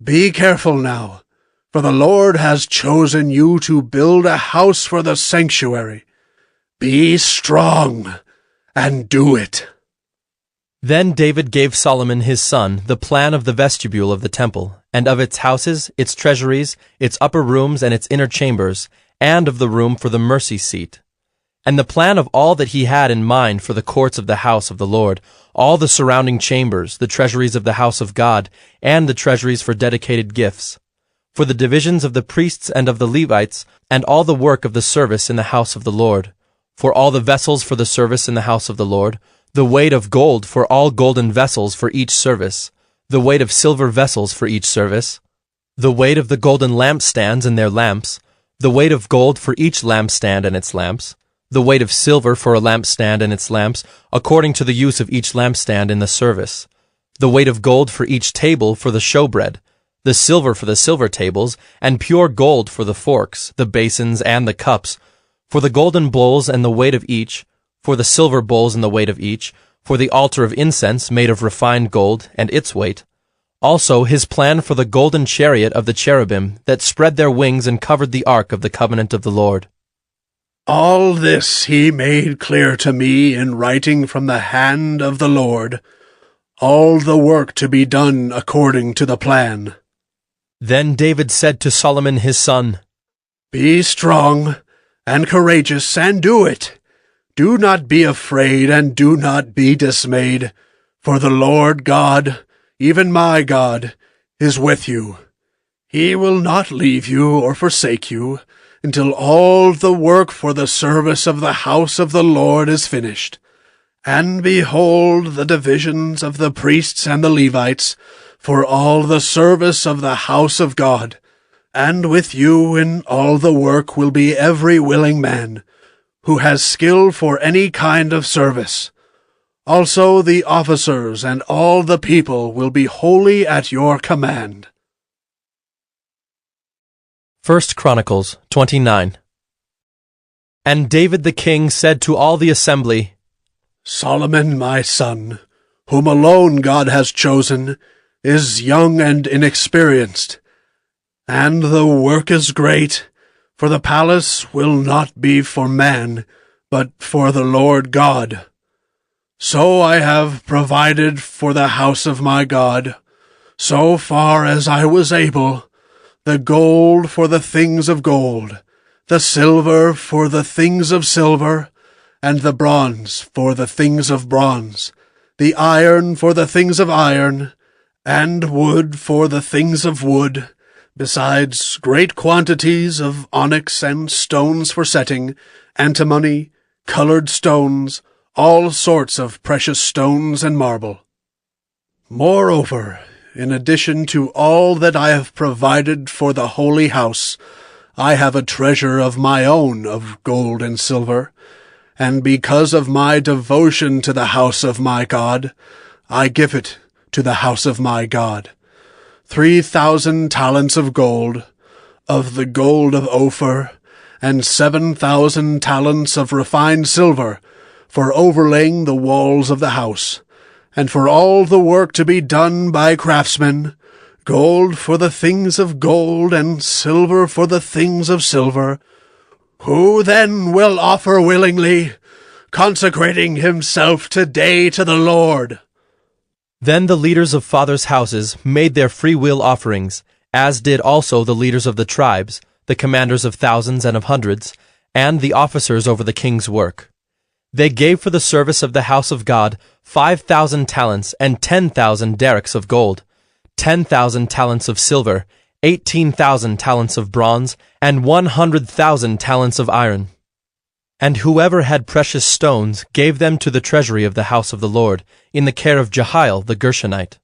Be careful now, for the Lord has chosen you to build a house for the sanctuary. Be strong, and do it." Then David gave Solomon his son the plan of the vestibule of the temple, and of its houses, its treasuries, its upper rooms, and its inner chambers, and of the room for the mercy seat, and the plan of all that he had in mind for the courts of the house of the Lord, all the surrounding chambers, the treasuries of the house of God, and the treasuries for dedicated gifts, for the divisions of the priests and of the Levites, and all the work of the service in the house of the Lord, for all the vessels for the service in the house of the Lord, the weight of gold for all golden vessels for each service, the weight of silver vessels for each service, the weight of the golden lampstands and their lamps, the weight of gold for each lampstand and its lamps, the weight of silver for a lampstand and its lamps, according to the use of each lampstand in the service, the weight of gold for each table for the showbread, the silver for the silver tables, and pure gold for the forks, the basins, and the cups, for the golden bowls and the weight of each, for the silver bowls and the weight of each, for the altar of incense made of refined gold and its weight. Also his plan for the golden chariot of the cherubim that spread their wings and covered the ark of the covenant of the Lord. All this he made clear to me in writing from the hand of the Lord, all the work to be done according to the plan. Then David said to Solomon his son, Be strong and courageous, and do it. Do not be afraid, and do not be dismayed, for the Lord God, even my God, is with you. He will not leave you or forsake you, until all the work for the service of the house of the Lord is finished. And behold the divisions of the priests and the Levites, for all the service of the house of God. And with you in all the work will be every willing man, who has skill for any kind of service. Also the officers and all the people will be wholly at your command. 1 Chronicles 29. And David the king said to all the assembly, Solomon my son, whom alone God has chosen, is young and inexperienced, and the work is great, for the palace will not be for man, but for the Lord God. So I have provided for the house of my God, so far as I was able, the gold for the things of gold, the silver for the things of silver, and the bronze for the things of bronze, the iron for the things of iron, and wood for the things of wood, besides great quantities of onyx and stones for setting, antimony, colored stones, all sorts of precious stones and marble. Moreover, in addition to all that I have provided for the holy house, I have a treasure of my own of gold and silver, and because of my devotion to the house of my God, I give it to the house of my God. 3,000 talents of gold, of the gold of Ophir, and 7,000 talents of refined silver, for overlaying the walls of the house, and for all the work to be done by craftsmen, gold for the things of gold, and silver for the things of silver. Who then will offer willingly, consecrating himself today to the Lord? Then the leaders of fathers' houses made their free will offerings, as did also the leaders of the tribes, the commanders of thousands and of hundreds, and the officers over the king's work. They gave for the service of the house of God 5,000 talents and 10,000 derricks of gold, 10,000 talents of silver, 18,000 talents of bronze, and 100,000 talents of iron. And whoever had precious stones gave them to the treasury of the house of the Lord, in the care of Jehiel the Gershonite.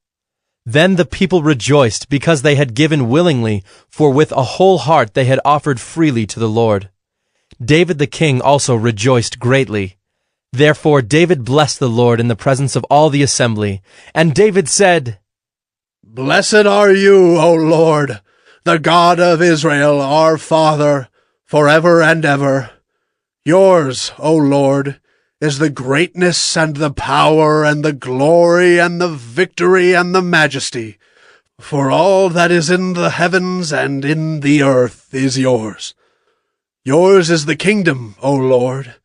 Then the people rejoiced because they had given willingly, for with a whole heart they had offered freely to the Lord. David the king also rejoiced greatly. Therefore David blessed the Lord in the presence of all the assembly. And David said, Blessed are you, O Lord, the God of Israel, our Father, forever and ever. Yours, O Lord, is the greatness and the power and the glory and the victory and the majesty, for all that is in the heavens and in the earth is yours. Yours is the kingdom, O Lord,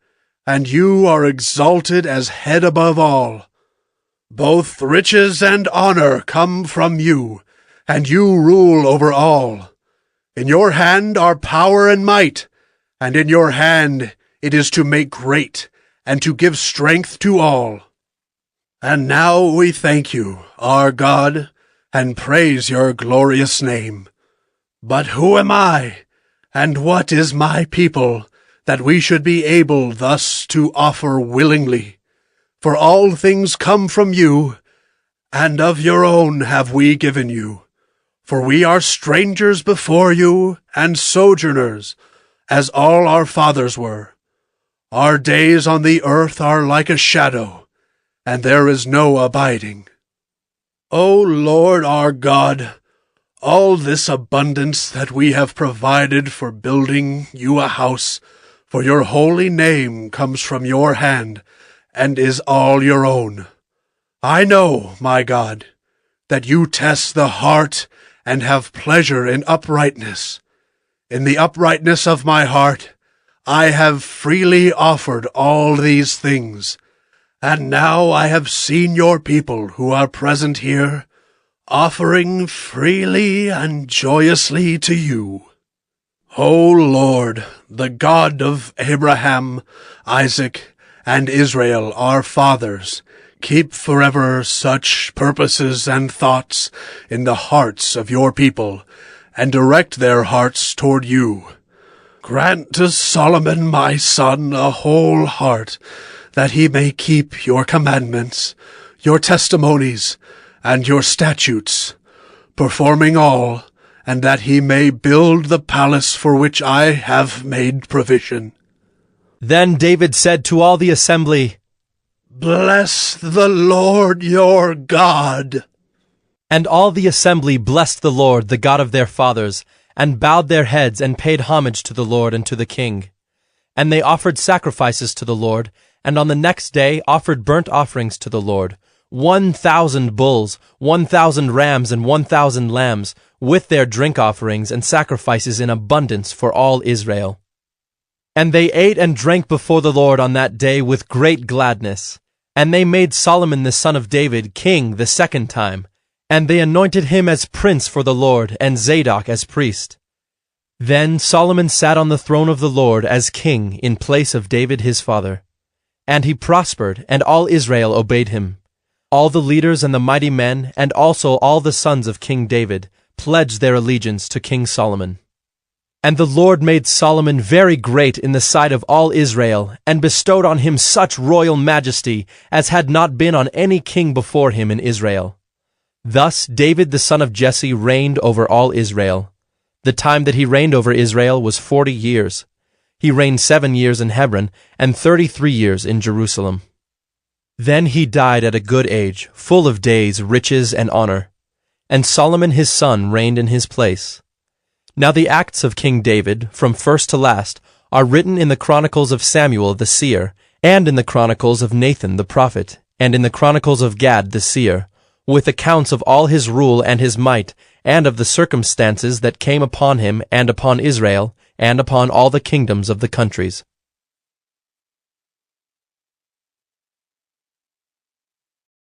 and you are exalted as head above all. Both riches and honor come from you, and you rule over all. In your hand are power and might, and in your hand it is to make great, and to give strength to all. And now we thank you, our God, and praise your glorious name. But who am I, and what is my people, that we should be able thus to offer willingly? For all things come from you, and of your own have we given you. For we are strangers before you, and sojourners, as all our fathers were. Our days on the earth are like a shadow, and there is no abiding. O Lord our God, All this abundance that we have provided for building you a house for your holy name comes from your hand and is all your own. I know, my God, that you test the heart and have pleasure in uprightness. In the uprightness of my heart, I have freely offered all these things, and now I have seen your people who are present here, offering freely and joyously to you. O Lord, the God of Abraham, Isaac, and Israel, our fathers, keep forever such purposes and thoughts in the hearts of your people, and direct their hearts toward you. Grant to Solomon my son a whole heart, that he may keep your commandments, your testimonies, and your statutes, performing all, and that he may build the palace for which I have made provision. Then David said to all the assembly, Bless the Lord your God. And all the assembly blessed the Lord, the God of their fathers, and bowed their heads and paid homage to the Lord and to the king. And they offered sacrifices to the Lord, and on the next day offered burnt offerings to the Lord, 1,000 bulls, 1,000 rams, and 1,000 lambs, with their drink offerings and sacrifices in abundance for all Israel. And they ate and drank before the Lord on that day with great gladness. And they made Solomon the son of David king the second time, and they anointed him as prince for the Lord, and Zadok as priest. Then Solomon sat on the throne of the Lord as king in place of David his father. And he prospered, and all Israel obeyed him. All the leaders and the mighty men, and also all the sons of King David, pledged their allegiance to King Solomon. And the Lord made Solomon very great in the sight of all Israel, and bestowed on him such royal majesty as had not been on any king before him in Israel. Thus David the son of Jesse reigned over all Israel. The time that he reigned over Israel was 40 years. He reigned 7 years in Hebron, and 33 years in Jerusalem. Then he died at a good age, full of days, riches, and honor. And Solomon his son reigned in his place. Now the acts of King David, from first to last, are written in the Chronicles of Samuel the seer, and in the Chronicles of Nathan the prophet, and in the Chronicles of Gad the seer, with accounts of all his rule and his might, and of the circumstances that came upon him and upon Israel, and upon all the kingdoms of the countries.